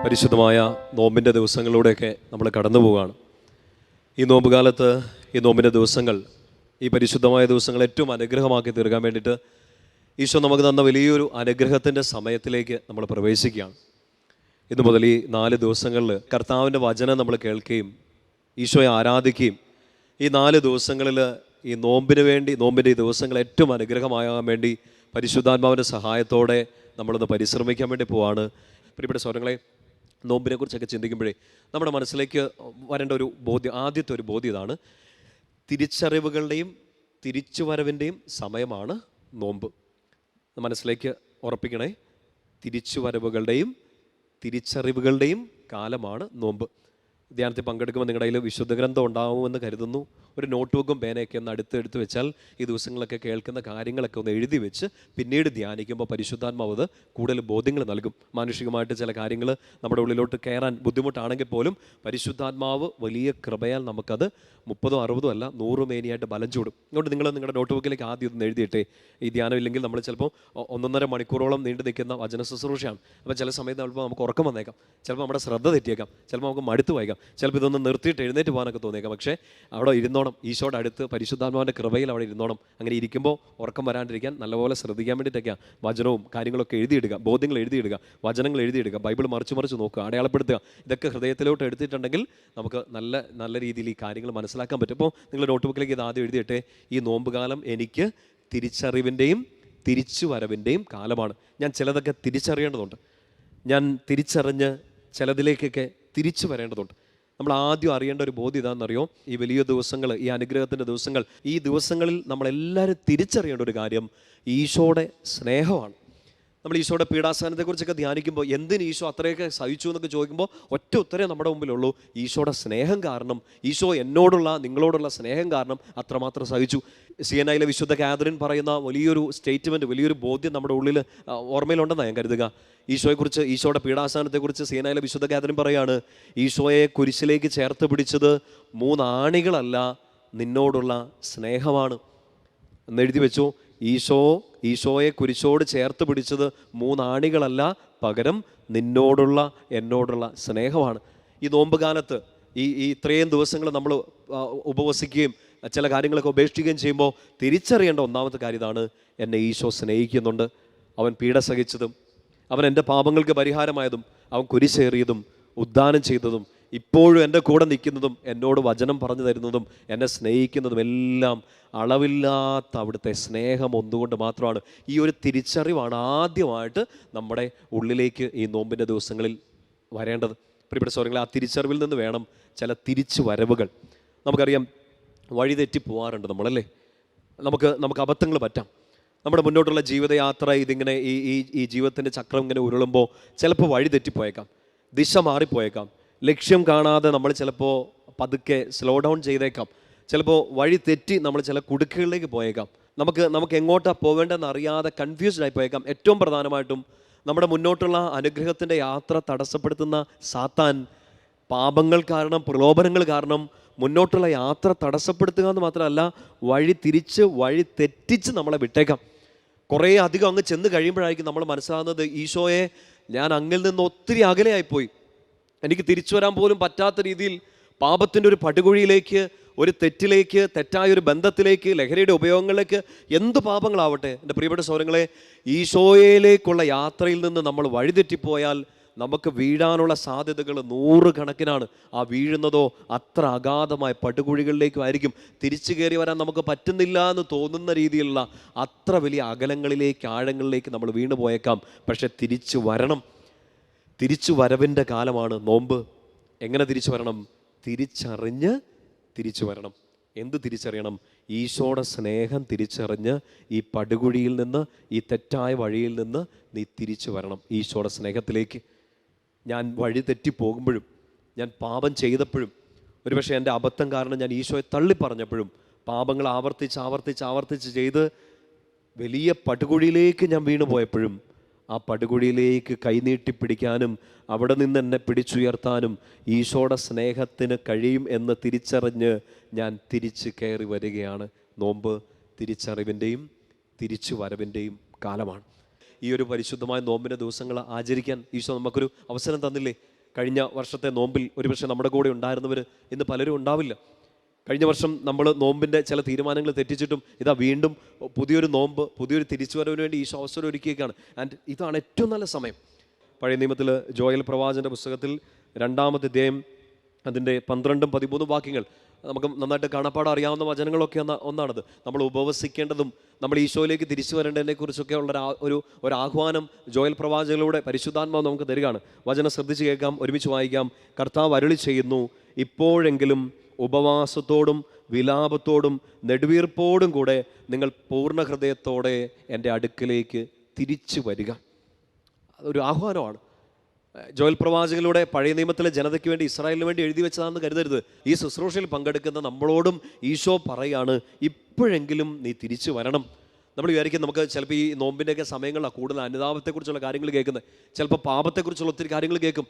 പരിശുദ്ധമായ നോമ്പിൻ്റെ ദിവസങ്ങളിലൂടെയൊക്കെ നമ്മൾ കടന്നു പോവുകയാണ്. ഈ നോമ്പ് കാലത്ത് ഈ നോമ്പിൻ്റെ ദിവസങ്ങൾ, ഈ പരിശുദ്ധമായ ദിവസങ്ങൾ ഏറ്റവും അനുഗ്രഹമാക്കി തീർക്കാൻ വേണ്ടിയിട്ട് ഈശോ നമുക്ക് തന്ന വലിയൊരു അനുഗ്രഹത്തിൻ്റെ സമയത്തിലേക്ക് നമ്മൾ പ്രവേശിക്കുകയാണ്. ഇന്നു മുതൽ ഈ 4 ദിവസങ്ങളിൽ കർത്താവിൻ്റെ വചനം നമ്മൾ കേൾക്കുകയും ഈശോയെ ആരാധിക്കുകയും ഈ 4 ദിവസങ്ങളിൽ ഈ നോമ്പിന് വേണ്ടി, നോമ്പിൻ്റെ ഈ ദിവസങ്ങൾ ഏറ്റവും അനുഗ്രഹമാകാൻ വേണ്ടി പരിശുദ്ധാത്മാവിൻ്റെ സഹായത്തോടെ നമ്മളൊന്ന് പരിശ്രമിക്കാൻ വേണ്ടി പോവാണ്. പ്രിയപ്പെട്ട സഹോദരങ്ങളെ, നോമ്പിനെക്കുറിച്ചൊക്കെ ചിന്തിക്കുമ്പോഴേ നമ്മുടെ മനസ്സിലേക്ക് വരേണ്ട ഒരു ബോധ്യം, ആദ്യത്തെ ഒരു ബോധ്യം ഇതാണ്: തിരിച്ചറിവുകളുടെയും തിരിച്ചുവരവിൻ്റെയും സമയമാണ് നോമ്പ്. മനസ്സിലേക്ക് ഉറപ്പിക്കണേ, തിരിച്ചുവരവുകളുടെയും തിരിച്ചറിവുകളുടെയും കാലമാണ് നോമ്പ്. ധ്യാനത്തിൽ പങ്കെടുക്കുമ്പോൾ നിങ്ങളുടെ കയ്യിൽ വിശുദ്ധ ഗ്രന്ഥം ഉണ്ടാകുമെന്ന് കരുതുന്നു. ഒരു നോട്ട് ബുക്കും പേനയൊക്കെ ഒന്ന് എടുത്ത് വെച്ചാൽ ഈ ദിവസങ്ങളൊക്കെ കേൾക്കുന്ന കാര്യങ്ങളൊക്കെ ഒന്ന് എഴുതി വെച്ച് പിന്നീട് ധ്യാനിക്കുമ്പോൾ പരിശുദ്ധാത്മാവ് അത് കൂടുതൽ ബോധ്യങ്ങൾ നൽകും. മാനുഷികമായിട്ട് ചില കാര്യങ്ങൾ നമ്മുടെ ഉള്ളിലോട്ട് കയറാൻ ബുദ്ധിമുട്ടാണെങ്കിൽ പോലും പരിശുദ്ധാത്മാവ് വലിയ കൃപയാൽ നമുക്കത് 30 60 അല്ല 100 മേനിയായിട്ട് ബലം ചൂടും. അതുകൊണ്ട് നിങ്ങൾ നിങ്ങളുടെ നോട്ട് ബുക്കിലേക്ക് ആദ്യം ഒന്ന് എഴുതിയിട്ടേ. ഈ ധ്യാനം ഇല്ലെങ്കിൽ നമ്മൾ ചിലപ്പോൾ 1.5 മണിക്കൂറോളം നീണ്ടു നിൽക്കുന്ന വചന ശുശ്രൂഷയാണ്. അപ്പോൾ ചില സമയത്ത് നമുക്ക് ഉറക്കം വന്നേക്കാം, ചിലപ്പോൾ നമ്മുടെ ശ്രദ്ധ തെറ്റിയേക്കാം, ചിലപ്പോൾ നമുക്ക് മടുത്ത് വായിക്കാം, ചിലപ്പോൾ ഇതൊന്ന് നിർത്തിയിട്ട് എഴുന്നേറ്റ് പോകാനൊക്കെ തോന്നിയേക്കാം. പക്ഷേ അവിടെ ഇരുന്നോണം, ഈശോയുടെ അടുത്ത് പരിശുദ്ധാത്മാവിൻ്റെ കൃപയിൽ അവിടെ ഇരുന്നോണം. അങ്ങനെ ഇരിക്കുമ്പോൾ ഉറക്കം വരാണ്ടിരിക്കാൻ നല്ലപോലെ ശ്രദ്ധിക്കാൻ വേണ്ടിയിട്ടൊക്കെയാണ് വചനവും കാര്യങ്ങളൊക്കെ എഴുതിയിടുക, ബോധ്യങ്ങൾ എഴുതിയിടുക, വചനങ്ങൾ എഴുതിയിടുക, ബൈബിൾ മറിച്ച് നോക്കുക, അടയാളപ്പെടുത്തുക. ഇതൊക്കെ ഹൃദയത്തിലോട്ട് എടുത്തിട്ടുണ്ടെങ്കിൽ നമുക്ക് നല്ല രീതിയിൽ ഈ കാര്യങ്ങൾ മനസ്സിലാക്കാൻ പറ്റും. അപ്പോൾ നിങ്ങൾ നോട്ട് ബുക്കിലേക്ക് ഇത് ആദ്യം എഴുതിയിട്ടെ. ഈ നോമ്പ് കാലം എനിക്ക് തിരിച്ചറിവിൻ്റെയും തിരിച്ചുവരവിൻ്റെയും കാലമാണ്. ഞാൻ ചിലതൊക്കെ തിരിച്ചറിയേണ്ടതുണ്ട്. ഞാൻ തിരിച്ചറിഞ്ഞ് ചിലതിലേക്കൊക്കെ തിരിച്ചു വരേണ്ടതുണ്ട്. നമ്മൾ ആദ്യം അറിയേണ്ട ഒരു ബോധ്യം ഇതാണെന്നറിയോ? ഈ വലിയ ദിവസങ്ങൾ, ഈ അനുഗ്രഹത്തിൻ്റെ ദിവസങ്ങൾ, ഈ ദിവസങ്ങളിൽ നമ്മളെല്ലാവരും തിരിച്ചറിയേണ്ട ഒരു കാര്യം ഈശോയുടെ സ്നേഹമാണ്. നമ്മൾ ഈശോയുടെ പീഡാസനത്തെക്കുറിച്ചൊക്കെ ധ്യാനിക്കുമ്പോൾ എന്തിന് ഈശോ അത്രയൊക്കെ സഹിച്ചു എന്നൊക്കെ ചോദിക്കുമ്പോൾ ഒറ്റ ഉത്തരം നമ്മുടെ മുമ്പിലുള്ളൂ: ഈശോയുടെ സ്നേഹം കാരണം, ഈശോ എന്നോടുള്ള, നിങ്ങളോടുള്ള സ്നേഹം കാരണം അത്രമാത്രം സഹിച്ചു. സിയനയിലെ വിശുദ്ധ കാതറിൻ പറയുന്ന വലിയൊരു സ്റ്റേറ്റ്മെൻറ്റ്, വലിയൊരു ബോധ്യം നമ്മുടെ ഉള്ളിൽ ഓർമ്മയിലുണ്ടെന്നാണ് ഞാൻ കരുതുക. ഈശോയെക്കുറിച്ച്, ഈശോയുടെ പീഡാസനത്തെക്കുറിച്ച് സിയനയിലെ വിശുദ്ധ കാതറിൻ പറയാണ്: ഈശോയെ കുരിശിലേക്ക് ചേർത്ത് പിടിച്ചത് 3 ആണികളല്ല, നിന്നോടുള്ള സ്നേഹമാണ്. എന്നെഴുതി വെച്ചു. ഈശോയെ കുരിശോട് ചേർത്ത് പിടിച്ചത് 3 ആണികളല്ല, പകരം നിന്നോടുള്ള, എന്നോടുള്ള സ്നേഹമാണ്. ഈ നോമ്പ് കാലത്ത് ഈ ഇത്രയും ദിവസങ്ങൾ നമ്മൾ ഉപവസിക്കുകയും ചില കാര്യങ്ങളൊക്കെ ഉപേക്ഷിക്കുകയും ചെയ്യുമ്പോൾ തിരിച്ചറിയേണ്ട ഒന്നാമത്തെ കാര്യം ഇതാണ്: എന്നെ ഈശോ സ്നേഹിക്കുന്നുണ്ട്. അവൻ പീഡ സഹിച്ചതും, അവൻ എൻ്റെ പാപങ്ങൾക്ക് പരിഹാരമായതും, അവൻ കുരിശേറിയതും, ഉദ്ധാനം ചെയ്തതും, ഇപ്പോഴും എൻ്റെ കൂടെ നിൽക്കുന്നതും, എന്നോട് വചനം പറഞ്ഞു തരുന്നതും, എന്നെ സ്നേഹിക്കുന്നതും എല്ലാം അളവില്ലാത്ത അവിടുത്തെ സ്നേഹം ഒന്നുകൊണ്ട് മാത്രമാണ്. ഈ ഒരു തിരിച്ചറിവാണ് ആദ്യമായിട്ട് നമ്മുടെ ഉള്ളിലേക്ക് ഈ നോമ്പിൻ്റെ ദിവസങ്ങളിൽ വരേണ്ടത്. പ്രിയപ്പെട്ട സഹോദരങ്ങളെ, ആ തിരിച്ചറിവിൽ നിന്ന് വേണം ചില തിരിച്ചു വരവുകൾ. നമുക്കറിയാം, വഴി തെറ്റി പോകാറുണ്ട് നമ്മളല്ലേ. നമുക്ക് അബദ്ധങ്ങൾ പറ്റാം. നമ്മുടെ മുന്നോട്ടുള്ള ജീവിതയാത്ര ഇതിങ്ങനെ ഈ ജീവിതത്തിൻ്റെ ചക്രം ഇങ്ങനെ ഉരുളുമ്പോൾ ചിലപ്പോൾ വഴി തെറ്റിപ്പോയേക്കാം, ദിശ മാറിപ്പോയേക്കാം, ലക്ഷ്യം കാണാതെ നമ്മൾ ചിലപ്പോൾ പതുക്കെ സ്ലോ ഡൗൺ ചെയ്തേക്കാം, ചിലപ്പോൾ വഴി തെറ്റി നമ്മൾ ചില കുടുക്കുകളിലേക്ക് പോയേക്കാം, നമുക്ക് എങ്ങോട്ടാണ് പോവേണ്ടതെന്ന് അറിയാതെ കൺഫ്യൂസ്ഡ് ആയി പോയേക്കാം. ഏറ്റവും പ്രധാനമായിട്ടും നമ്മുടെ മുന്നോട്ടുള്ള അനുഗ്രഹത്തിൻ്റെ യാത്ര തടസ്സപ്പെടുത്തുന്ന സാത്താൻ പാപങ്ങൾ കാരണം, പ്രലോഭനങ്ങൾ കാരണം മുന്നോട്ടുള്ള യാത്ര തടസ്സപ്പെടുത്തുക എന്ന് മാത്രമല്ല, വഴി തെറ്റിച്ച് നമ്മളെ വിട്ടേക്കാം. കുറേ അധികം അങ്ങ് ചെന്ന് കഴിയുമ്പോഴായിരിക്കും നമ്മൾ മനസ്സിലാകുന്നത്: ഈശോയെ, ഞാൻ അങ്ങിൽ നിന്ന് ഒത്തിരി അകലെയായിപ്പോയി, എനിക്ക് തിരിച്ചു വരാൻ പോലും പറ്റാത്ത രീതിയിൽ പാപത്തിൻ്റെ ഒരു പടുകുഴിയിലേക്ക്, ഒരു തെറ്റിലേക്ക്, തെറ്റായൊരു ബന്ധത്തിലേക്ക്, ലഹരിയുടെ ഉപയോഗങ്ങളിലേക്ക്, എന്ത് പാപങ്ങളാവട്ടെ എൻ്റെ പ്രിയപ്പെട്ട സഹോദരങ്ങളെ, ഈശോയിലേക്കുള്ള യാത്രയിൽ നിന്ന് നമ്മൾ വഴിതെറ്റിപ്പോയാൽ നമുക്ക് വീഴാനുള്ള സാധ്യതകൾ 100 കണക്കിനാണ്. ആ വീഴുന്നതോ അത്ര അഗാധമായ പടുകുഴികളിലേക്കും ആയിരിക്കും. തിരിച്ചു കയറി വരാൻ നമുക്ക് പറ്റുന്നില്ല എന്ന് തോന്നുന്ന രീതിയിലുള്ള അത്ര വലിയ അകലങ്ങളിലേക്ക്, ആഴങ്ങളിലേക്ക് നമ്മൾ വീണു പോയേക്കാം. പക്ഷെ തിരിച്ചു വരണം. തിരിച്ചു വരവിൻ്റെ കാലമാണ് നോമ്പ്. എങ്ങനെ തിരിച്ചു വരണം? തിരിച്ചറിഞ്ഞ് തിരിച്ചു വരണം. എന്ത് തിരിച്ചറിയണം? ഈശോയുടെ സ്നേഹം തിരിച്ചറിഞ്ഞ് ഈ പടുകുഴിയിൽ നിന്ന്, ഈ തെറ്റായ വഴിയിൽ നിന്ന് നീ തിരിച്ചു വരണം ഈശോയുടെ സ്നേഹത്തിലേക്ക്. ഞാൻ വഴി തെറ്റിപ്പോകുമ്പോഴും, ഞാൻ പാപം ചെയ്തപ്പോഴും, ഒരുപക്ഷെ എൻ്റെ അബദ്ധം കാരണം ഞാൻ ഈശോയെ തള്ളിപ്പറഞ്ഞപ്പോഴും, പാപങ്ങൾ ആവർത്തിച്ച് ചെയ്ത് വലിയ പടുകുഴിയിലേക്ക് ഞാൻ വീണു പോയപ്പോഴും, ആ പടുകുഴിയിലേക്ക് കൈനീട്ടിപ്പിടിക്കാനും അവിടെ നിന്ന് എന്നെ പിടിച്ചുയർത്താനും ഈശോയുടെ സ്നേഹത്തിന് കഴിയും എന്ന് തിരിച്ചറിഞ്ഞ് ഞാൻ തിരിച്ച് കയറി വരികയാണ്. നോമ്പ് തിരിച്ചറിവിൻ്റെയും തിരിച്ചു വരവിൻ്റെയും കാലമാണ്. ഈ ഒരു പരിശുദ്ധമായ നോമ്പിൻ്റെ ദിവസങ്ങൾ ആചരിക്കാൻ ഈശോ നമുക്കൊരു അവസരം തന്നില്ലേ? കഴിഞ്ഞ വർഷത്തെ നോമ്പിൽ ഒരുപക്ഷെ നമ്മുടെ കൂടെ ഉണ്ടായിരുന്നവർ ഇന്ന് പലരും ഉണ്ടാവില്ല. കഴിഞ്ഞ വർഷം നമ്മൾ നോമ്പിൻ്റെ ചില തീരുമാനങ്ങൾ തെറ്റിച്ചിട്ടും ഇതാ വീണ്ടും പുതിയൊരു നോമ്പ്, പുതിയൊരു തിരിച്ചുവരവിന് വേണ്ടി ഈശോ അവസരം ഒരുക്കിയേക്കാണ്. ആൻഡ് ഇതാണ് ഏറ്റവും നല്ല സമയം. പഴയ നിയമത്തിൽ ജോയൽ പ്രവാചകൻ്റെ പുസ്തകത്തിൽ 2-ാമത്തെ അധ്യായം അതിൻ്റെ 12-13 വാക്യങ്ങൾ നമുക്ക് നന്നായിട്ട് കാണാപ്പാടം അറിയാവുന്ന വചനങ്ങളൊക്കെ ഒന്നാണത്. നമ്മൾ ഉപവസിക്കേണ്ടതും നമ്മൾ ഈശോയിലേക്ക് തിരിച്ചു വരേണ്ടതിനെക്കുറിച്ചൊക്കെ ഉള്ള ഒരു ആഹ്വാനം ജോയൽ പ്രവാചകനിലൂടെ പരിശുദ്ധാത്മാവ് നമുക്ക് തരികയാണ്. വചനം ശ്രദ്ധിച്ച് കേൾക്കാം, ഒരുമിച്ച് വായിക്കാം. കർത്താവ് അരുളി ചെയ്യുന്നു, ഇപ്പോഴെങ്കിലും ഉപവാസത്തോടും വിലാപത്തോടും നെടുവീർപ്പോടും കൂടെ നിങ്ങൾ പൂർണ്ണ ഹൃദയത്തോടെ എൻ്റെ അടുക്കിലേക്ക് തിരിച്ചു വരിക. അതൊരു ആഹ്വാനമാണ്. ജോയൽ പ്രവാചകനിലൂടെ പഴയ നിയമത്തിലെ ജനതയ്ക്ക് വേണ്ടി, ഇസ്രായേലിന് വേണ്ടി എഴുതി വെച്ചതാണെന്ന് കരുതരുത്. ഈ ശുശ്രൂഷയിൽ പങ്കെടുക്കുന്ന നമ്മളോടും ഈശോ പറയാണ്, ഇപ്പോഴെങ്കിലും നീ തിരിച്ചു വരണം. നമ്മൾ വിചാരിക്കും നമുക്ക് ചിലപ്പോൾ ഈ നോമ്പിൻ്റെയൊക്കെ സമയങ്ങളിലാണ് കൂടുതൽ അനുതാപത്തെക്കുറിച്ചുള്ള കാര്യങ്ങൾ കേൾക്കുന്നത്. ചിലപ്പോൾ പാപത്തെക്കുറിച്ചുള്ള ഒത്തിരി കാര്യങ്ങൾ കേൾക്കും.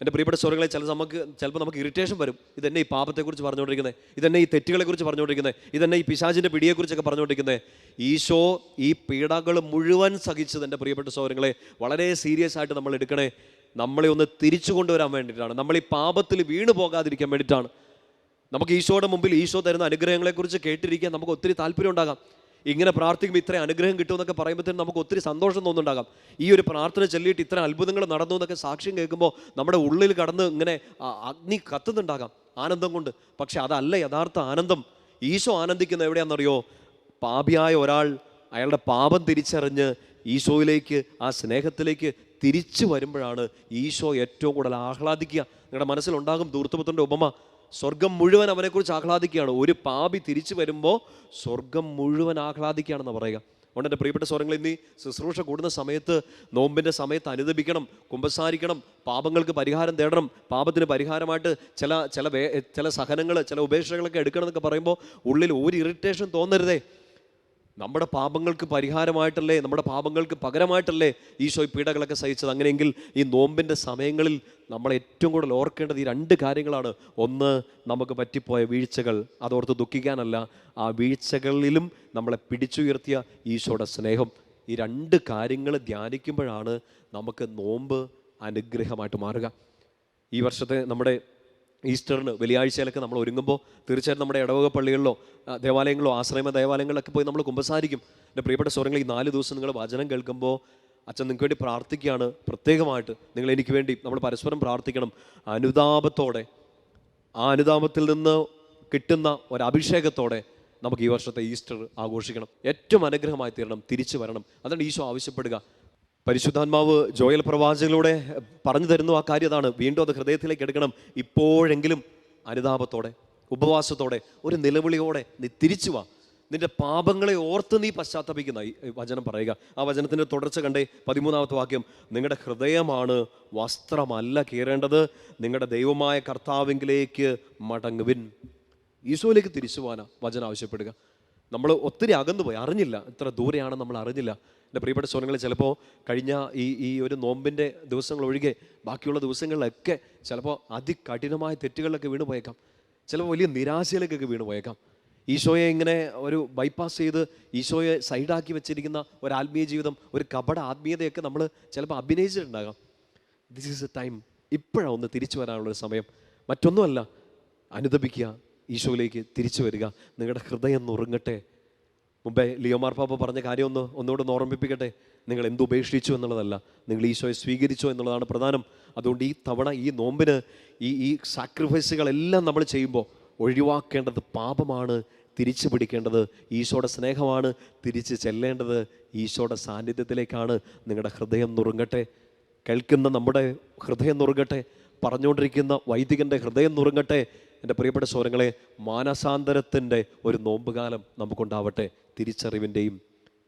എൻ്റെ പ്രിയപ്പെട്ട സ്വരങ്ങളെ ചിലപ്പോൾ നമുക്ക് ഇറിറ്റേഷൻ വരും. ഇതെന്നെ ഈ പാപത്തെക്കുറിച്ച് പറഞ്ഞുകൊണ്ടിരിക്കുന്നത്, ഇതെന്നെ ഈ തെറ്റുകളെക്കുറിച്ച് പറഞ്ഞുകൊണ്ടിരിക്കുന്നത്, ഇതെന്നെ ഈ പിശാചിൻ്റെ പിടിയെക്കുറിച്ചൊക്കെ പറഞ്ഞുകൊണ്ടിരിക്കുന്നത്. ഈശോ ഈ പീഡകൾ മുഴുവൻ സഹിച്ചത് എൻ്റെ പ്രിയപ്പെട്ട സ്വരങ്ങളെ വളരെ സീരിയസ് ആയിട്ട് നമ്മൾ എടുക്കണേ. നമ്മളെ ഒന്ന് തിരിച്ചു കൊണ്ടുവരാൻ വേണ്ടിയിട്ടാണ്. നമ്മൾ ഈ പാപത്തിൽ വീണു പോകാതിരിക്കാൻ വേണ്ടിയിട്ടാണ്. നമുക്ക് ഈശോയുടെ മുമ്പിൽ ഈശോ തരുന്ന അനുഗ്രഹങ്ങളെക്കുറിച്ച് കേട്ടിരിക്കാൻ നമുക്ക് ഒത്തിരി താല്പര്യം ഉണ്ടാകാം. ഇങ്ങനെ പ്രാർത്ഥിക്കുമ്പോൾ ഇത്രയും അനുഗ്രഹം കിട്ടുമെന്നൊക്കെ പറയുമ്പോഴത്തേനും നമുക്ക് ഒത്തിരി സന്തോഷം തോന്നുന്നുണ്ടാകാം. ഈ ഒരു പ്രാർത്ഥന ചൊല്ലിയിട്ട് ഇത്ര അത്ഭുതങ്ങൾ നടന്നു എന്നൊക്കെ സാക്ഷ്യം കേൾക്കുമ്പോൾ നമ്മുടെ ഉള്ളിൽ കടന്ന് ഇങ്ങനെ അഗ്നി കത്തുന്നുണ്ടാകാം ആനന്ദം കൊണ്ട്. പക്ഷെ അതല്ല യഥാർത്ഥ ആനന്ദം. ഈശോ ആനന്ദിക്കുന്ന എവിടെയാണെന്നറിയോ? പാപിയായ ഒരാൾ അയാളുടെ പാപം തിരിച്ചറിഞ്ഞ് ഈശോയിലേക്ക്, ആ സ്നേഹത്തിലേക്ക് തിരിച്ചു വരുമ്പോഴാണ് ഈശോ ഏറ്റവും കൂടുതൽ ആഹ്ലാദിക്കുക. നിങ്ങളുടെ മനസ്സിലുണ്ടാകും ധൂർത്തപുത്രൻ്റെ ഉപമ. സ്വർഗം മുഴുവൻ അവനെക്കുറിച്ച് ആഹ്ലാദിക്കുകയാണ്. ഒരു പാപി തിരിച്ചു വരുമ്പോൾ സ്വർഗം മുഴുവൻ ആഹ്ലാദിക്കുകയാണെന്ന് പറയുക. അതുകൊണ്ട് എൻ്റെ പ്രിയപ്പെട്ട സ്വരങ്ങൾ, ഇന്ന് ശുശ്രൂഷ കൂടുന്ന സമയത്ത്, നോമ്പിൻ്റെ സമയത്ത് അനുദപിക്കണം, കുമ്പസാരിക്കണം, പാപങ്ങൾക്ക് പരിഹാരം തേടണം. പാപത്തിന് പരിഹാരമായിട്ട് ചില സഹനങ്ങൾ, ചില ഉപേക്ഷകളൊക്കെ എടുക്കണം എന്നൊക്കെ പറയുമ്പോൾ ഉള്ളിൽ ഒരു ഇറിറ്റേഷൻ തോന്നരുതേ. നമ്മുടെ പാപങ്ങൾക്ക് പരിഹാരമായിട്ടല്ലേ, നമ്മുടെ പാപങ്ങൾക്ക് പകരമായിട്ടല്ലേ ഈശോ ഈ പീഡകളൊക്കെ സഹിച്ചത്. അങ്ങനെയെങ്കിൽ ഈ നോമ്പിൻ്റെ സമയങ്ങളിൽ നമ്മൾ ഏറ്റവും കൂടുതൽ ഓർക്കേണ്ടത് ഈ 2 കാര്യങ്ങളാണ്. ഒന്ന്, നമുക്ക് പറ്റിപ്പോയ വീഴ്ചകൾ, അതോർത്ത് ദുഃഖിക്കാനല്ല, ആ വീഴ്ചകളിലും നമ്മളെ പിടിച്ചുയർത്തിയ ഈശോയുടെ സ്നേഹം. ഈ 2 കാര്യങ്ങൾ ധ്യാനിക്കുമ്പോഴാണ് നമുക്ക് നോമ്പ് അനുഗ്രഹമായിട്ട് മാറുക. ഈ വർഷത്തെ നമ്മുടെ ഈസ്റ്ററിന്, വെള്ളിയാഴ്ചയിലൊക്കെ നമ്മൾ ഒരുങ്ങുമ്പോൾ തീർച്ചയായിട്ടും നമ്മുടെ ഇടവക പള്ളികളിലോ ദേവാലയങ്ങളോ ആശ്രമ ദേവാലയങ്ങളിലൊക്കെ പോയി നമ്മൾ കുമ്പസാരിക്കും. എൻ്റെ പ്രിയപ്പെട്ട സ്വരങ്ങൾ, ഈ 4 ദിവസം നിങ്ങൾ വചനം കേൾക്കുമ്പോൾ അച്ഛൻ നിങ്ങൾക്ക് വേണ്ടി പ്രാർത്ഥിക്കുകയാണ്. പ്രത്യേകമായിട്ട് നിങ്ങൾ എനിക്ക് വേണ്ടി നമ്മൾ പരസ്പരം പ്രാർത്ഥിക്കണം. അനുതാപത്തോടെ, ആ അനുതാപത്തിൽ നിന്ന് കിട്ടുന്ന ഒരഭിഷേകത്തോടെ നമുക്ക് ഈ വർഷത്തെ ഈസ്റ്റർ ആഘോഷിക്കണം. ഏറ്റവും അനുഗ്രഹമായി തീരണം, തിരിച്ചു വരണം. അതാണ് ഈശോ ആവശ്യപ്പെടുക. പരിശുദ്ധാത്മാവ് ജോയൽ പ്രവാചകനിലൂടെ പറഞ്ഞു തരുന്നു ആ കാര്യം അതാണ്. വീണ്ടും അത് ഹൃദയത്തിലേക്ക് എടുക്കണം. ഇപ്പോഴെങ്കിലും അനുതാപത്തോടെ, ഉപവാസത്തോടെ, ഒരു നിലവിളിയോടെ നീ തിരിച്ചു വാ. നിന്റെ പാപങ്ങളെ ഓർത്ത് നീ പശ്ചാത്തപിക്കുന്ന ഈ വചനം പറയുക. ആ വചനത്തിൻ്റെ തുടർച്ച കണ്ടേ, 13-ാമത്തെ വാക്യം, നിങ്ങളുടെ ഹൃദയമാണ് വസ്ത്രമല്ല കീറേണ്ടത്, നിങ്ങളുടെ ദൈവമായ കർത്താവിലേക്ക് മടങ്ങുവിൻ. ഈശോയിലേക്ക് തിരിച്ചു പോകാനാ വചനം ആവശ്യപ്പെടുക. നമ്മൾ ഒത്തിരി അകന്നുപോയി, അറിഞ്ഞില്ല, ഇത്ര ദൂരെയാണെന്ന് നമ്മൾ അറിഞ്ഞില്ല. എൻ്റെ പ്രിയപ്പെട്ട സ്വരങ്ങളിൽ ചിലപ്പോൾ കഴിഞ്ഞ ഈ ഒരു നോമ്പിൻ്റെ ദിവസങ്ങൾ ഒഴികെ ബാക്കിയുള്ള ദിവസങ്ങളിലൊക്കെ ചിലപ്പോൾ അതികഠിനമായ തെറ്റുകളിലൊക്കെ വീണ് പോയേക്കാം. ചിലപ്പോൾ വലിയ നിരാശയിലേക്കൊക്കെ വീണ് പോയേക്കാം. ഈശോയെ ഇങ്ങനെ ഒരു ബൈപ്പാസ് ചെയ്ത് ഈശോയെ സൈഡാക്കി വെച്ചിരിക്കുന്ന ഒരു ആത്മീയ ജീവിതം, ഒരു കപട ആത്മീയതയൊക്കെ നമ്മൾ ചിലപ്പോൾ അഭിനയിച്ചിട്ടുണ്ടാകാം. This is a time. ഇപ്പോഴാണ് ഒന്ന് തിരിച്ചു വരാനുള്ളൊരു സമയം. മറ്റൊന്നുമല്ല, അനുദപിക്കുക, ഈശോയിലേക്ക് തിരിച്ചു വരിക. നിങ്ങളുടെ ഹൃദയം നുറുങ്ങട്ടെ. മുമ്പേ ലിയോ മാർപ്പാപ്പ പറഞ്ഞ കാര്യം ഒന്നുകൂടെ ഓർമ്മിപ്പിക്കട്ടെ. നിങ്ങൾ എന്തുപേക്ഷിച്ചു എന്നുള്ളതല്ല, നിങ്ങൾ ഈശോയെ സ്വീകരിച്ചോ എന്നുള്ളതാണ് പ്രധാനം. അതുകൊണ്ട് ഈ തവണ ഈ നോമ്പിന് ഈ സാക്രിഫൈസുകളെല്ലാം നമ്മൾ ചെയ്യുമ്പോൾ ഒഴിവാക്കേണ്ടത് പാപമാണ്, തിരിച്ചു പിടിക്കേണ്ടത് ഈശോയുടെ സ്നേഹമാണ്, തിരിച്ച് ചെല്ലേണ്ടത് ഈശോയുടെ സാന്നിധ്യത്തിലേക്കാണ്. നിങ്ങളുടെ ഹൃദയം നുറുങ്ങട്ടെ. കേൾക്കുന്ന നമ്മുടെ ഹൃദയം നുറുങ്ങട്ടെ. പറഞ്ഞുകൊണ്ടിരിക്കുന്ന വൈദികൻ്റെ ഹൃദയം നുറുങ്ങട്ടെ. എൻ്റെ പ്രിയപ്പെട്ട സഹോദരങ്ങളെ, മാനസാന്തരത്തിൻ്റെ ഒരു നോമ്പുകാലം നമുക്കുണ്ടാവട്ടെ. തിരിച്ചറിവിൻ്റെയും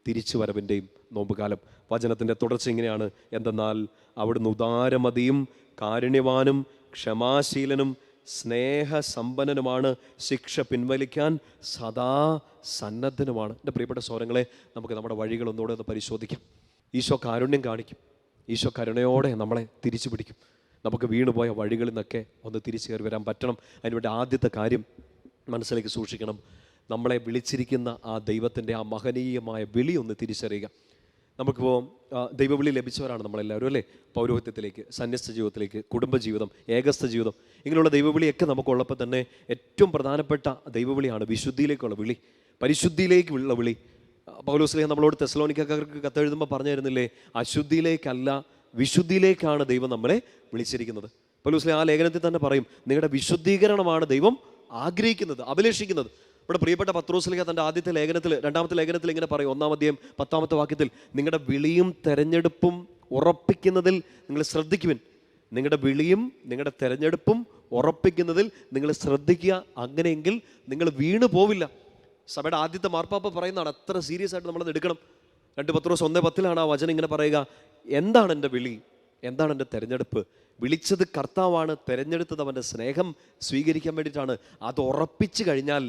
തിരിച്ചുവരവിൻ്റെയും നോമ്പുകാലം. വചനത്തിൻ്റെ തുടർച്ച ഇങ്ങനെയാണ്, എന്തെന്നാൽ അവിടുന്ന് ഉദാരമതിയും കാരുണ്യവാനും ക്ഷമാശീലനും സ്നേഹസമ്പന്നനുമാണ്, ശിക്ഷ പിൻവലിക്കാൻ സദാ സന്നദ്ധനുമാണ്. എൻ്റെ പ്രിയപ്പെട്ട സഹോദരങ്ങളെ, നമുക്ക് നമ്മുടെ വഴികൾ ഒന്നുകൂടെ ഒന്ന് പരിശോധിക്കാം. ഈശോ കാരുണ്യം കാണിക്കും. ഈശോ കരുണയോടെ നമ്മളെ തിരിച്ചു പിടിക്കും. നമുക്ക് വീണുപോയ വഴികളിൽ നിന്നൊക്കെ ഒന്ന് തിരിച്ചു കയറി വരാൻ പറ്റണം. അതിനുവേണ്ടി ആദ്യത്തെ കാര്യം മനസ്സിലേക്ക് സൂക്ഷിക്കണം. നമ്മളെ വിളിച്ചിരിക്കുന്ന ആ ദൈവത്തിൻ്റെ ആ മഹനീയമായ വിളി ഒന്ന് തിരിച്ചറിയുക. നമുക്കിപ്പോൾ ദൈവവിളി ലഭിച്ചവരാണ് നമ്മളെല്ലാവരും അല്ലേ. പൗരോഹിത്യത്തിലേക്ക്, സന്യസ്ത ജീവിതത്തിലേക്ക്, കുടുംബജീവിതം, ഏകസ്ഥ ജീവിതം, ഇങ്ങനെയുള്ള ദൈവവിളിയൊക്കെ നമുക്കുള്ളപ്പോൾ തന്നെ ഏറ്റവും പ്രധാനപ്പെട്ട ദൈവവിളിയാണ് വിശുദ്ധിയിലേക്കുള്ള വിളി, പരിശുദ്ധിയിലേക്കുള്ള വിളി. പൗലോസ്ലീഹ നമ്മളോട് തെസ്സലോനിക്കക്കാർക്ക് കത്തെഴുതുമ്പോൾ പറഞ്ഞു തരുന്നില്ലേ, അശുദ്ധിയിലേക്കല്ല വിശുദ്ധിയിലേക്കാണ് ദൈവം നമ്മളെ വിളിച്ചിരിക്കുന്നത്. പൗലോസ്ലീഹ ആ ലേഖനത്തിൽ തന്നെ പറയും, നിങ്ങളുടെ വിശുദ്ധീകരണമാണ് ദൈവം ആഗ്രഹിക്കുന്നത്, അഭിലഷിക്കുന്നത്. ഇവിടെ പ്രിയപ്പെട്ട പത്രോസ്ലീഹ തൻ്റെ ആദ്യത്തെ ലേഖനത്തിൽ, രണ്ടാമത്തെ ലേഖനത്തിൽ ഇങ്ങനെ പറയും, 1-ാം അധ്യായം 10-ാമത്തെ വാക്യത്തിൽ, നിങ്ങളുടെ വിളിയും തെരഞ്ഞെടുപ്പും ഉറപ്പിക്കുന്നതിൽ നിങ്ങൾ ശ്രദ്ധിക്കുവിൻ. നിങ്ങളുടെ വിളിയും നിങ്ങളുടെ തെരഞ്ഞെടുപ്പും ഉറപ്പിക്കുന്നതിൽ നിങ്ങൾ ശ്രദ്ധിക്കുക, അങ്ങനെയെങ്കിൽ നിങ്ങൾ വീണു പോവില്ല. സഭയുടെ ആദ്യത്തെ മാർപ്പാപ്പ പറയുന്നതാണ്, അത്ര സീരിയസ് ആയിട്ട് നമ്മളത് എടുക്കണം. 2 പത്രോസ് 1:10 ആ വചനം ഇങ്ങനെ പറയുക, എന്താണ് എൻ്റെ വിളി, എന്താണ് എൻ്റെ തെരഞ്ഞെടുപ്പ്? വിളിച്ചത് കർത്താവാണ്, തെരഞ്ഞെടുത്തത് അവൻ്റെ സ്നേഹം സ്വീകരിക്കാൻ വേണ്ടിയിട്ടാണ്. അത് ഉറപ്പിച്ചു കഴിഞ്ഞാൽ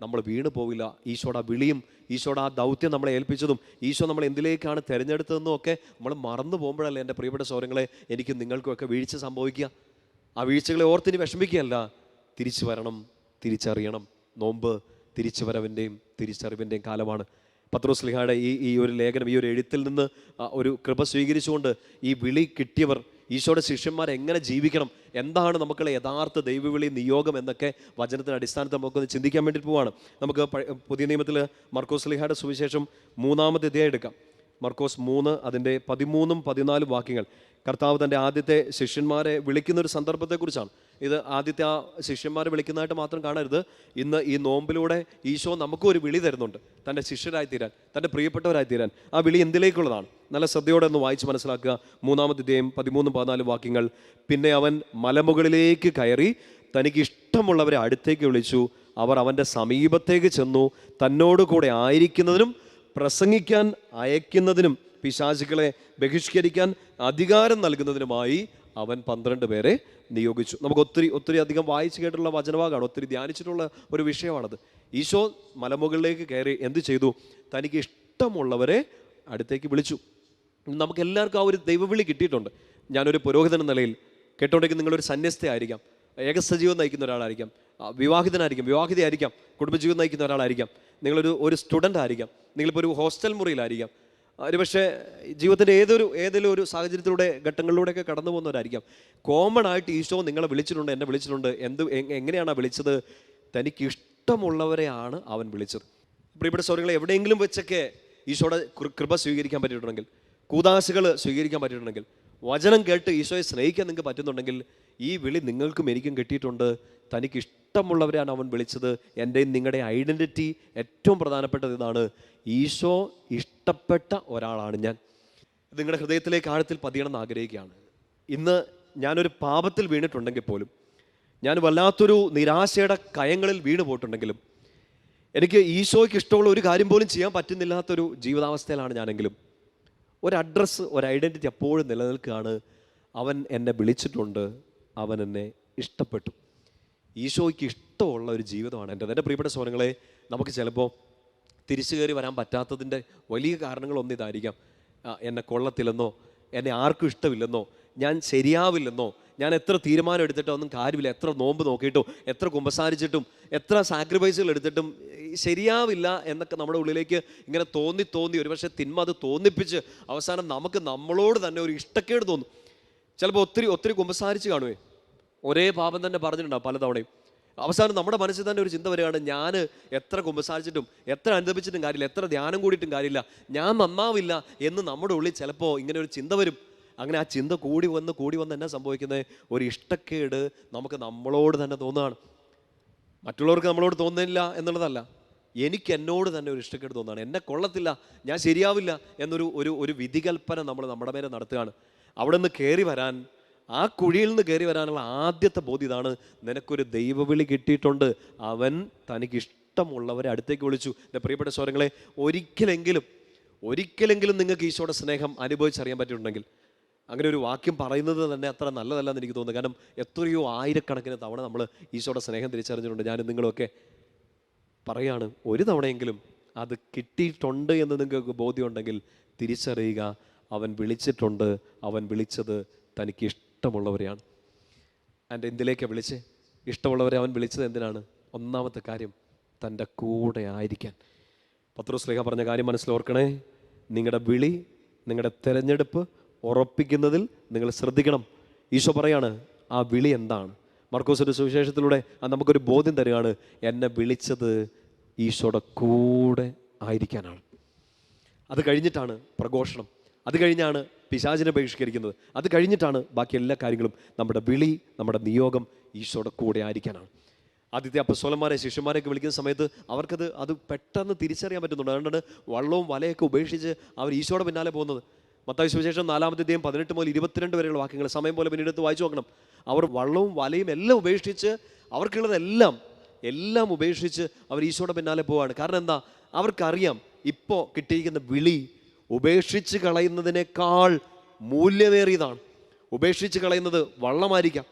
നമ്മൾ വീണു പോവില്ല. ഈശോയുടെ ആ വിളിയും ഈശോയുടെ ആ ദൗത്യം നമ്മളെ ഏൽപ്പിച്ചതും ഈശോ നമ്മൾ എന്തിലേക്കാണ് തിരഞ്ഞെടുത്തതെന്നും ഒക്കെ നമ്മൾ മറന്നു പോകുമ്പോഴല്ലേ എൻ്റെ പ്രിയപ്പെട്ട സഹോദരങ്ങളെ എനിക്കും നിങ്ങൾക്കും ഒക്കെ വീഴ്ച സംഭവിക്കുക. ആ വീഴ്ചകളെ ഓർത്തിനി വിഷമിക്കുകയല്ല, തിരിച്ചു വരണം, തിരിച്ചറിയണം. നോമ്പ് തിരിച്ചുവരവിൻ്റെയും തിരിച്ചറിവിൻ്റെയും കാലമാണ്. പത്രോസ്ലീഹയുടെ ഈ ഒരു ലേഖനം, ഈ ഒരു എഴുത്തിൽ നിന്ന് ഒരു കൃപ സ്വീകരിച്ചുകൊണ്ട് ഈ വിളി കിട്ടിയവർ ഈശോയുടെ ശിഷ്യന്മാർ എങ്ങനെ ജീവിക്കണം, എന്താണ് നമുക്കുള്ള യഥാർത്ഥ ദൈവവിളി നിയോഗം എന്നൊക്കെ വചനത്തിൻ്റെ അടിസ്ഥാനത്തിൽ നമുക്കൊന്ന് ചിന്തിക്കാൻ വേണ്ടി പോവാണ്. നമുക്ക് പുതിയ നിയമത്തിൽ മർക്കോസ് സ്ലീഹയുടെ സുവിശേഷം 3-ാമത്തെ അധ്യായം എടുക്കാം. മർക്കോസ് 3 അതിൻ്റെ 13-14 വാക്യങ്ങൾ. കർത്താവ് തൻ്റെ ആദ്യത്തെ ശിഷ്യന്മാരെ വിളിക്കുന്നൊരു സന്ദർഭത്തെക്കുറിച്ചാണ്. ഇത് ആദ്യത്തെ ആ ശിഷ്യന്മാരെ വിളിക്കുന്നതായിട്ട് മാത്രം കാണരുത്. ഇന്ന് ഈ നോമ്പിലൂടെ ഈശോ നമുക്കും ഒരു വിളി തരുന്നുണ്ട്, തൻ്റെ ശിഷ്യരായി തീരാൻ, തൻ്റെ പ്രിയപ്പെട്ടവരായി തീരാൻ. ആ വിളി എന്തിലേക്കുള്ളതാണ്? നല്ല ശ്രദ്ധയോടെ ഒന്ന് വായിച്ച് മനസ്സിലാക്കുക. 3-ാമത്തെ അധ്യായം 13-14 വാക്യങ്ങൾ. പിന്നെ അവൻ മലമുകളിലേക്ക് കയറി തനിക്ക് ഇഷ്ടമുള്ളവരെ അടുത്തേക്ക് വിളിച്ചു. അവർ അവൻ്റെ സമീപത്തേക്ക് ചെന്നു. തന്നോട് കൂടെ ആയിരിക്കുന്നതിനും പ്രസംഗിക്കാൻ അയക്കുന്നതിനും പിശാചുക്കളെ ബഹിഷ്കരിക്കാൻ അധികാരം നൽകുന്നതിനുമായി അവൻ 12 പേരെ നിയോഗിച്ചു. നമുക്ക് ഒത്തിരി അധികം വായിച്ചു കേട്ടുള്ള വചനഭാഗമാണ്, ഒത്തിരി ധ്യാനിച്ചിട്ടുള്ള ഒരു വിഷയമാണത്. ഈശോ മലമുകളിലേക്ക് കയറി എന്ത് ചെയ്തു? തനിക്ക് ഇഷ്ടമുള്ളവരെ അടുത്തേക്ക് വിളിച്ചു. നമുക്ക് എല്ലാവർക്കും ആ ഒരു ദൈവവിളി കിട്ടിയിട്ടുണ്ട്. ഞാനൊരു പുരോഹിതൻ എന്ന നിലയിൽ കേട്ടോണ്ടെങ്കിൽ നിങ്ങളൊരു സന്യസ്തയായിരിക്കാം, ഏകസജീവൻ നയിക്കുന്ന ഒരാളായിരിക്കാം, വിവാഹിതനായിരിക്കാം, വിവാഹിതയായിരിക്കാം, കുടുംബജീവിതം നയിക്കുന്ന ഒരാളായിരിക്കാം, നിങ്ങളൊരു സ്റ്റുഡൻ്റ് ആയിരിക്കാം, നിങ്ങളിപ്പോൾ ഒരു ഹോസ്റ്റൽ മുറിയിലായിരിക്കാം, ഒരുപക്ഷെ ജീവിതത്തിൻ്റെ ഏതെങ്കിലും ഒരു സാഹചര്യത്തിലൂടെ ഘട്ടങ്ങളിലൂടെയൊക്കെ കടന്നു പോകുന്നവരായിരിക്കാം. കോമൺ ആയിട്ട് ഈശോ നിങ്ങളെ വിളിച്ചിട്ടുണ്ട്, എന്നെ വിളിച്ചിട്ടുണ്ട്. എങ്ങനെയാണ് വിളിച്ചത്? തനിക്ക് ഇഷ്ടമുള്ളവരെയാണ് അവൻ വിളിച്ചത്. പ്രിയപ്പെട്ട സഹോദരങ്ങളെ, എവിടെയെങ്കിലും വെച്ചൊക്കെ ഈശോയുടെ കൃപ സ്വീകരിക്കാൻ പറ്റിയിട്ടുണ്ടെങ്കിൽ, കൂദാശകൾ സ്വീകരിക്കാൻ പറ്റിയിട്ടുണ്ടെങ്കിൽ, വചനം കേട്ട് ഈശോയെ സ്നേഹിക്കാൻ നിങ്ങൾക്ക് പറ്റുന്നുണ്ടെങ്കിൽ, ഈ വിളി നിങ്ങൾക്കും എനിക്കും കിട്ടിയിട്ടുണ്ട്. തനിക്ക് ഇഷ്ടമുള്ളവരെയാണ് അവൻ വിളിച്ചത്. എൻ്റെയും നിങ്ങളുടെ ഐഡൻറ്റിറ്റി ഏറ്റവും പ്രധാനപ്പെട്ടത് ഇതാണ്, ഈശോ ഇഷ്ടപ്പെട്ട ഒരാളാണ് ഞാൻ. നിങ്ങളുടെ ഹൃദയത്തിലേക്ക് ആഴത്തിൽ പതിയണമെന്ന് ആഗ്രഹിക്കുകയാണ്. ഇന്ന് ഞാനൊരു പാപത്തിൽ വീണിട്ടുണ്ടെങ്കിൽ പോലും, ഞാൻ വല്ലാത്തൊരു നിരാശയുടെ കയങ്ങളിൽ വീണ് പോയിട്ടുണ്ടെങ്കിലും, എനിക്ക് ഈശോയ്ക്ക് ഇഷ്ടമുള്ള ഒരു കാര്യം പോലും ചെയ്യാൻ പറ്റുന്നില്ലാത്തൊരു ജീവിതാവസ്ഥയിലാണ് ഞാനെങ്കിലും, ഒരു അഡ്രസ്സ്, ഒരു ഐഡൻറ്റിറ്റി എപ്പോഴും നിലനിൽക്കുകയാണ്. അവൻ എന്നെ വിളിച്ചിട്ടുണ്ട്, അവൻ എന്നെ ഇഷ്ടപ്പെട്ടു. ഈശോയ്ക്ക് ഇഷ്ടമുള്ള ഒരു ജീവിതമാണ് എൻ്റെ. എൻ്റെ പ്രിയപ്പെട്ട സഹോദരങ്ങളെ, നമുക്ക് ചിലപ്പോൾ തിരിച്ചു കയറി വരാൻ പറ്റാത്തതിൻ്റെ വലിയ കാരണങ്ങളൊന്നും ഇതായിരിക്കാം. എന്നെ കൊള്ളത്തില്ലെന്നോ, എന്നെ ആർക്കും ഇഷ്ടമില്ലെന്നോ, ഞാൻ ശരിയാവില്ലെന്നോ, ഞാൻ എത്ര തീരുമാനം എടുത്തിട്ടോ ഒന്നും കാര്യമില്ല, എത്ര നോമ്പ് നോക്കിയിട്ടോ, എത്ര കുമ്പസാരിച്ചിട്ടും, എത്ര സാക്രിഫൈസുകൾ എടുത്തിട്ടും ശരിയാവില്ല എന്നൊക്കെ നമ്മുടെ ഉള്ളിലേക്ക് ഇങ്ങനെ തോന്നി ഒരുപക്ഷെ തിന്മ അത് തോന്നിപ്പിച്ച് അവസാനം നമുക്ക് നമ്മളോട് തന്നെ ഒരു ഇഷ്ടക്കേട് തോന്നും. ചിലപ്പോൾ ഒത്തിരി കുമ്പസാരിച്ച് കാണുവേ, ഒരേ പാപം തന്നെ പറഞ്ഞിട്ടുണ്ടാവും പലതവണയും. അവസാനം നമ്മുടെ മനസ്സിൽ തന്നെ ഒരു ചിന്ത വരികയാണ്, ഞാൻ എത്ര കുമ്പസാരിച്ചിട്ടും, എത്ര അനുദപിച്ചിട്ടും കാര്യമില്ല, എത്ര ധ്യാനം കൂടിയിട്ടും കാര്യമില്ല, ഞാൻ നന്നാവില്ല എന്ന് നമ്മുടെ ഉള്ളിൽ ചിലപ്പോൾ ഇങ്ങനെ ഒരു ചിന്ത വരും. അങ്ങനെ ആ ചിന്ത കൂടി വന്ന് എന്നാ സംഭവിക്കുന്നത്? ഒരു ഇഷ്ടക്കേട് നമുക്ക് നമ്മളോട് തന്നെ തോന്നുകയാണ്. മറ്റുള്ളവർക്ക് നമ്മളോട് തോന്നുന്നില്ല എന്നുള്ളതല്ല, എനിക്ക് എന്നോട് തന്നെ ഒരു ഇഷ്ടക്കേട് തോന്നുകയാണ്. എന്നെ കൊള്ളത്തില്ല, ഞാൻ ശരിയാവില്ല എന്നൊരു വിധികൽപ്പന നമ്മുടെ മേലെ നടത്തുകയാണ്. അവിടെ നിന്ന് കയറി വരാൻ, ആ കുഴിയിൽ നിന്ന് കയറി വരാനുള്ള ആദ്യത്തെ ബോധ്യം ഇതാണ്, നിനക്കൊരു ദൈവവിളി കിട്ടിയിട്ടുണ്ട്, അവൻ തനിക്ക് ഇഷ്ടമുള്ളവരെ അടുത്തേക്ക് വിളിച്ചു. എൻ്റെ പ്രിയപ്പെട്ട സഹോദരങ്ങളെ, ഒരിക്കലെങ്കിലും നിങ്ങൾക്ക് ഈശോയുടെ സ്നേഹം അനുഭവിച്ചറിയാൻ പറ്റിയിട്ടുണ്ടെങ്കിൽ, അങ്ങനെ ഒരു വാക്യം പറയുന്നത് തന്നെ അത്ര നല്ലതല്ല എന്ന് എനിക്ക് തോന്നുന്നു. കാരണം എത്രയോ ആയിരക്കണക്കിന് തവണ നമ്മൾ ഈശോയുടെ സ്നേഹം തിരിച്ചറിഞ്ഞിട്ടുണ്ട്. ഞാനും നിങ്ങളൊക്കെ പറയാണ്, ഒരു തവണയെങ്കിലും അത് കിട്ടിയിട്ടുണ്ട് എന്ന് നിങ്ങൾക്ക് ബോധ്യമുണ്ടെങ്കിൽ തിരിച്ചറിയുക, അവൻ വിളിച്ചിട്ടുണ്ട്, അവൻ വിളിച്ചത് തനിക്ക് ഇഷ്ടമുള്ളവരെയാണ്. എൻ്റെ എന്തിലേക്കാണ് വിളിച്ച്? ഇഷ്ടമുള്ളവരെ അവൻ വിളിച്ചത് എന്തിനാണ്? ഒന്നാമത്തെ കാര്യം, തൻ്റെ കൂടെ ആയിരിക്കാൻ. പത്രോസ് ശ്ലീഹ പറഞ്ഞ കാര്യം മനസ്സിലോർക്കണേ, നിങ്ങളുടെ വിളി നിങ്ങളുടെ തിരഞ്ഞെടുപ്പ് ഉറപ്പിക്കുന്നതിൽ നിങ്ങൾ ശ്രദ്ധിക്കണം. ഈശോ പറയാണ് ആ വിളി എന്താണ്. മർക്കോസിൻ്റെ സുവിശേഷത്തിലൂടെ നമുക്കൊരു ബോധ്യം തരികയാണ്, എന്നെ വിളിച്ചത് ഈശോയുടെ കൂടെ ആയിരിക്കാനാണ്. അത് കഴിഞ്ഞിട്ടാണ് പ്രഘോഷണം, അത് കഴിഞ്ഞാണ് പിശാചിനെ ബഹിഷ്കരിക്കുന്നത്, അത് കഴിഞ്ഞിട്ടാണ് ബാക്കി എല്ലാ കാര്യങ്ങളും. നമ്മുടെ വിളി, നമ്മുടെ നിയോഗം ഈശോയുടെ കൂടെ ആയിരിക്കാനാണ്. ആദ്യത്തെ അപ്പസ്തോലന്മാരെ, ശിഷ്യന്മാരെയൊക്കെ വിളിക്കുന്ന സമയത്ത് അത് പെട്ടെന്ന് തിരിച്ചറിയാൻ പറ്റുന്നുണ്ട്. അതുകൊണ്ടാണ് വള്ളവും വലയൊക്കെ ഉപേക്ഷിച്ച് അവർ ഈശോയുടെ പിന്നാലെ പോകുന്നത്. മത്തായി സുവിശേഷം 4-ാം അധ്യായം 18 മുതൽ 22 വരെയുള്ള വാക്യങ്ങൾ സമയം പോലെ പിന്നീട് വായിച്ചു നോക്കണം. അവർ വള്ളവും വലയും എല്ലാം ഉപേക്ഷിച്ച്, അവർക്കുള്ളതെല്ലാം ഉപേക്ഷിച്ച് അവർ ഈശോയുടെ പിന്നാലെ പോവുകയാണ്. കാരണം എന്താ? അവർക്കറിയാം ഇപ്പോൾ കിട്ടിയിരിക്കുന്ന വിളി ഉപേക്ഷിച്ച് കളയുന്നതിനേക്കാൾ മൂല്യമേറിയതാണ്. ഉപേക്ഷിച്ച് കളയുന്നത് വള്ളമായിരിക്കാം,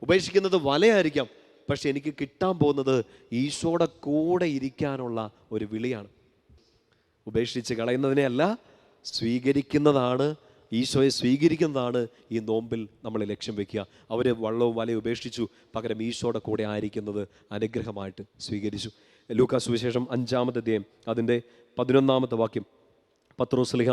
ഉപേക്ഷിക്കുന്നത് വലയായിരിക്കാം, പക്ഷെ എനിക്ക് കിട്ടാൻ പോകുന്നത് ഈശോയുടെ കൂടെ ഇരിക്കാനുള്ള ഒരു വിളിയാണ്. ഉപേക്ഷിച്ച് കളയുന്നതിനെ അല്ല, സ്വീകരിക്കുന്നതാണ്, ഈശോയെ സ്വീകരിക്കുന്നതാണ് ഈ നോമ്പിൽ നമ്മൾ ലക്ഷ്യം വെക്കുക. അവർ വള്ളവും വലയും ഉപേക്ഷിച്ചു, പകരം ഈശോയുടെ കൂടെ ആയിരിക്കുന്നത് അനുഗ്രഹമായിട്ട് സ്വീകരിച്ചു. ലൂക്കാ സുവിശേഷം 5-ാം അധ്യായം അതിൻ്റെ 11-ാമത്തെ വാക്യം, പത്രോസ് ശ്ലീഹ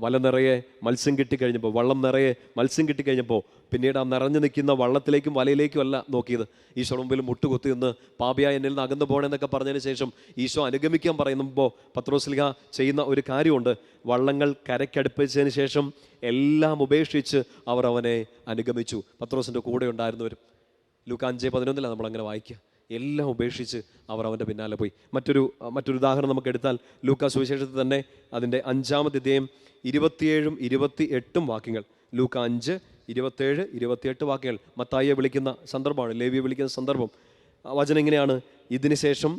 വല നിറയെ മത്സ്യം കിട്ടിക്കഴിഞ്ഞപ്പോൾ, വള്ളം നിറയെ മത്സ്യം കിട്ടിക്കഴിഞ്ഞപ്പോൾ പിന്നീട് ആ നിറഞ്ഞു നിൽക്കുന്ന വള്ളത്തിലേക്കും വലയിലേക്കും അല്ല നോക്കിയത്. ഈശോ മുമ്പിൽ മുട്ടുകുത്തി നിന്ന് പാപിയായ എന്നിൽ നിന്ന് അകന്നു പോകണമെന്നൊക്കെ പറഞ്ഞതിന് ശേഷം ഈശോ അനുഗമിക്കാൻ പറയുമ്പോൾ പത്രോസ് ശ്ലീഹ ചെയ്യുന്ന ഒരു കാര്യമുണ്ട്. വള്ളങ്ങൾ കരയ്ക്കടുപ്പിച്ചതിന് ശേഷം എല്ലാം ഉപേക്ഷിച്ച് അവർ അവനെ അനുഗമിച്ചു. പത്രോസിൻ്റെ കൂടെ ഉണ്ടായിരുന്നവരും. ലൂക്കാ 5:11 നമ്മളങ്ങനെ വായിക്കുക. എല്ലാം ഉപേക്ഷിച്ച് അവർ അവൻ്റെ പിന്നാലെ പോയി. മറ്റൊരു ഉദാഹരണം നമുക്ക് എടുത്താൽ ലൂക്കാ സുവിശേഷത്തിൽ തന്നെ അതിൻ്റെ 5-ാമത്തെ അധ്യായം 27-ഉം 28-ഉം വാക്യങ്ങൾ. ലൂക്കാ 5:27-28 വാക്യങ്ങൾ. മത്തായിയെ വിളിക്കുന്ന സന്ദർഭമാണ്, ലേവിയെ വിളിക്കുന്ന സന്ദർഭം. വചനം ഇങ്ങനെയാണ്: ഇതിന് ശേഷം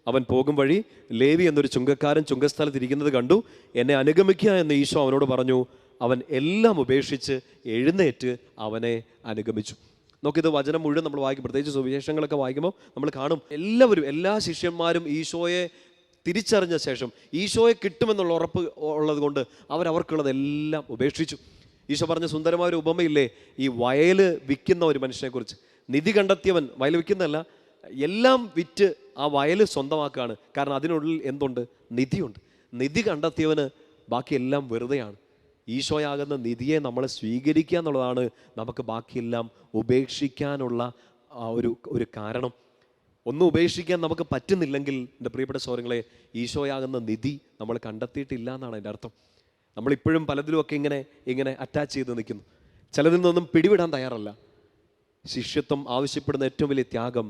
അവൻ പോകും വഴി ലേവി എന്നൊരു ചുങ്കക്കാരൻ ചുങ്കസ്ഥലത്ത് ഇരിക്കുന്നത് കണ്ടു. എന്നെ അനുഗമിക്കുക എന്ന് ഈശോ അവനോട് പറഞ്ഞു. അവൻ എല്ലാം ഉപേക്ഷിച്ച് എഴുന്നേറ്റ് അവനെ അനുഗമിച്ചു. നോക്കിയത് വചനം മുഴുവൻ നമ്മൾ വായിക്കും. പ്രത്യേകിച്ച് സുവിശേഷങ്ങളൊക്കെ വായിക്കുമ്പോൾ നമ്മൾ കാണും എല്ലാ ശിഷ്യന്മാരും ഈശോയെ തിരിച്ചറിഞ്ഞ ശേഷം, ഈശോയെ കിട്ടുമെന്നുള്ള ഉറപ്പ് ഉള്ളത് കൊണ്ട് അവർക്കുള്ളതെല്ലാം ഉപേക്ഷിച്ചു. ഈശോ പറഞ്ഞ സുന്ദരമായ ഒരു ഉപമയില്ലേ, ഈ വയൽ വിൽക്കുന്ന ഒരു മനുഷ്യനെക്കുറിച്ച്. നിധി കണ്ടെത്തിയവൻ, വയൽ വിൽക്കുന്നതല്ല, എല്ലാം വിറ്റ് ആ വയൽ സ്വന്തമാക്കുകയാണ്. കാരണം അതിനുള്ളിൽ എന്തുണ്ട്? നിധിയുണ്ട്. നിധി കണ്ടെത്തിയവന് ബാക്കിയെല്ലാം വെറുതെയാണ്. ഈശോയാകുന്ന നിധിയെ നമ്മൾ സ്വീകരിക്കുക എന്നുള്ളതാണ് നമുക്ക് ബാക്കിയെല്ലാം ഉപേക്ഷിക്കാനുള്ള ഒരു കാരണം. ഒന്നും ഉപേക്ഷിക്കാൻ നമുക്ക് പറ്റുന്നില്ലെങ്കിൽ എൻ്റെ പ്രിയപ്പെട്ട സഹോദരങ്ങളെ, ഈശോയാകുന്ന നിധി നമ്മൾ കണ്ടെത്തിയിട്ടില്ല എന്നാണ് എൻ്റെ അർത്ഥം. നമ്മളിപ്പോഴും പലതിലുമൊക്കെ ഇങ്ങനെ അറ്റാച്ച് ചെയ്ത് നിൽക്കുന്നു. ചിലതിൽ നിന്നൊന്നും പിടിവിടാൻ തയ്യാറല്ല. ശിഷ്യത്വം ആവശ്യപ്പെടുന്ന ഏറ്റവും വലിയ ത്യാഗം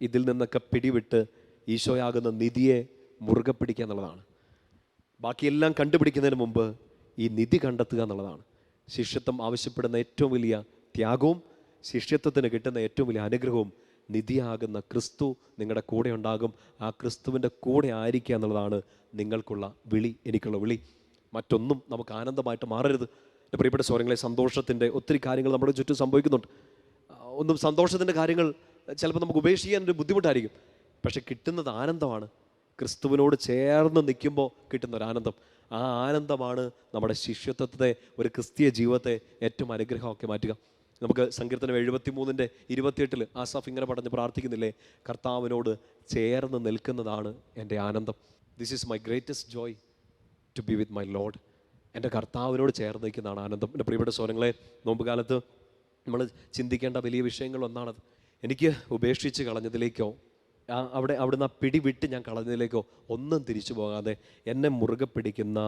ഇതിൽ നിന്നൊക്കെ പിടിവിട്ട് ഈശോയാകുന്ന നിധിയെ മുറുകെ പിടിക്കുക എന്നുള്ളതാണ്. ബാക്കിയെല്ലാം കണ്ടുപിടിക്കുന്നതിന് മുമ്പ് ഈ നിധി കണ്ടെത്തുക എന്നുള്ളതാണ്. ശിഷ്യത്വം ആവശ്യപ്പെടുന്ന ഏറ്റവും വലിയ ത്യാഗവും ശിഷ്യത്വത്തിന് കിട്ടുന്ന ഏറ്റവും വലിയ അനുഗ്രഹവും നിധിയാകുന്ന ക്രിസ്തു നിങ്ങളുടെ കൂടെ ഉണ്ടാകും. ആ ക്രിസ്തുവിൻ്റെ കൂടെ ആയിരിക്കുക എന്നുള്ളതാണ് നിങ്ങൾക്കുള്ള വിളി, എനിക്കുള്ള വിളി. മറ്റൊന്നും നമുക്ക് ആനന്ദമായിട്ട് മാറരുത്. എൻ്റെ പ്രിയപ്പെട്ട സഹോദരങ്ങളെ, സന്തോഷത്തിൻ്റെ ഒത്തിരി കാര്യങ്ങൾ നമ്മുടെ ചുറ്റും സംഭവിക്കുന്നുണ്ട്. സന്തോഷത്തിൻ്റെ കാര്യങ്ങൾ ചിലപ്പോൾ നമുക്ക് ഉപേക്ഷിക്കാൻ ഒരു ബുദ്ധിമുട്ടായിരിക്കും, പക്ഷെ കിട്ടുന്നത് ആനന്ദമാണ്. ക്രിസ്തുവിനോട് ചേർന്ന് നിൽക്കുമ്പോൾ കിട്ടുന്ന ഒരു ആനന്ദം. ആ ആനന്ദമാണ് നമ്മുടെ ശിഷ്യത്വത്തെ, ഒരു ക്രിസ്തീയ ജീവിതത്തെ ഏറ്റവും അനുഗ്രഹമൊക്കെ മാറ്റുക. നമുക്ക് സങ്കീർത്തനം 73:28 ആസാഫ് ഇങ്ങനെ പറഞ്ഞ് പ്രാർത്ഥിക്കുന്നില്ലേ, കർത്താവിനോട് ചേർന്ന് നിൽക്കുന്നതാണ് എൻ്റെ ആനന്ദം. This is my greatest joy to be with my Lord. എൻ്റെ കർത്താവിനോട് ചേർന്ന് നിൽക്കുന്നതാണ് ആനന്ദം. എൻ്റെ പ്രിയപ്പെട്ട സഹോദരങ്ങളെ, നോമ്പുകാലത്ത് നമ്മൾ ചിന്തിക്കേണ്ട വലിയ വിഷയങ്ങൾ ഒന്നാണത്. എനിക്ക് ഉപേക്ഷിച്ച് കളഞ്ഞതിലേക്കോ അവിടുന്ന് ആ പിടിവിട്ട് ഞാൻ കളഞ്ഞതിലേക്കോ ഒന്നും തിരിച്ചു പോകാതെ എന്നെ മുറുകെ പിടിക്കുന്ന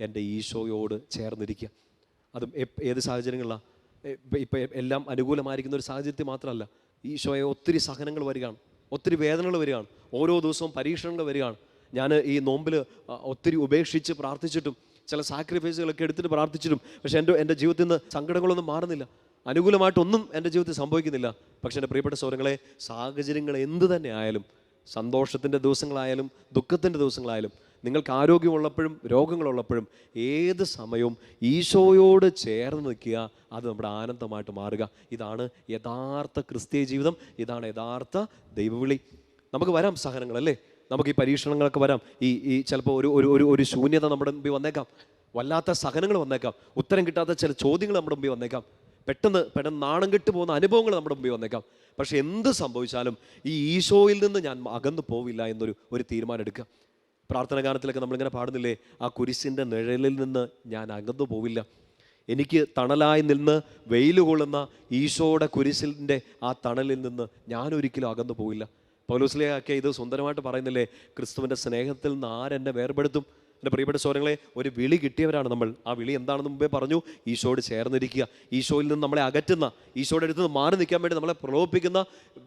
എൻ്റെ ഈശോയോട് ചേർന്നിരിക്കുക. അതും ഏത് സാഹചര്യങ്ങളിലാണ്? ഇപ്പം എല്ലാം അനുകൂലമായിരിക്കുന്ന ഒരു സാഹചര്യത്തിൽ മാത്രമല്ല, ഈശോയെ ഒത്തിരി സഹനങ്ങൾ വരികയാണ്, ഒത്തിരി വേദനകൾ വരികയാണ്, ഓരോ ദിവസവും പരീക്ഷണങ്ങൾ വരികയാണ്. ഞാൻ ഈ നോമ്പിൽ ഒത്തിരി ഉപേക്ഷിച്ച് പ്രാർത്ഥിച്ചിട്ടും ചില സാക്രിഫൈസുകളൊക്കെ എടുത്തിട്ട് പ്രാർത്ഥിച്ചിട്ടും പക്ഷേ എൻ്റെ ജീവിതത്തിൽ നിന്ന് സങ്കടങ്ങളൊന്നും മാറുന്നില്ല, അനുകൂലമായിട്ടൊന്നും എൻ്റെ ജീവിതത്തിൽ സംഭവിക്കുന്നില്ല. പക്ഷേ എൻ്റെ പ്രിയപ്പെട്ട സഹോദരങ്ങളെ, സാഹചര്യങ്ങൾ എന്തു തന്നെ ആയാലും, സന്തോഷത്തിൻ്റെ ദിവസങ്ങളായാലും ദുഃഖത്തിൻ്റെ ദിവസങ്ങളായാലും, നിങ്ങൾക്ക് ആരോഗ്യമുള്ളപ്പോഴും രോഗങ്ങളുള്ളപ്പോഴും ഏത് സമയവും ഈശോയോട് ചേർന്ന് നിൽക്കുക, അത് നമ്മുടെ ആനന്ദമായിട്ട് മാറുക. ഇതാണ് യഥാർത്ഥ ക്രിസ്തീയ ജീവിതം, ഇതാണ് യഥാർത്ഥ ദൈവവിളി. നമുക്ക് വരാം സഹനങ്ങളല്ലേ, നമുക്ക് ഈ പരീക്ഷണങ്ങളൊക്കെ വരാം, ഈ ചിലപ്പോൾ ഒരു ശൂന്യത നമ്മുടെ മുമ്പിൽ വന്നേക്കാം, വല്ലാത്ത സഹനങ്ങൾ വന്നേക്കാം, ഉത്തരം കിട്ടാത്ത ചില ചോദ്യങ്ങൾ നമ്മുടെ മുമ്പിൽ വന്നേക്കാം, പെട്ടെന്ന് നാണം കെട്ട് പോകുന്ന അനുഭവങ്ങൾ നമ്മുടെ മുമ്പിൽ വന്നേക്കാം. പക്ഷെ എന്ത് സംഭവിച്ചാലും ഈ ഈശോയിൽ നിന്ന് ഞാൻ അകന്നു പോവില്ല എന്നൊരു തീരുമാനം എടുക്കുക. പ്രാർത്ഥന ഗാനത്തിലൊക്കെ നമ്മളിങ്ങനെ പാടുന്നില്ലേ, ആ കുരിശിൻ്റെ നിഴലിൽ നിന്ന് ഞാൻ അകന്നു പോവില്ല. എനിക്ക് തണലായി നിന്ന് വെയിൽ കൊള്ളുന്ന ഈശോയുടെ കുരിശിൻ്റെ ആ തണലിൽ നിന്ന് ഞാനൊരിക്കലും അകന്നു പോവില്ല. പൗലോസ്ലീഹയൊക്കെ ഇത് സുന്ദരമായിട്ട് പറയുന്നില്ലേ, ക്രിസ്തുവിൻ്റെ സ്നേഹത്തിൽ നിന്ന് ആരെന്നെ വേർപെടുത്തും. എൻ്റെ പ്രിയപ്പെട്ട സഹോദരങ്ങളെ, ഒരു വിളി കിട്ടിയവരാണ് നമ്മൾ. ആ വിളി എന്താണെന്ന് മുമ്പേ പറഞ്ഞു, ഈശോയോട് ചേർന്നിരിക്കുക. ഈശോയിൽ നിന്ന് നമ്മളെ അകറ്റുന്ന, ഈശോയുടെ അടുത്ത് നിന്ന് മാറി നിൽക്കാൻ വേണ്ടി നമ്മളെ പ്രലോഭിപ്പിക്കുന്ന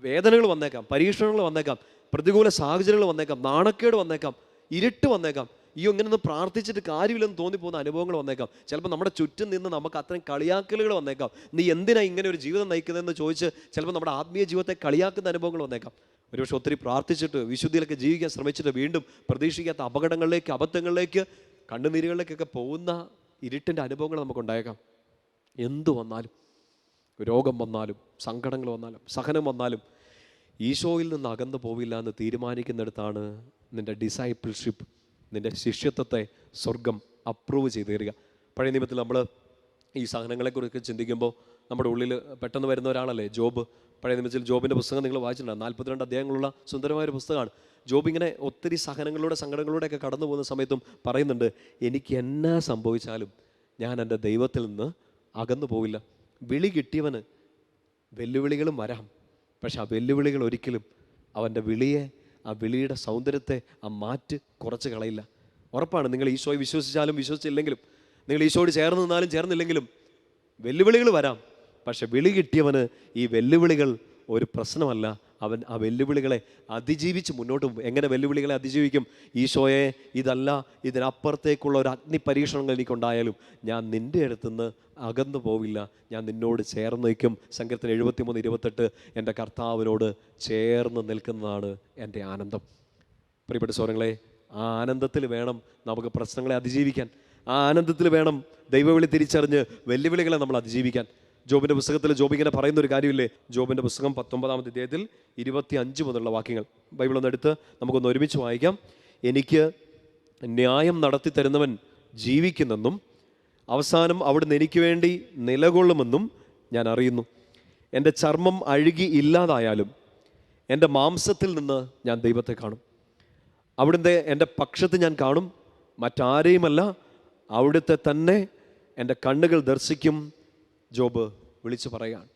വേദനകൾ വന്നേക്കാം, പരീക്ഷണങ്ങൾ വന്നേക്കാം, പ്രതികൂല സാഹചര്യങ്ങൾ വന്നേക്കാം, നാണക്കേട് വന്നേക്കാം, ഇരുട്ട് വന്നേക്കാം. ഇങ്ങനൊന്നും പ്രാർത്ഥിച്ചിട്ട് കാര്യമില്ലെന്ന് തോന്നിപ്പോകുന്ന അനുഭവങ്ങൾ വന്നേക്കാം. ചിലപ്പോൾ നമ്മുടെ ചുറ്റും നിന്ന് നമുക്ക് അത്രയും കളിയാക്കലുകൾ വന്നേക്കാം. നീ എന്തിനാ ഇങ്ങനെ ഒരു ജീവിതം നയിക്കുന്നതെന്ന് ചോദിച്ച് ചിലപ്പോൾ നമ്മുടെ ആത്മീയ ജീവിതത്തെ കളിയാക്കുന്ന അനുഭവങ്ങൾ വന്നേക്കാം. ഒരുപക്ഷെ ഒത്തിരി പ്രാർത്ഥിച്ചിട്ട് വിശുദ്ധിയിലൊക്കെ ജീവിക്കാൻ ശ്രമിച്ചിട്ട് വീണ്ടും പ്രതീക്ഷിക്കാത്ത അപകടങ്ങളിലേക്ക്, അബദ്ധങ്ങളിലേക്ക്, കണ്ണുനീരുകളിലേക്കൊക്കെ പോകുന്ന ഇരുട്ടിൻ്റെ അനുഭവങ്ങൾ നമുക്കുണ്ടായേക്കാം. എന്തു വന്നാലും, രോഗം വന്നാലും, സങ്കടങ്ങൾ വന്നാലും, സഹനം വന്നാലും ഈശോയിൽ നിന്ന് അകന്നു പോവില്ല എന്ന് തീരുമാനിക്കുന്നിടത്താണ് നിൻ്റെ ഡിസൈപ്പിൾഷിപ്പ്, നിൻ്റെ ശിഷ്യത്വത്തെ സ്വർഗം അപ്രൂവ് ചെയ്ത് തരിക. പഴയ നിയമത്തിൽ നമ്മൾ ഈ സഹനങ്ങളെക്കുറിച്ച് ചിന്തിക്കുമ്പോൾ നമ്മുടെ ഉള്ളിൽ പെട്ടെന്ന് വരുന്ന ഒരാളല്ലേ ജോബ്. പഴയ നിയമത്തിൽ ജോബിൻ്റെ പുസ്തകം നിങ്ങൾ വായിച്ചിട്ടുണ്ടാകും. 42 അധ്യായങ്ങളുള്ള സുന്ദരമായൊരു പുസ്തകമാണ്. ജോബ് ഇങ്ങനെ ഒത്തിരി സഹനങ്ങളിലൂടെ, സങ്കടങ്ങളിലൂടെയൊക്കെ കടന്നു പോകുന്ന സമയത്തും പറയുന്നുണ്ട്, എനിക്ക് എന്നാ സംഭവിച്ചാലും ഞാൻ എൻ്റെ ദൈവത്തിൽ നിന്ന് അകന്നു പോവില്ല. വിളി കിട്ടിയവന് വെല്ലുവിളികളും വരാം, പക്ഷെ ആ വെല്ലുവിളികൾ ഒരിക്കലും അവൻ്റെ വിളിയെ, ആ വിളിയുടെ സൗന്ദര്യത്തെ, ആ മാറ്റ് കുറച്ച് കളയില്ല. ഉറപ്പാണ്, നിങ്ങൾ ഈശോയെ വിശ്വസിച്ചാലും വിശ്വസിച്ചില്ലെങ്കിലും, നിങ്ങൾ ഈശോയോട് ചേർന്ന് നിന്നാലും ചേർന്നില്ലെങ്കിലും വെല്ലുവിളികൾ വരാം. പക്ഷെ വിളി കിട്ടിയവന് ഈ വെല്ലുവിളികൾ ഒരു പ്രശ്നമല്ല. അവൻ ആ വെല്ലുവിളികളെ അതിജീവിച്ച് മുന്നോട്ട് പോകും. എങ്ങനെ വെല്ലുവിളികളെ അതിജീവിക്കും? ഈശോയെ, ഇതല്ല, ഇതിനപ്പുറത്തേക്കുള്ള ഒരു അഗ്നി പരീക്ഷണങ്ങൾ എനിക്കുണ്ടായാലും ഞാൻ നിൻ്റെ അടുത്തുനിന്ന് അകന്നു പോവില്ല, ഞാൻ നിന്നോട് ചേർന്ന് നിൽക്കും. സങ്കീർത്തനം 73:28 എൻ്റെ കർത്താവിനോട് ചേർന്ന് നിൽക്കുന്നതാണ് എൻ്റെ ആനന്ദം. പ്രിയപ്പെട്ട സഹോദരങ്ങളെ, ആ ആനന്ദത്തിൽ വേണം നമുക്ക് പ്രശ്നങ്ങളെ അതിജീവിക്കാൻ. ആ ആനന്ദത്തിൽ വേണം ദൈവവിളി തിരിച്ചറിഞ്ഞ് വെല്ലുവിളികളെ നമ്മൾ അതിജീവിക്കാൻ. ജോബിൻ്റെ പുസ്തകത്തിൽ ജോബ് ഇങ്ങനെ പറയുന്നൊരു കാര്യമില്ലേ, ജോബിൻ്റെ പുസ്തകം 19-ാമത്തെ അധ്യായത്തിൽ 25 മുതലുള്ള വാക്യങ്ങൾ ബൈബിളൊന്ന് എടുത്ത് നമുക്കൊന്ന് ഒരുമിച്ച് വായിക്കാം. എനിക്ക് ന്യായം നടത്തി തരുന്നവൻ ജീവിക്കുന്നെന്നും അവസാനം അവിടുന്ന് എനിക്ക് വേണ്ടി നിലകൊള്ളുമെന്നും ഞാൻ അറിയുന്നു. എൻ്റെ ചർമ്മം അഴുകി ഇല്ലാതായാലും എൻ്റെ മാംസത്തിൽ നിന്ന് ഞാൻ ദൈവത്തെ കാണും. അവിടുത്തെ എൻ്റെ പക്ഷത്ത് ഞാൻ കാണും, മറ്റാരെയുമല്ല, അവിടുത്തെ തന്നെ എൻ്റെ കണ്ണുകൾ ദർശിക്കും. ജോബ് വിളിച്ചു പറയുകയാണ്.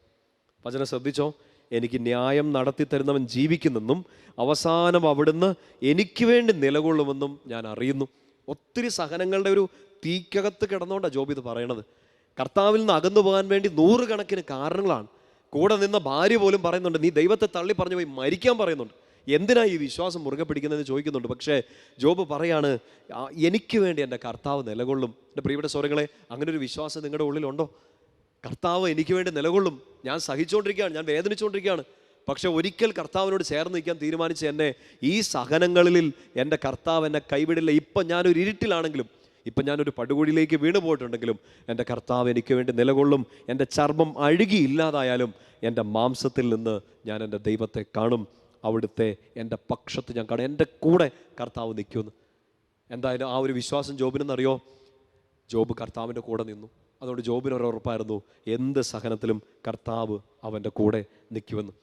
വചനം ശ്രദ്ധിച്ചോ, എനിക്ക് ന്യായം നടത്തി തരുന്നവൻ ജീവിക്കുന്നെന്നും അവസാനം അവിടുന്ന് എനിക്ക് വേണ്ടി നിലകൊള്ളുമെന്നും ഞാൻ അറിയുന്നു. ഒത്തിരി സഹനങ്ങളുടെ ഒരു തീക്കകത്ത് കിടന്നുകൊണ്ടാണ് ജോബ് ഇത് പറയണത്. കർത്താവിൽ നിന്ന് അകന്നു പോകാൻ വേണ്ടി 100 കണക്കിന് കാരണങ്ങളാണ്. കൂടെ നിന്ന ഭാര്യ പോലും പറയുന്നുണ്ട്, നീ ദൈവത്തെ തള്ളി പറഞ്ഞു പോയി മരിക്കാൻ പറയുന്നുണ്ട്. എന്തിനാ ഈ വിശ്വാസം മുറുകെ പിടിക്കുന്നതെന്ന് ചോദിക്കുന്നുണ്ട്. പക്ഷേ ജോബ് പറയാണ്, എനിക്ക് വേണ്ടി എൻ്റെ കർത്താവ് നിലകൊള്ളും. എൻ്റെ പ്രിയപ്പെട്ട സഹോദരങ്ങളെ, അങ്ങനെ ഒരു വിശ്വാസം നിങ്ങളുടെ ഉള്ളിലുണ്ടോ? കർത്താവ് എനിക്ക് വേണ്ടി നിലകൊള്ളും. ഞാൻ സഹിച്ചുകൊണ്ടിരിക്കുകയാണ്, ഞാൻ വേദനിച്ചുകൊണ്ടിരിക്കുകയാണ്, പക്ഷെ ഒരിക്കൽ കർത്താവിനോട് ചേർന്ന് നിൽക്കാൻ തീരുമാനിച്ച് എന്നെ ഈ സഹനങ്ങളിൽ എൻ്റെ കർത്താവ് എന്നെ കൈവിടില്ല. ഇപ്പം ഞാനൊരു ഇരുട്ടിലാണെങ്കിലും, ഇപ്പം ഞാനൊരു പടുകുഴിയിലേക്ക് വീണു പോയിട്ടുണ്ടെങ്കിലും എൻ്റെ കർത്താവ് എനിക്ക് വേണ്ടി നിലകൊള്ളും. എൻ്റെ ചർമ്മം അഴുകി ഇല്ലാതായാലും എൻ്റെ മാംസത്തിൽ നിന്ന് ഞാൻ എൻ്റെ ദൈവത്തെ കാണും. അവിടുത്തെ എൻ്റെ പക്ഷത്ത് ഞാൻ കാണും. എൻ്റെ കൂടെ കർത്താവ് നിൽക്കുമെന്ന്. എന്തായാലും ആ ഒരു വിശ്വാസം ജോബിനെന്നറിയോ? ജോബ് കർത്താവിൻ്റെ കൂടെ നിന്നു. അതുകൊണ്ട് ജോബിനൊരു ഉറപ്പായിരുന്നു, എന്ത് സഹനത്തിലും കർത്താവ് അവൻ്റെ കൂടെ നിൽക്കുമെന്ന്.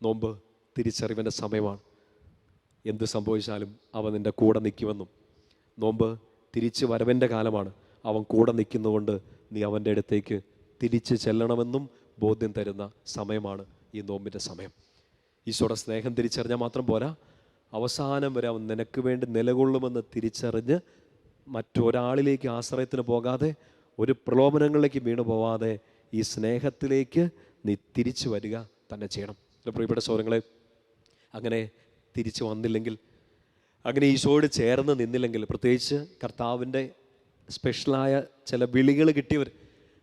നോമ്പ് തിരിച്ചറിവിൻ്റെ സമയമാണ്. എന്ത് സംഭവിച്ചാലും അവൻ നിൻ്റെ കൂടെ നിൽക്കുമെന്നും, നോമ്പ് തിരിച്ച് വരവിൻ്റെ കാലമാണ്. അവൻ കൂടെ നിൽക്കുന്നതുകൊണ്ട് നീ അവൻ്റെ അടുത്തേക്ക് തിരിച്ച് ചെല്ലണമെന്നും ബോധ്യം തരുന്ന സമയമാണ് ഈ നോമ്പിൻ്റെ സമയം. ഈശോയുടെ സ്നേഹം തിരിച്ചറിഞ്ഞാൽ മാത്രം പോരാ, അവസാനം വരെ അവൻ നിനക്ക് വേണ്ടി നിലകൊള്ളുമെന്ന് തിരിച്ചറിഞ്ഞ് മറ്റൊരാളിലേക്ക് ആശ്രയത്തിന് പോകാതെ, ഒരു പ്രലോഭനങ്ങളിലേക്ക് വീണു പോവാതെ ഈ സ്നേഹത്തിലേക്ക് നീ തിരിച്ചു വരിക തന്നെ ചെയ്യണം. പ്രിയപ്പെട്ട സഹോദരങ്ങളെ, അങ്ങനെ തിരിച്ചു വന്നില്ലെങ്കിൽ, അങ്ങനെ ഈശോയോട് ചേർന്ന് നിന്നില്ലെങ്കിൽ, പ്രത്യേകിച്ച് കർത്താവിൻ്റെ സ്പെഷ്യലായ ചില വിളികൾ കിട്ടിയവർ,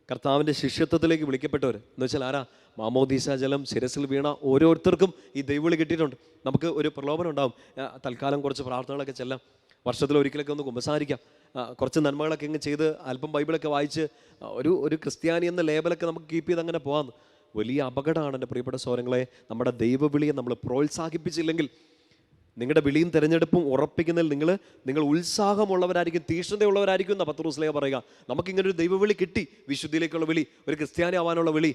കർത്താവിൻ്റെ ശിഷ്യത്വത്തിലേക്ക് വിളിക്കപ്പെട്ടവർ എന്ന് വെച്ചാൽ ആരാ? മാമോദീസ ജലം ശിരസിൽ വീണ ഓരോരുത്തർക്കും ഈ ദൈവവിളി കിട്ടിയിട്ടുണ്ട്. നമുക്ക് ഒരു പ്രലോഭനം ഉണ്ടാവും, തൽക്കാലം കുറച്ച് പ്രാർത്ഥനകളൊക്കെ ചെല്ലാം, വർഷത്തിലൊരിക്കലൊക്കെ ഒന്ന് കുമ്പസാരിക്കാം, കുറച്ച് നന്മകളൊക്കെ ഇങ്ങ് ചെയ്ത് അല്പം ബൈബിളൊക്കെ വായിച്ച് ഒരു ക്രിസ്ത്യാനി എന്ന ലേബലൊക്കെ നമുക്ക് കീപ്പ് ചെയ്ത് അങ്ങനെ പോകാമെന്ന്. വലിയ അപകടമാണ് എൻ്റെ പ്രിയപ്പെട്ട സഹോദരങ്ങളെ. നമ്മുടെ ദൈവവിളിയെ നമ്മൾ പ്രോത്സാഹിപ്പിച്ചില്ലെങ്കിൽ, നിങ്ങളുടെ വിളിയും തിരഞ്ഞെടുപ്പും ഉറപ്പിക്കുന്നതിൽ നിങ്ങൾ ഉത്സാഹമുള്ളവരായിരിക്കും, തീഷ്ണതയുള്ളവരായിരിക്കും എന്നാണ് പത്രോസ്ലീഹ പറയുക. നമുക്കിങ്ങനൊരു ദൈവവിളി കിട്ടി, വിശുദ്ധിയിലേക്കുള്ള വിളി, ഒരു ക്രിസ്ത്യാനി ആവാനുള്ള വിളി,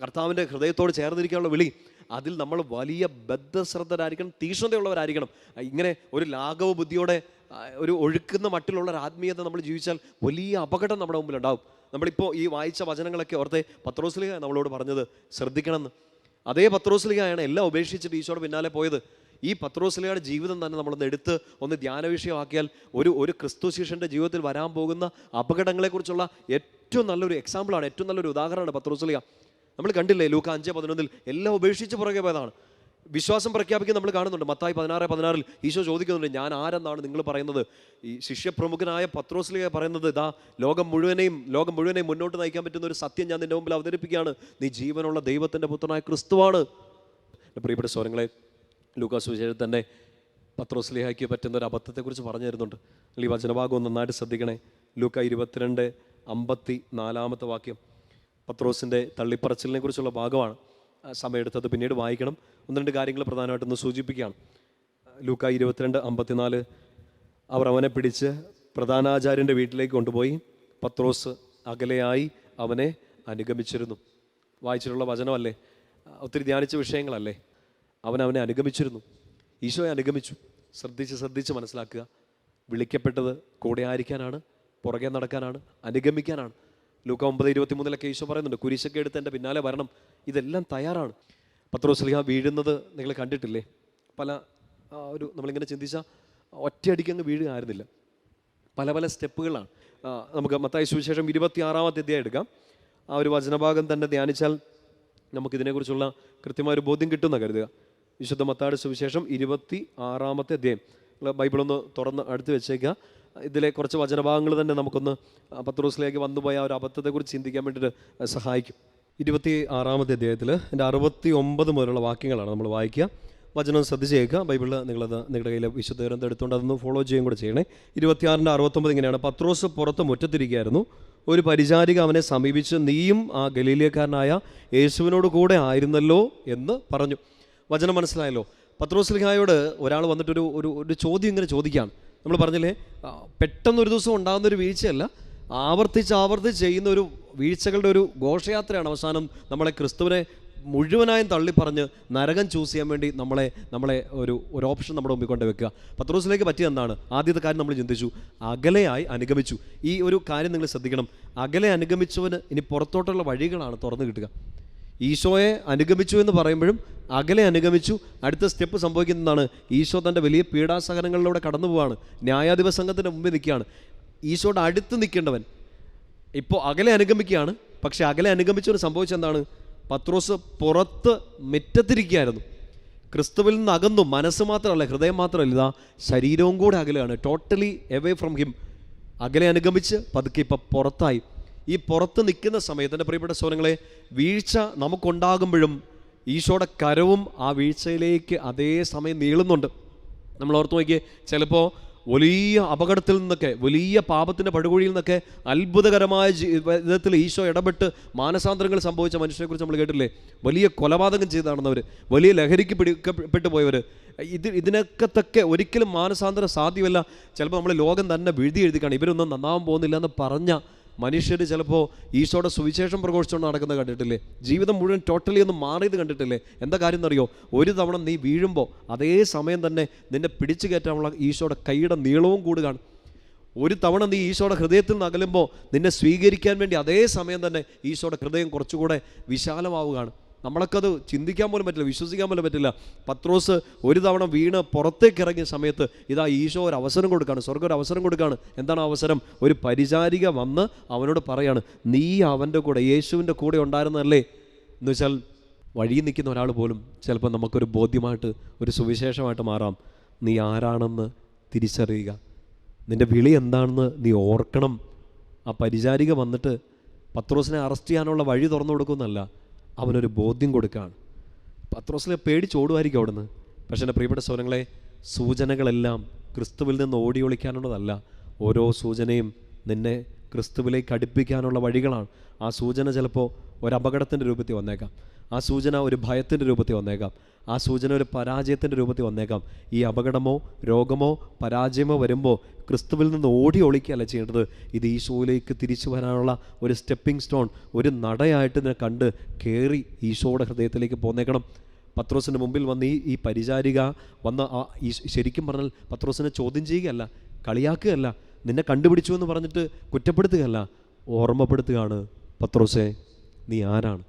കർത്താവിൻ്റെ ഹൃദയത്തോട് ചേർന്നിരിക്കാനുള്ള വിളി. അതിൽ നമ്മൾ വലിയ ബദ്ധശ്രദ്ധരായിരിക്കണം, തീഷ്ണതയുള്ളവരായിരിക്കണം. ഇങ്ങനെ ഒരു ലാഘവ ബുദ്ധിയോടെ ഒരു ഒഴുക്കുന്ന മട്ടിലുള്ള ഒരു ആത്മീയത നമ്മൾ ജീവിച്ചാൽ വലിയ അപകടം നമ്മുടെ മുമ്പിലുണ്ടാവും. നമ്മളിപ്പോൾ ഈ വായിച്ച വചനങ്ങളൊക്കെ ഓർത്തെ പത്രോസ്ലീഹ നമ്മളോട് പറഞ്ഞത് ശ്രദ്ധിക്കണമെന്ന്. അതേ പത്രോസ്ലീഹയാണ് എല്ലാം ഉപേക്ഷിച്ചിട്ട് ഈശോയുടെ പിന്നാലെ പോയത്. ഈ പത്രോസ്ലീഹയുടെ ജീവിതം തന്നെ നമ്മളൊന്ന് എടുത്ത് ഒന്ന് ധ്യാന വിഷയമാക്കിയാൽ ഒരു ക്രിസ്തു ശിഷ്യൻ്റെ ജീവിതത്തിൽ വരാൻ പോകുന്ന അപകടങ്ങളെക്കുറിച്ചുള്ള ഏറ്റവും നല്ലൊരു എക്സാമ്പിളാണ്, ഏറ്റവും നല്ലൊരു ഉദാഹരണമാണ് പത്രോസ്ലീഹ. നമ്മൾ കണ്ടില്ലേ ലൂക്ക 5:11 എല്ലാം ഉപേക്ഷിച്ച് പുറകെ പോയതാണ്. വിശ്വാസം പ്രഖ്യാപിക്കാൻ നമ്മൾ കാണുന്നുണ്ട്. മത്തായി 16:16 ഈശോ ചോദിക്കുന്നുണ്ട്, ഞാൻ ആരെന്നാണ് നിങ്ങൾ പറയുന്നത്? ഈ ശിഷ്യപ്രമുഖനായ പത്രോസ്ലീഹ പറയുന്നത്, ഇതാ ലോകം മുഴുവനെയും മുന്നോട്ട് നയിക്കാൻ പറ്റുന്ന ഒരു സത്യം ഞാൻ നിന്റെ മുമ്പിൽ അവതരിപ്പിക്കുകയാണ്, നീ ജീവനുള്ള ദൈവത്തിൻ്റെ പുത്രനായ ക്രിസ്തുവാണ്. പ്രിയപ്പെട്ട സ്വരങ്ങളെ, ലൂക്കാ സുവിശേഷത്തിൽ തന്നെ പത്രോസ്ലീഹയ്ക്ക് പറ്റുന്ന ഒരു അബദ്ധത്തെക്കുറിച്ച് പറഞ്ഞു തരുന്നുണ്ട്. ഈ വചനഭാഗം നന്നായിട്ട് ശ്രദ്ധിക്കണേ. ലൂക്ക 22:54 വാക്യം പത്രോസിൻ്റെ തള്ളിപ്പറച്ചിലിനെ കുറിച്ചുള്ള ഭാഗമാണ്. സമയമെടുത്തത് പിന്നീട് വായിക്കണം. ഒന്ന് രണ്ട് കാര്യങ്ങൾ പ്രധാനമായിട്ടൊന്ന് സൂചിപ്പിക്കുകയാണ്. ലൂക്ക 22:54 അവർ അവനെ പിടിച്ച് പ്രധാനാചാര്യൻ്റെ വീട്ടിലേക്ക് കൊണ്ടുപോയി പത്രോസ് അകലെയായി അവനെ അനുഗമിച്ചിരുന്നു. വായിച്ചിട്ടുള്ള വചനമല്ലേ, ഒത്തിരി ധ്യാനിച്ച വിഷയങ്ങളല്ലേ. അവനെ അനുഗമിച്ചിരുന്നു. ഈശോയെ അനുഗമിച്ചു. ശ്രദ്ധിച്ച് മനസ്സിലാക്കുക. വിളിക്കപ്പെട്ടത് കൂടെ ആയിരിക്കാനാണ്, പുറകെ നടക്കാനാണ്, അനുഗമിക്കാനാണ്. ലൂക്ക 9:23 ഈശോ പറയുന്നുണ്ട്, കുരിശൊക്കെ എടുത്ത് എൻ്റെ പിന്നാലെ വരണം. ഇതെല്ലാം തയ്യാറാണ്. പത്രോസ്ലീഹ വീഴുന്നത് നിങ്ങൾ കണ്ടിട്ടില്ലേ? നമ്മളിങ്ങനെ ചിന്തിച്ചാൽ ഒറ്റയടിക്കങ്ങ് വീഴുകയായിരുന്നില്ല, പല സ്റ്റെപ്പുകളാണ്. നമുക്ക് മത്തായി സുവിശേഷം 26-ാമത്തെ അധ്യായം എടുക്കാം. ആ ഒരു വചനഭാഗം തന്നെ ധ്യാനിച്ചാൽ നമുക്കിതിനെക്കുറിച്ചുള്ള കൃത്യമായൊരു ബോധ്യം കിട്ടുമെന്ന് കരുതുക. വിശുദ്ധ മത്തായിയുടെ സുവിശേഷം 26-ാമത്തെ അധ്യായം. ബൈബിളൊന്ന് തുറന്ന് അടുത്ത് വെച്ചേക്കുക. ഇതിലെ കുറച്ച് വചനഭാഗങ്ങൾ തന്നെ നമുക്കൊന്ന് പത്രോസിലേക്ക് വന്നുപോയ ഒരു അബദ്ധത്തെക്കുറിച്ച് ചിന്തിക്കാൻ വേണ്ടിയിട്ട് സഹായിക്കും. 26-ാമത്തെ അധ്യായത്തിൽ എൻ്റെ 69 മുതലുള്ള വാക്യങ്ങളാണ് നമ്മൾ വായിക്കുക. വചനം ശ്രദ്ധിച്ച് കേൾക്കുക. ബൈബിളിൽ നിങ്ങളത് നിങ്ങളുടെ കയ്യിൽ വിശുദ്ധ ഗ്രന്ഥം എടുത്തുകൊണ്ട് അതൊന്ന് ഫോളോ ചെയ്യുകയും കൂടെ ചെയ്യണേ. 26-69 ഇങ്ങനെയാണ്. പത്രോസ് പുറത്ത് മുറ്റത്തിരിക്കുകയായിരുന്നു. ഒരു പരിചാരിക അവനെ സമീപിച്ച്, നീയും ആ ഗലീലിയക്കാരനായ യേശുവിനോട് കൂടെ ആയിരുന്നല്ലോ എന്ന് പറഞ്ഞു. വചനം മനസ്സിലായല്ലോ. പത്രോസ്ലീഹായോട് ഒരാൾ വന്നിട്ടൊരു ഒരു ചോദ്യം ഇങ്ങനെ ചോദിക്കുകയാണ്. നമ്മൾ പറഞ്ഞില്ലേ, പെട്ടെന്നൊരു ദിവസം ഉണ്ടാകുന്നൊരു വീഴ്ചയല്ല, ആവർത്തിച്ച് ചെയ്യുന്ന ഒരു വീഴ്ചകളുടെ ഒരു ഘോഷയാത്രയാണ് അവസാനം നമ്മളെ ക്രിസ്തുവിനെ മുഴുവനായും തള്ളിപ്പറഞ്ഞ് നരകം ചൂസ് ചെയ്യാൻ വേണ്ടി നമ്മളെ ഒരു ഓപ്ഷൻ നമ്മുടെ മുമ്പിൽ കൊണ്ട് വെക്കുക. പത്രോസിലേക്ക് പറ്റിയ എന്താണ്? ആദ്യത്തെ കാര്യം നമ്മൾ ചിന്തിച്ചു, അകലെയായി അനുഗമിച്ചു. ഈ ഒരു കാര്യം നിങ്ങൾ ശ്രദ്ധിക്കണം. അകലെ അനുഗമിച്ചവന് ഇനി പുറത്തോട്ടുള്ള വഴികളാണ് തുറന്നു കിട്ടുക. ഈശോയെ അനുഗമിച്ചു എന്ന് പറയുമ്പോഴും അകലെ അനുഗമിച്ചു. അടുത്ത സ്റ്റെപ്പ് സംഭവിക്കുന്നതാണ്, ഈശോ തൻ്റെ വലിയ പീഡാസഹനങ്ങളിലൂടെ കടന്നു പോവാണ്. ന്യായാധിപ സംഘത്തിൻ്റെ മുമ്പിൽ നിൽക്കുകയാണ്. ഈശോയുടെ അടുത്ത് നിൽക്കേണ്ടവൻ ഇപ്പോൾ അകലെ അനുഗമിക്കുകയാണ്. പക്ഷേ അകലെ അനുഗമിച്ചവന് സംഭവിച്ചെന്താണ്? പത്രോസ് പുറത്ത് മുറ്റത്തിരിക്കുകയായിരുന്നു. ക്രിസ്തുവിൽ നിന്ന് അകന്നു. മനസ്സ് മാത്രമല്ല, ഹൃദയം മാത്രമല്ല, ഇതാ ശരീരവും കൂടെ അകലെയാണ്. Totally away from him. അകലെ അനുഗമിച്ച് പതുക്കെ ഇപ്പം പുറത്തായി. ഈ പുറത്ത് നിൽക്കുന്ന സമയത്ത് എൻ്റെ പ്രിയപ്പെട്ട സഹോദരങ്ങളെ, വീഴ്ച നമുക്കുണ്ടാകുമ്പോഴും ഈശോയുടെ കരവും ആ വീഴ്ചയിലേക്ക് അതേ സമയം നീളുന്നുണ്ട്. നമ്മൾ ഓർത്ത് നോക്കിയേ, ചിലപ്പോൾ വലിയ അപകടത്തിൽ നിന്നൊക്കെ, വലിയ പാപത്തിൻ്റെ പടുകുഴിയിൽ നിന്നൊക്കെ അത്ഭുതകരമായ വിധത്തിൽ ഈശോ ഇടപെട്ട് മാനസാന്തരങ്ങൾ സംഭവിച്ച മനുഷ്യരെക്കുറിച്ച് നമ്മൾ കേട്ടില്ലേ? വലിയ കൊലപാതകം ചെയ്ത് നടന്നവർ, വലിയ ലഹരിക്ക് പിടിക്കപ്പെട്ടു പോയവർ. ഇതിനൊക്കെ ഒരിക്കലും മാനസാന്തരം സാധ്യമല്ല. ചിലപ്പോൾ നമ്മൾ ലോകം തന്നെ എഴുതിക്കാണ് ഇവരൊന്നും നന്നാവാൻ പോകുന്നില്ല എന്ന് പറഞ്ഞ മനുഷ്യർ ചിലപ്പോൾ ഈശോയുടെ സുവിശേഷം പ്രഘോഷിച്ചുകൊണ്ട് നടക്കുന്നത് കണ്ടിട്ടില്ലേ? ജീവിതം മുഴുവൻ ടോട്ടലി ഒന്ന് മാറിയത് കണ്ടിട്ടില്ലേ? എന്താ കാര്യം എന്നറിയോ? ഒരു തവണ നീ വീഴുമ്പോൾ അതേ സമയം തന്നെ നിന്നെ പിടിച്ചു കയറ്റാനുള്ള ഈശോയുടെ കൈയുടെ നീളവും കൂടുകയാണ്. ഒരു തവണ നീ ഈശോയുടെ ഹൃദയത്തിൽ നിന്ന് അകലുമ്പോൾ നിന്നെ സ്വീകരിക്കാൻ വേണ്ടി അതേ സമയം തന്നെ ഈശോയുടെ ഹൃദയം കുറച്ചുകൂടെ വിശാലമാവുകയാണ്. നമ്മളൊക്കത് ചിന്തിക്കാൻ പോലും പറ്റില്ല, വിശ്വസിക്കാൻ പോലും പറ്റില്ല. പത്രോസ് ഒരു തവണ വീണ് പുറത്തേക്ക് ഇറങ്ങിയ സമയത്ത് ഇതാ ഈശോ ഒരു അവസരം കൊടുക്കുകയാണ്, സ്വർഗ്ഗം ഒരു അവസരം കൊടുക്കുകയാണ്. എന്താണ് അവസരം? ഒരു പരിചാരിക വന്ന് അവനോട് പറയാണ്, നീ അവൻ്റെ കൂടെ, യേശുവിൻ്റെ കൂടെ ഉണ്ടായിരുന്നല്ലേ എന്ന് വെച്ചാൽ വഴിയിൽ നിൽക്കുന്ന ഒരാൾ പോലും ചിലപ്പോൾ നമുക്കൊരു ബോധ്യമായിട്ട്, ഒരു സുവിശേഷമായിട്ട് മാറാം. നീ ആരാണെന്ന് തിരിച്ചറിയുക, നിൻ്റെ വിളി എന്താണെന്ന് നീ ഓർക്കണം. ആ പരിചാരിക വന്നിട്ട് പത്രോസിനെ അറസ്റ്റ് ചെയ്യാനുള്ള വഴി തുറന്നു കൊടുക്കുമെന്നല്ല, അവനൊരു ബോധ്യം കൊടുക്കുകയാണ്. പത്രോസിനെ പേടിച്ചോടുമായിരിക്കും അവിടുന്ന്. പക്ഷേ എൻ്റെ പ്രിയപ്പെട്ട സഹോദരങ്ങളെ, സൂചനകളെല്ലാം ക്രിസ്തുവിൽ നിന്ന് ഓടി ഒളിക്കാനുള്ളതല്ല. ഓരോ സൂചനയും നിന്നെ ക്രിസ്തുവിലേക്ക് അടുപ്പിക്കാനുള്ള വഴികളാണ്. ആ സൂചന ചിലപ്പോൾ ഒരു അപകടത്തിൻ്റെ രൂപത്തിൽ വന്നേക്കാം, ആ സൂചന ഒരു ഭയത്തിൻ്റെ രൂപത്തിൽ വന്നേക്കാം, ആ സൂചന ഒരു പരാജയത്തിൻ്റെ രൂപത്തിൽ വന്നേക്കാം. ഈ അപകടമോ രോഗമോ പരാജയമോ വരുമ്പോൾ ക്രിസ്തുവിൽ നിന്ന് ഓടി ഒളിക്കുകയല്ല ചെയ്യേണ്ടത്. ഇത് ഈശോയിലേക്ക് തിരിച്ചു വരാനുള്ള ഒരു സ്റ്റെപ്പിംഗ് സ്റ്റോൺ, ഒരു നടയായിട്ട് ഇതിനെ കണ്ട് കയറി ഈശോയുടെ ഹൃദയത്തിലേക്ക് പോന്നേക്കണം. പത്രോസിൻ്റെ മുമ്പിൽ വന്ന് ഈ പരിചാരിക വന്ന് ശരിക്കും പറഞ്ഞാൽ പത്രോസിനെ ചോദ്യം ചെയ്യുകയല്ല, കളിയാക്കുകയല്ല, നിന്നെ കണ്ടുപിടിച്ചു എന്ന് പറഞ്ഞിട്ട് കുറ്റപ്പെടുത്തുകയല്ല, ഓർമ്മപ്പെടുത്തുകയാണ്. പത്രോസേ, നീ ആരാണ്?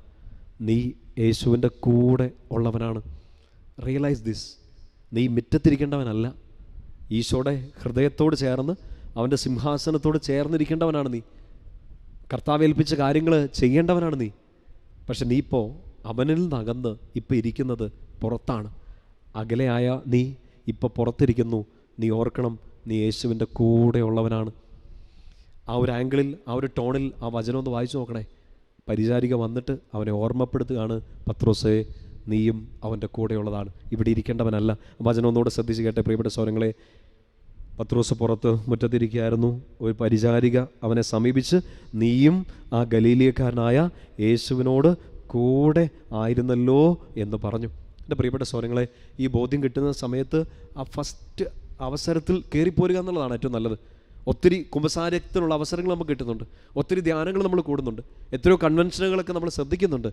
നീ യേശുവിൻ്റെ കൂടെ ഉള്ളവനാണ്. Realise this. നീ മുറ്റത്തിരിക്കേണ്ടവനല്ല, ഈശോയുടെ ഹൃദയത്തോട് ചേർന്ന് അവൻ്റെ സിംഹാസനത്തോട് ചേർന്നിരിക്കേണ്ടവനാണ് നീ. കർത്താവ് ഏൽപ്പിച്ച കാര്യങ്ങൾ ചെയ്യേണ്ടവനാണ് നീ. പക്ഷെ നീ ഇപ്പോൾ അവനിൽ നിന്നകന്ന് ഇപ്പോൾ ഇരിക്കുന്നത് പുറത്താണ്. അകലെയായ നീ ഇപ്പോൾ പുറത്തിരിക്കുന്നു. നീ ഓർക്കണം, നീ യേശുവിൻ്റെ കൂടെ ഉള്ളവനാണ്. ആ ഒരു ആംഗിളിൽ, ആ ഒരു ടോണിൽ ആ വചനം ഒന്ന് വായിച്ചു നോക്കണേ. പരിചാരിക വന്നിട്ട് അവനെ ഓർമ്മപ്പെടുത്തുകയാണ്, പത്രോസേ, നീയും അവൻ്റെ കൂടെയുള്ളതാണ്, ഇവിടെ ഇരിക്കേണ്ടവനല്ല. വചനം ഒന്നുകൂടെ ശ്രദ്ധിച്ച് കേട്ടെ പ്രിയപ്പെട്ട സഹോദരങ്ങളെ. പത്രോസ് പുറത്ത് മുറ്റത്തിരിക്കുകയായിരുന്നു. ഒരു പരിചാരിക അവനെ സമീപിച്ച്, നീയും ആ ഗലീലിയക്കാരനായ യേശുവിനോട് കൂടെ ആയിരുന്നല്ലോ എന്ന് പറഞ്ഞു. എൻ്റെ പ്രിയപ്പെട്ട സഹോദരങ്ങളെ, ഈ ബോധ്യം കിട്ടുന്ന സമയത്ത് ആ ഫസ്റ്റ് അവസരത്തിൽ കയറിപ്പോരുക എന്നുള്ളതാണ് ഏറ്റവും നല്ലത്. ഒത്തിരി കുമ്പസാരത്തിനുള്ള അവസരങ്ങൾ നമുക്ക് കിട്ടുന്നുണ്ട്, ഒത്തിരി ധ്യാനങ്ങൾ നമ്മൾ കൂടുന്നുണ്ട്, എത്രയോ കൺവെൻഷനുകളൊക്കെ നമ്മൾ ശ്രദ്ധിക്കുന്നുണ്ട്,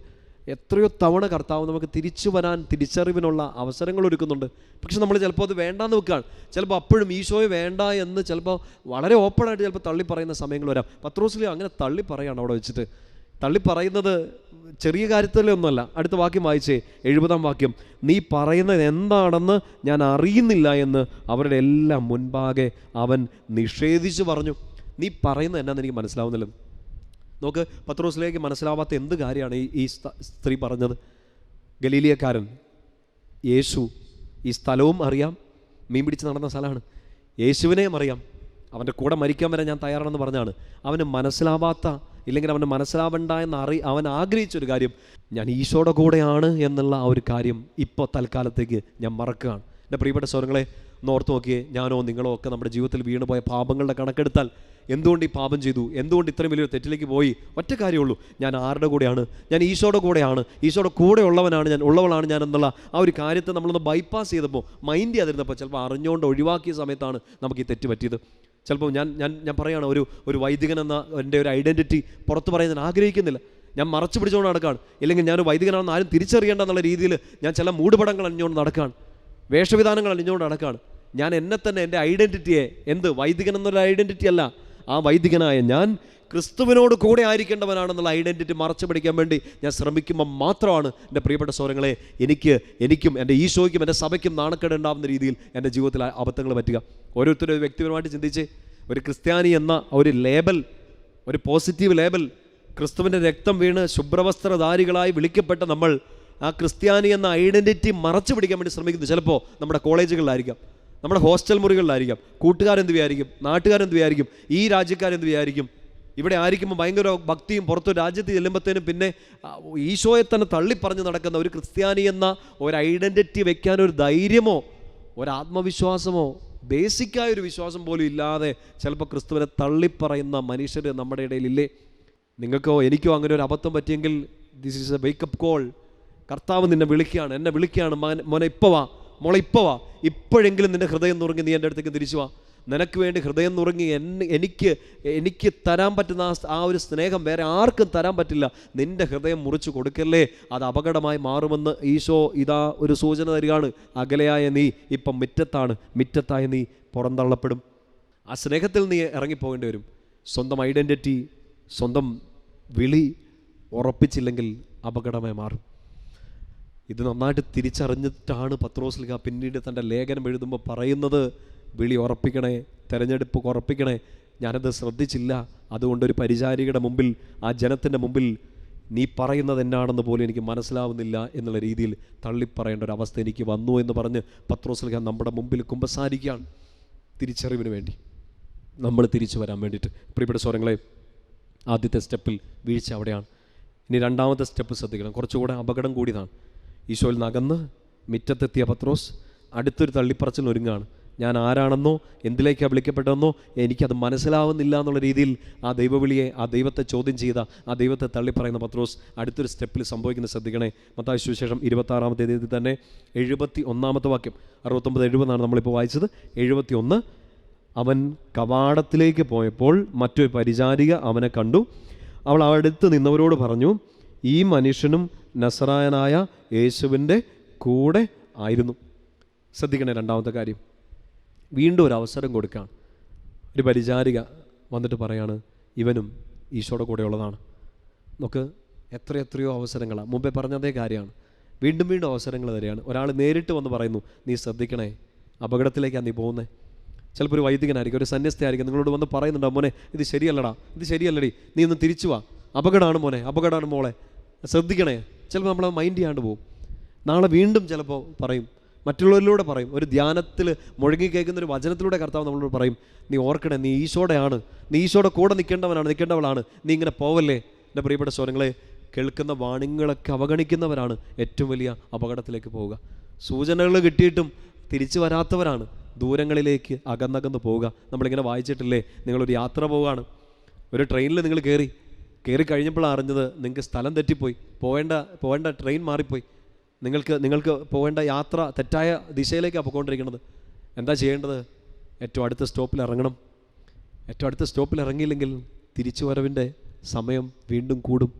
എത്രയോ തവണ കർത്താവ് നമുക്ക് തിരിച്ചു വരാൻ തിരിച്ചറിവിനുള്ള അവസരങ്ങൾ ഒരുക്കുന്നുണ്ട്. പക്ഷെ നമ്മൾ ചിലപ്പോൾ അത് വേണ്ടാന്ന് വെക്കുകയാണ്. ചിലപ്പോൾ അപ്പോഴും ഈശോയെ വേണ്ട എന്ന് ചിലപ്പോൾ വളരെ ഓപ്പണായിട്ട് ചിലപ്പോൾ തള്ളി പറയുന്ന സമയങ്ങൾ വരാം. പത്രോസിൽ അങ്ങനെ തള്ളി പറയുകയാണ് അവിടെ വെച്ചിട്ട്. തള്ളി പറയുന്നത് ചെറിയ കാര്യത്തിലൊന്നുമല്ല. അടുത്ത വാക്യം വായിച്ചേ, 70-ാം വാക്യം. നീ പറയുന്നത് എന്താണെന്ന് ഞാൻ അറിയുന്നില്ല എന്ന് അവരുടെ എല്ലാം മുൻപാകെ അവൻ നിഷേധിച്ചു പറഞ്ഞു. നീ പറയുന്നത് എന്നാന്ന് എനിക്ക് മനസ്സിലാവുന്നില്ല. നോക്ക്, പത്രോസിലേക്ക് മനസ്സിലാവാത്ത എന്ത് കാര്യമാണ് ഈ സ്ത്രീ പറഞ്ഞത്. ഗലീലിയക്കാരൻ യേശു, ഈ സ്ഥലവും അറിയാം, മീൻ പിടിച്ച് നടന്ന സ്ഥലമാണ്, യേശുവിനെയും അറിയാം, അവൻ്റെ കൂടെ മരിക്കാൻ വരെ ഞാൻ തയ്യാറാണെന്ന് പറഞ്ഞാണ്. അവന് മനസ്സിലാവാത്ത, ഇല്ലെങ്കിൽ അവന് മനസ്സിലാവണ്ട അവൻ ആഗ്രഹിച്ചൊരു കാര്യം, ഞാൻ ഈശോയുടെ കൂടെയാണ് എന്നുള്ള ആ ഒരു കാര്യം ഇപ്പോൾ തൽക്കാലത്തേക്ക് ഞാൻ മറക്കുകയാണ്. എൻ്റെ പ്രിയപ്പെട്ട സഹോദരങ്ങളെ, ഒന്ന് ഓർത്ത് നോക്കിയേ, ഞാനോ നിങ്ങളോ ഒക്കെ നമ്മുടെ ജീവിതത്തിൽ വീണുപോയ പാപങ്ങളുടെ കണക്കെടുത്താൽ എന്തുകൊണ്ട് ഈ പാപം ചെയ്തു, എന്തുകൊണ്ട് ഇത്രയും വലിയൊരു തെറ്റിലേക്ക് പോയി, ഒറ്റ കാര്യമുള്ളൂ, ഞാൻ ആരുടെ കൂടെയാണ്? ഞാൻ ഈശോയുടെ കൂടെയാണ്, ഈശോയുടെ കൂടെ ഉള്ളവനാണ് ഞാൻ, ഉള്ളവളാണ് ഞാൻ എന്നുള്ള ആ ഒരു കാര്യത്തെ നമ്മളൊന്ന് ബൈപ്പാസ് ചെയ്തപ്പോൾ, മൈൻഡ് ചെയ്യാതിരുന്നപ്പോൾ, ചിലപ്പോൾ അറിഞ്ഞുകൊണ്ട് ഒഴിവാക്കിയ സമയത്താണ് നമുക്ക് ഈ തെറ്റ് പറ്റിയത്. ചിലപ്പോൾ ഞാൻ പറയുകയാണ്, ഒരു വൈദികൻ എന്ന എൻ്റെ ഒരു ഐഡൻറ്റിറ്റി പുറത്ത് പറയാൻ ഞാൻ ആഗ്രഹിക്കുന്നില്ല. ഞാൻ മറച്ചു പിടിച്ചുകൊണ്ട് നടക്കുകയാണ്, ഇല്ലെങ്കിൽ ഞാൻ വൈദികനാണെന്ന് ആരും തിരിച്ചറിയേണ്ട എന്നുള്ള രീതിയിൽ ഞാൻ ചില മൂടുപടങ്ങൾ അണിഞ്ഞുകൊണ്ട് നടക്കുകയാണ്, വേഷവിധാനങ്ങൾ അണിഞ്ഞുകൊണ്ട് നടക്കുകയാണ്. ഞാൻ എന്നെ തന്നെ, എൻ്റെ ഐഡൻറ്റിറ്റിയെ, വൈദികൻ എന്നുള്ള ഐഡൻറ്റിറ്റി അല്ല, ആ വൈദികനായ ഞാൻ ക്രിസ്തുവിനോട് കൂടെ ആയിരിക്കേണ്ടവനാണെന്നുള്ള ഐഡൻറ്റിറ്റി മറച്ചു പിടിക്കാൻ വേണ്ടി ഞാൻ ശ്രമിക്കുമ്പോൾ മാത്രമാണ് എൻ്റെ പ്രിയപ്പെട്ട സഹോദരങ്ങളെ എനിക്കും എൻ്റെ ഈശോയ്ക്കും എൻ്റെ സഭയ്ക്കും നാണക്കേട് ഉണ്ടാകുന്ന രീതിയിൽ എൻ്റെ ജീവിതത്തിൽ അബദ്ധങ്ങൾ പറ്റുക. ഓരോരുത്തരും ഒരു വ്യക്തിപരമായിട്ട് ചിന്തിച്ച്, ഒരു ക്രിസ്ത്യാനി എന്ന ഒരു ലേബൽ, ഒരു പോസിറ്റീവ് ലേബൽ, ക്രിസ്തുവിൻ്റെ രക്തം വീണ് ശുഭ്രവസ്ത്രധാരികളായി വിളിക്കപ്പെട്ട നമ്മൾ ആ ക്രിസ്ത്യാനി എന്ന ഐഡൻറ്റിറ്റി മറച്ചു പിടിക്കാൻ വേണ്ടി ശ്രമിക്കുന്നു. ചിലപ്പോൾ നമ്മുടെ കോളേജുകളിലായിരിക്കാം, നമ്മുടെ ഹോസ്റ്റൽ മുറികളിലായിരിക്കാം, കൂട്ടുകാരെന്ത് വിചാരിക്കും, നാട്ടുകാരെന്ത് വിചാരിക്കും, ഈ രാജ്യക്കാരെന്ത് വിചാരിക്കും. ഇവിടെ ആയിരിക്കുമ്പോൾ ഭയങ്കര ഭക്തിയും, പുറത്തൊരു രാജ്യത്ത് ചെല്ലുമ്പോഴത്തേനും പിന്നെ ഈശോയെ തന്നെ തള്ളിപ്പറഞ്ഞ് നടക്കുന്ന ഒരു ക്രിസ്ത്യാനി എന്ന ഒരു ഐഡൻറ്റിറ്റി വെക്കാനൊരു ധൈര്യമോ ഒരു ആത്മവിശ്വാസമോ ബേസിക്കായൊരു വിശ്വാസം പോലും ഇല്ലാതെ ചിലപ്പോൾ ക്രിസ്തുവിനെ തള്ളിപ്പറയുന്ന മനുഷ്യർ നമ്മുടെ ഇടയിലില്ലേ? നിങ്ങൾക്കോ എനിക്കോ അങ്ങനെ ഒരു അബദ്ധം പറ്റിയെങ്കിൽ this is a wake up call. കർത്താവ് നിന്നെ വിളിക്കുകയാണ്, എന്നെ വിളിക്കുകയാണ്, മോനെ ഇപ്പോൾ വാ, മോളെ ഇപ്പോൾ വാ, ഇപ്പോഴെങ്കിലും നിൻ്റെ ഹൃദയം നുറുങ്ങി നീ എൻ്റെ അടുത്തേക്ക് തിരിച്ചു വാ. നിനക്ക് വേണ്ടി ഹൃദയം നുറുങ്ങി എനിക്ക് തരാൻ പറ്റുന്ന ആ ഒരു സ്നേഹം വേറെ ആർക്കും തരാൻ പറ്റില്ല. നിൻ്റെ ഹൃദയം മുറിച്ചു കൊടുക്കല്ലേ, അത് അപകടമായി മാറുമെന്ന് ഈശോ ഇതാ ഒരു സൂചന തരികയാണ്. അകലെയായ നീ ഇപ്പം മിറ്റത്തായ നീ പുറന്തള്ളപ്പെടും. ആ സ്നേഹത്തിൽ നീ ഇറങ്ങിപ്പോകേണ്ടി വരും. സ്വന്തം ഐഡൻറ്റിറ്റി, സ്വന്തം വിളി ഉറപ്പിച്ചില്ലെങ്കിൽ അപകടമായി മാറും. ഇത് നന്നായിട്ട് തിരിച്ചറിഞ്ഞിട്ടാണ് പത്രോസ്ലീഹ പിന്നീട് തൻ്റെ ലേഖനം എഴുതുമ്പോൾ പറയുന്നത്, വിളി ഉറപ്പിക്കണേ, തെരഞ്ഞെടുപ്പ് ഉറപ്പിക്കണേ, ഞാനത് ശ്രദ്ധിച്ചില്ല, അതുകൊണ്ടൊരു പരിചാരികയുടെ മുമ്പിൽ, ആ ജനത്തിൻ്റെ മുമ്പിൽ നീ പറയുന്നത് എന്നാണെന്ന് പോലും എനിക്ക് മനസ്സിലാവുന്നില്ല എന്നുള്ള രീതിയിൽ തള്ളിപ്പറയേണ്ട ഒരു അവസ്ഥ എനിക്ക് വന്നു എന്ന് പറഞ്ഞ് പത്രോസ്ലീഹ നമ്മുടെ മുമ്പിൽ കുമ്പസാരിക്കുകയാണ്. തിരിച്ചറിവിന് വേണ്ടി, നമ്മൾ തിരിച്ചു വരാൻ വേണ്ടിയിട്ട്. പ്രിയപ്പെട്ട സ്വരങ്ങളെ, ആദ്യത്തെ സ്റ്റെപ്പിൽ വീഴ്ച അവിടെയാണ്. ഇനി രണ്ടാമത്തെ സ്റ്റെപ്പ് ശ്രദ്ധിക്കണം, കുറച്ചുകൂടെ അപകടം കൂടിയതാണ്. ഈശോയിൽ നകന്ന് മിറ്റത്തെത്തിയ പത്രോസ് അടുത്തൊരു തള്ളിപ്പറച്ചിൽ ഒരുങ്ങുകയാണ്. ഞാൻ ആരാണെന്നോ എന്തിലേക്കാണ് വിളിക്കപ്പെട്ടതെന്നോ എനിക്കത് മനസ്സിലാവുന്നില്ല എന്നുള്ള രീതിയിൽ ആ ദൈവവിളിയെ, ആ ദൈവത്തെ ചോദ്യം ചെയ്ത, ആ ദൈവത്തെ തള്ളിപ്പറയുന്ന പത്രോസ് അടുത്തൊരു സ്റ്റെപ്പിൽ സംഭവിക്കുന്നത് ശ്രദ്ധിക്കണേ. മത്തായി സുവിശേഷം 26-ാമത്തെ അധ്യായത്തിൽ തന്നെ 71-ാമത്തെ വാക്യം, 69-70 നമ്മളിപ്പോൾ വായിച്ചത്. 71, അവൻ കവാടത്തിലേക്ക് പോയപ്പോൾ മറ്റൊരു പരിചാരിക അവനെ കണ്ടു. അവൾ അടുത്ത് നിന്നവരോട് പറഞ്ഞു, ഈ മനുഷ്യനും നസറായനായ യേശുവിൻ്റെ കൂടെ ആയിരുന്നു. ശ്രദ്ധിക്കണേ, രണ്ടാമത്തെ കാര്യം, വീണ്ടും ഒരു അവസരം കൊടുക്കുകയാണ്. ഒരു പരിചാരിക വന്നിട്ട് പറയാണ്, ഇവനും ഈശോയുടെ കൂടെ ഉള്ളതാണ്. നമുക്ക് എത്രയെത്രയോ അവസരങ്ങളാണ്, മുമ്പേ പറഞ്ഞ അതേ കാര്യമാണ്, വീണ്ടും വീണ്ടും അവസരങ്ങൾ തരികയാണ്. ഒരാൾ നേരിട്ട് വന്ന് പറയുന്നു, നീ ശ്രദ്ധിക്കണേ, അപകടത്തിലേക്കാണ് നീ പോകുന്നത്. ചിലപ്പോൾ ഒരു വൈദികനായിരിക്കും, ഒരു സന്യസ്തയായിരിക്കും, നിങ്ങളോട് വന്ന് പറയുന്നുണ്ടോ, മോനെ ഇത് ശരിയല്ലടാ, ഇത് ശരിയല്ലടി, നീ ഒന്ന് തിരിച്ചു വാ, അപകടമാണ് മോനെ, അപകടമാണ് മോളെ, ശ്രദ്ധിക്കണേ. ചിലപ്പോൾ നമ്മളത് മൈൻഡ് ചെയ്യാണ്ട് പോകും. നാളെ വീണ്ടും ചിലപ്പോൾ പറയും, മറ്റുള്ളവരിലൂടെ പറയും, ഒരു ധ്യാനത്തിൽ മുഴങ്ങി കേൾക്കുന്ന ഒരു വചനത്തിലൂടെ കർത്താവ് നമ്മളോട് പറയും, നീ ഓർക്കണേ, നീ ഈശോടെയാണ്, നീ ഈശോയുടെ കൂടെ നിൽക്കേണ്ടവളാണ്, നീ ഇങ്ങനെ പോവല്ലേ. എൻ്റെ പ്രിയപ്പെട്ട സ്വരങ്ങളെ, കേൾക്കുന്ന വാണിങ്ങളൊക്കെ അവഗണിക്കുന്നവരാണ് ഏറ്റവും വലിയ അപകടത്തിലേക്ക് പോവുക. സൂചനകൾ കിട്ടിയിട്ടും തിരിച്ചു വരാത്തവരാണ് ദൂരങ്ങളിലേക്ക് അകന്നകന്ന് പോവുക. നമ്മളിങ്ങനെ വായിച്ചിട്ടില്ലേ, നിങ്ങളൊരു യാത്ര പോവുകയാണ്, ഒരു ട്രെയിനിൽ നിങ്ങൾ കയറി കഴിഞ്ഞപ്പോഴാണ് അറിഞ്ഞത് നിങ്ങൾക്ക് സ്ഥലം തെറ്റിപ്പോയി, പോവേണ്ട ട്രെയിൻ മാറിപ്പോയി, നിങ്ങൾക്ക് പോകേണ്ട യാത്ര തെറ്റായ ദിശയിലേക്കാണ് പോയിക്കൊണ്ടിരിക്കുന്നത്. എന്താ ചെയ്യേണ്ടത്? ഏറ്റവും അടുത്ത സ്റ്റോപ്പിൽ ഇറങ്ങണം. ഏറ്റവും അടുത്ത സ്റ്റോപ്പിൽ ഇറങ്ങിയില്ലെങ്കിൽ തിരിച്ചു വരവിൻ്റെ സമയം വീണ്ടും കൂടും,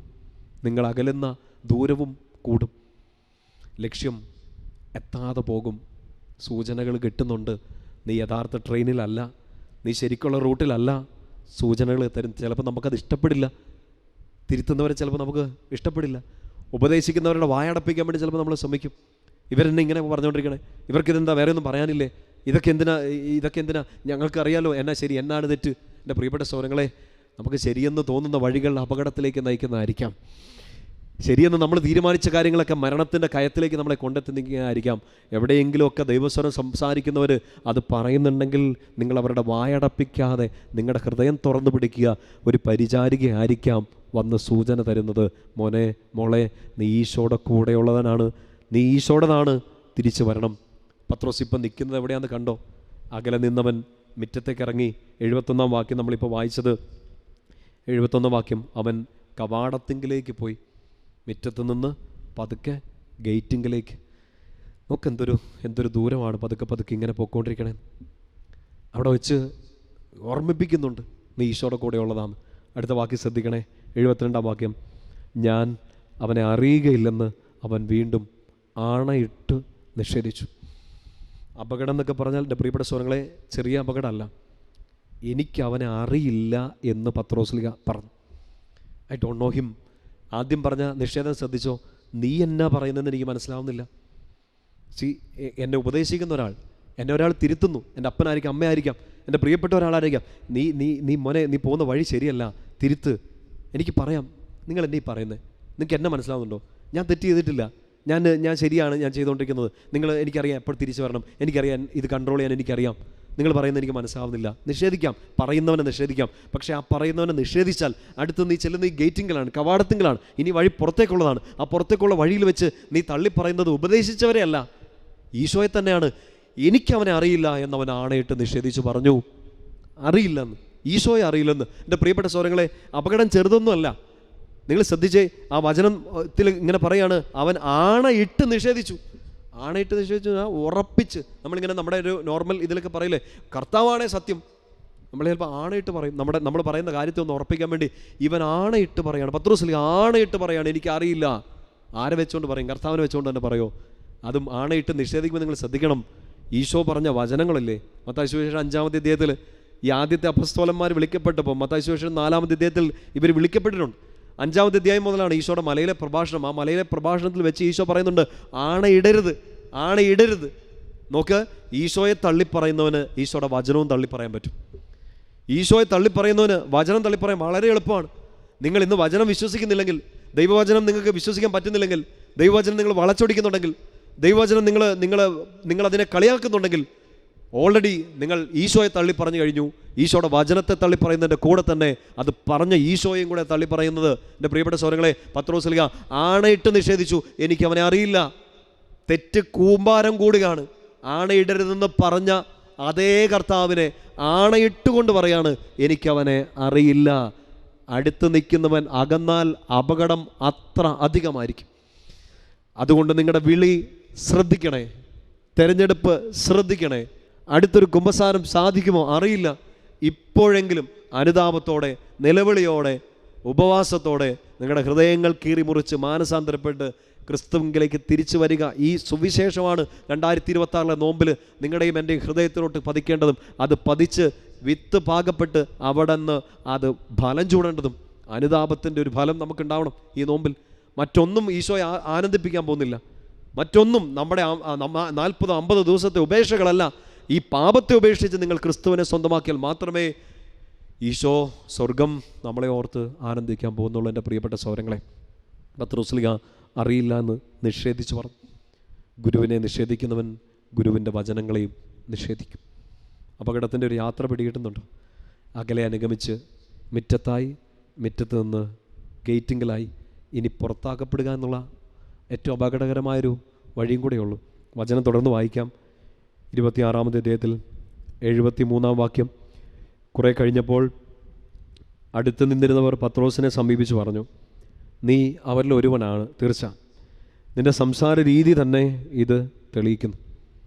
നിങ്ങൾ അകലുന്ന ദൂരവും കൂടും, ലക്ഷ്യം എത്താതെ പോകും. സൂചനകൾ കിട്ടുന്നുണ്ട്, നീ യഥാർത്ഥ ട്രെയിനിലല്ല, നീ ശരിക്കുള്ള റൂട്ടിലല്ല. സൂചനകൾ തരും, ചിലപ്പോൾ നമുക്കത് ഇഷ്ടപ്പെടില്ല, തിരുത്തുന്നവരെ ചിലപ്പോൾ നമുക്ക് ഇഷ്ടപ്പെടില്ല, ഉപദേശിക്കുന്നവരുടെ വായടപ്പിക്കാൻ വേണ്ടി ചിലപ്പോൾ നമ്മൾ ശ്രമിക്കും. ഇവരെന്നെ ഇങ്ങനെ പറഞ്ഞുകൊണ്ടിരിക്കണേ, ഇവർക്കിതെന്താ, വേറെ ഒന്നും പറയാനില്ലേ, ഇതൊക്കെ എന്തിനാ, ഞങ്ങൾക്കറിയാലോ എന്നാ ശരി എന്നാണ് തെറ്റ്. എൻ്റെ പ്രിയപ്പെട്ട സഹോദരങ്ങളെ, നമുക്ക് ശരിയെന്ന് തോന്നുന്ന വഴികൾ അപകടത്തിലേക്ക് നയിക്കുന്നതായിരിക്കാം. ശരിയെന്ന് നമ്മൾ തീരുമാനിച്ച കാര്യങ്ങളൊക്കെ മരണത്തിൻ്റെ കയത്തിലേക്ക് നമ്മളെ കൊണ്ടെത്തുന്നതായിരിക്കാം. എവിടെയെങ്കിലുമൊക്കെ ദൈവസ്വരം സംസാരിക്കുന്നവർ അത് പറയുന്നുണ്ടെങ്കിൽ നിങ്ങൾ അവരുടെ വായടപ്പിക്കാതെ നിങ്ങളുടെ ഹൃദയം തുറന്നു പിടിക്കുക. ഒരു പരിചാരികയായിരിക്കാം വന്ന് സൂചന തരുന്നത്, മോനെ മോളെ, നീ ഈശോയുടെ കൂടെയുള്ളവനാണ്, നീ ഈശോടേതാണ്, തിരിച്ചു വരണം. പത്രോസ് ഇപ്പം നിൽക്കുന്നത് എവിടെയാണെന്ന് കണ്ടോ? അകലെ നിന്നവൻ മുറ്റത്തേക്ക് ഇറങ്ങി. 71-ാം വാക്യം നമ്മളിപ്പോൾ വായിച്ചത്. 71-ാം വാക്യം, അവൻ കവാടത്തിങ്കിലേക്ക് പോയി, മുറ്റത്ത് നിന്ന് പതുക്കെ ഗേറ്റിങ്കിലേക്ക്. നോക്ക് എന്തൊരു ദൂരമാണ്, പതുക്കെ ഇങ്ങനെ പോയിക്കൊണ്ടിരിക്കണേ. അവിടെ വെച്ച് ഓർമ്മിപ്പിക്കുന്നുണ്ട്, നീ ഈശോയുടെ കൂടെ ഉള്ളതാണ്. അടുത്ത വാക്യം ശ്രദ്ധിക്കണേ, 72-ാം വാക്യം, ഞാൻ അവനെ അറിയുകയില്ലെന്ന് അവൻ വീണ്ടും ആണയിട്ട് നിഷേധിച്ചു. അപകടം എന്നൊക്കെ പറഞ്ഞാൽ എൻ്റെ പ്രിയപ്പെട്ട സ്വരങ്ങളെ, ചെറിയ അപകടമല്ല. എനിക്ക് അവനെ അറിയില്ല എന്ന് പത്രോസ്ലിഹ പറഞ്ഞു. I don't know him. ആദ്യം പറഞ്ഞ നിഷേധം ശ്രദ്ധിച്ചോ, നീ എന്നാ പറയുന്നതെന്ന് എനിക്ക് മനസ്സിലാവുന്നില്ല. എന്നെ ഉപദേശിക്കുന്ന ഒരാൾ, എന്നെ ഒരാൾ തിരുത്തുന്നു, എൻ്റെ അപ്പനായിരിക്കാം, അമ്മയായിരിക്കാം, എൻ്റെ പ്രിയപ്പെട്ട ഒരാളായിരിക്കാം, നീ മോനെ, നീ പോകുന്ന വഴി ശരിയല്ല, തിരുത്ത്. എനിക്ക് പറയാം, നിങ്ങൾ എന്നെ ഈ പറയുന്നത്, നിങ്ങൾക്ക് എന്നെ മനസ്സിലാവുന്നുണ്ടോ? ഞാൻ തെറ്റ് ചെയ്തിട്ടില്ല, ഞാൻ ശരിയാണ് ഞാൻ ചെയ്തുകൊണ്ടിരിക്കുന്നത്. എനിക്കറിയാം എപ്പോൾ തിരിച്ചു വരണം, എനിക്കറിയാം ഇത് കൺട്രോൾ ചെയ്യാൻ എനിക്കറിയാം. നിങ്ങൾ പറയുന്നത് എനിക്ക് മനസ്സിലാവുന്നില്ല. നിഷേധിക്കാം, പറയുന്നവനെ നിഷേധിക്കാം. പക്ഷേ ആ പറയുന്നവനെ നിഷേധിച്ചാൽ അടുത്ത് നീ ചെല്ലുന്ന ഈ ഗേറ്റിങ്ങിലാണ്, കവാടത്തിങ്കിലാണ്, ഇനി വഴി പുറത്തേക്കുള്ളതാണ്. ആ പുറത്തേക്കുള്ള വഴിയിൽ വെച്ച് നീ തള്ളി പറയുന്നത് ഉപദേശിച്ചവരെ അല്ല, ഈശോയെ തന്നെയാണ്. എനിക്കവനെ അറിയില്ല എന്നവൻ ആണയിട്ട് നിഷേധിച്ചു പറഞ്ഞു. അറിയില്ലെന്ന്, ഈശോയെ അറിയില്ലെന്ന്. എൻ്റെ പ്രിയപ്പെട്ട സഹോദരങ്ങളെ, അപകടം ചെറുതൊന്നുമല്ല. നിങ്ങൾ ശ്രദ്ധിച്ചേ, ആ വചനത്തിൽ ഇങ്ങനെ പറയാണ്, അവൻ ആണയിട്ട് നിഷേധിച്ചു. ആണയിട്ട് നിഷേധിച്ചു, ഉറപ്പിച്ച്. നമ്മളിങ്ങനെ നമ്മുടെ ഒരു നോർമൽ ഇതിലൊക്കെ പറയില്ലേ, കർത്താവാണേ സത്യം, നമ്മൾ ചിലപ്പോൾ ആണയിട്ട് പറയും. നമ്മൾ പറയുന്ന കാര്യത്തെ ഒന്ന് ഉറപ്പിക്കാൻ വേണ്ടി ഇവൻ ആണയിട്ട് പറയാണ്. പത്രോസ് ആണയിട്ട് പറയാണ്, എനിക്കറിയില്ല. ആരെ വെച്ചുകൊണ്ട് പറയും? കർത്താവിനെ വെച്ചുകൊണ്ട് തന്നെ പറയോ? അതും ആണയിട്ട് നിഷേധിക്കുമ്പോൾ നിങ്ങൾ ശ്രദ്ധിക്കണം. ഈശോ പറഞ്ഞ വചനങ്ങളില്ലേ, മത്തായി സുവിശേഷം 5-ാമത്തെ അധ്യായത്തിൽ ഈ ആദ്യത്തെ അപ്പസ്തോലന്മാർ വിളിക്കപ്പെട്ടപ്പോൾ, മത്തായി സുവിശേഷം 4-ാമത്തെ അധ്യായത്തിൽ ഇവർ വിളിക്കപ്പെട്ടിട്ടുണ്ട്. 5-ാമത്തെ അധ്യായം മുതലാണ് ഈശോയുടെ മലയിലെ പ്രഭാഷണം. ആ മലയിലെ പ്രഭാഷണത്തിൽ വെച്ച് ഈശോ പറയുന്നുണ്ട്, ആണയിടരുത്. നോക്ക്, ഈശോയെ തള്ളിപ്പറയുന്നവന് ഈശോയുടെ വചനവും തള്ളിപ്പറയാൻ പറ്റും. ഈശോയെ തള്ളിപ്പറയുന്നവന് വചനം തള്ളിപ്പറയാൻ വളരെ എളുപ്പമാണ്. നിങ്ങൾ ഇന്ന് വചനം വിശ്വസിക്കുന്നില്ലെങ്കിൽ, ദൈവവചനം നിങ്ങൾക്ക് വിശ്വസിക്കാൻ പറ്റുന്നില്ലെങ്കിൽ, ദൈവവചനം നിങ്ങൾ വളച്ചൊടിക്കുന്നുണ്ടെങ്കിൽ, ദൈവവചനം നിങ്ങൾ അതിനെ കളിയാക്കുന്നുണ്ടെങ്കിൽ, ഓൾറെഡി നിങ്ങൾ ഈശോയെ തള്ളിപ്പറഞ്ഞു കഴിഞ്ഞു. ഈശോയുടെ വചനത്തെ തള്ളിപ്പറയുന്നതിൻ്റെ കൂടെ തന്നെ അത് പറഞ്ഞ ഈശോയും കൂടെ തള്ളിപ്പറയുന്നത്. എൻ്റെ പ്രിയപ്പെട്ട സഹോദരങ്ങളെ, പത്രോസ്ലിഹ ആണയിട്ട് നിഷേധിച്ചു, എനിക്ക് അവനെ അറിയില്ല. തെറ്റ് കൂമ്പാരം കൂടുകയാണ്. ആണയിടരുതെന്ന് പറഞ്ഞ അതേ കർത്താവിനെ ആണയിട്ടുകൊണ്ട് പറയാണ്, എനിക്കവനെ അറിയില്ല. അടുത്ത് നിൽക്കുന്നവൻ അകന്നാൽ അപകടം അത്ര അധികമായിരിക്കും. അതുകൊണ്ട് നിങ്ങളുടെ വിളി ശ്രദ്ധിക്കണേ, തെരഞ്ഞെടുപ്പ് ശ്രദ്ധിക്കണേ. അടുത്തൊരു കുമ്പസാരം സാധിക്കുമോ അറിയില്ല. ഇപ്പോഴെങ്കിലും അനുതാപത്തോടെ, നിലവിളിയോടെ, ഉപവാസത്തോടെ നിങ്ങളുടെ ഹൃദയങ്ങൾ കീറി മുറിച്ച് മാനസാന്തരപ്പെട്ട് ക്രിസ്തുവിലേക്ക് തിരിച്ചു വരിക. ഈ സുവിശേഷമാണ് 2026 നോമ്പിൽ നിങ്ങളുടെയും എൻ്റെയും ഹൃദയത്തിലോട്ട് പതിക്കേണ്ടതും. അത് പതിച്ച് വിത്ത് പാകപ്പെട്ട് അവിടെ നിന്ന് അത് ഫലം ചൂടേണ്ടതും. അനുതാപത്തിൻ്റെ ഒരു ഫലം നമുക്കുണ്ടാവണം ഈ നോമ്പിൽ. മറ്റൊന്നും ഈശോയെ ആനന്ദിപ്പിക്കാൻ പോകുന്നില്ല. മറ്റൊന്നും നമ്മുടെ 40-50 ദിവസത്തെ ഉപേക്ഷകളല്ല. ഈ പാപത്തെ ഉപേക്ഷിച്ച് നിങ്ങൾ ക്രിസ്തുവിനെ സ്വന്തമാക്കിയാൽ മാത്രമേ ഈശോ സ്വർഗം നമ്മളെ ഓർത്ത് ആനന്ദിക്കാൻ പോകുന്നുള്ളൂ. എൻ്റെ പ്രിയപ്പെട്ട സഹോദരങ്ങളെ, പത്രോസ്ലീഹ അറിയില്ല എന്ന് നിഷേധിച്ചു പറഞ്ഞു. ഗുരുവിനെ നിഷേധിക്കുന്നവൻ ഗുരുവിൻ്റെ വചനങ്ങളെയും നിഷേധിക്കും. അപകടത്തിൻ്റെ ഒരു യാത്ര പിടികിട്ടുന്നുണ്ട്. അകലെ അനുഗമിച്ച് മുറ്റത്ത് നിന്ന് ഗേറ്റിങ്ങിലായി ഇനി പുറത്താക്കപ്പെടുക എന്നുള്ള ഏറ്റവും അപകടകരമായൊരു വഴിയും കൂടെയുള്ളൂ. വചനം തുടർന്ന് വായിക്കാം. 26-ാമത്തെ അധ്യായത്തിൽ 73-ാം വാക്യം. കുറേ കഴിഞ്ഞപ്പോൾ അടുത്ത് നിന്നിരുന്നവർ പത്രോസിനെ സമീപിച്ച് പറഞ്ഞു, നീ അവരിൽ ഒരുവനാണ് തീർച്ച, നിൻ്റെ സംസാര രീതി തന്നെ ഇത് തെളിയിക്കുന്നു.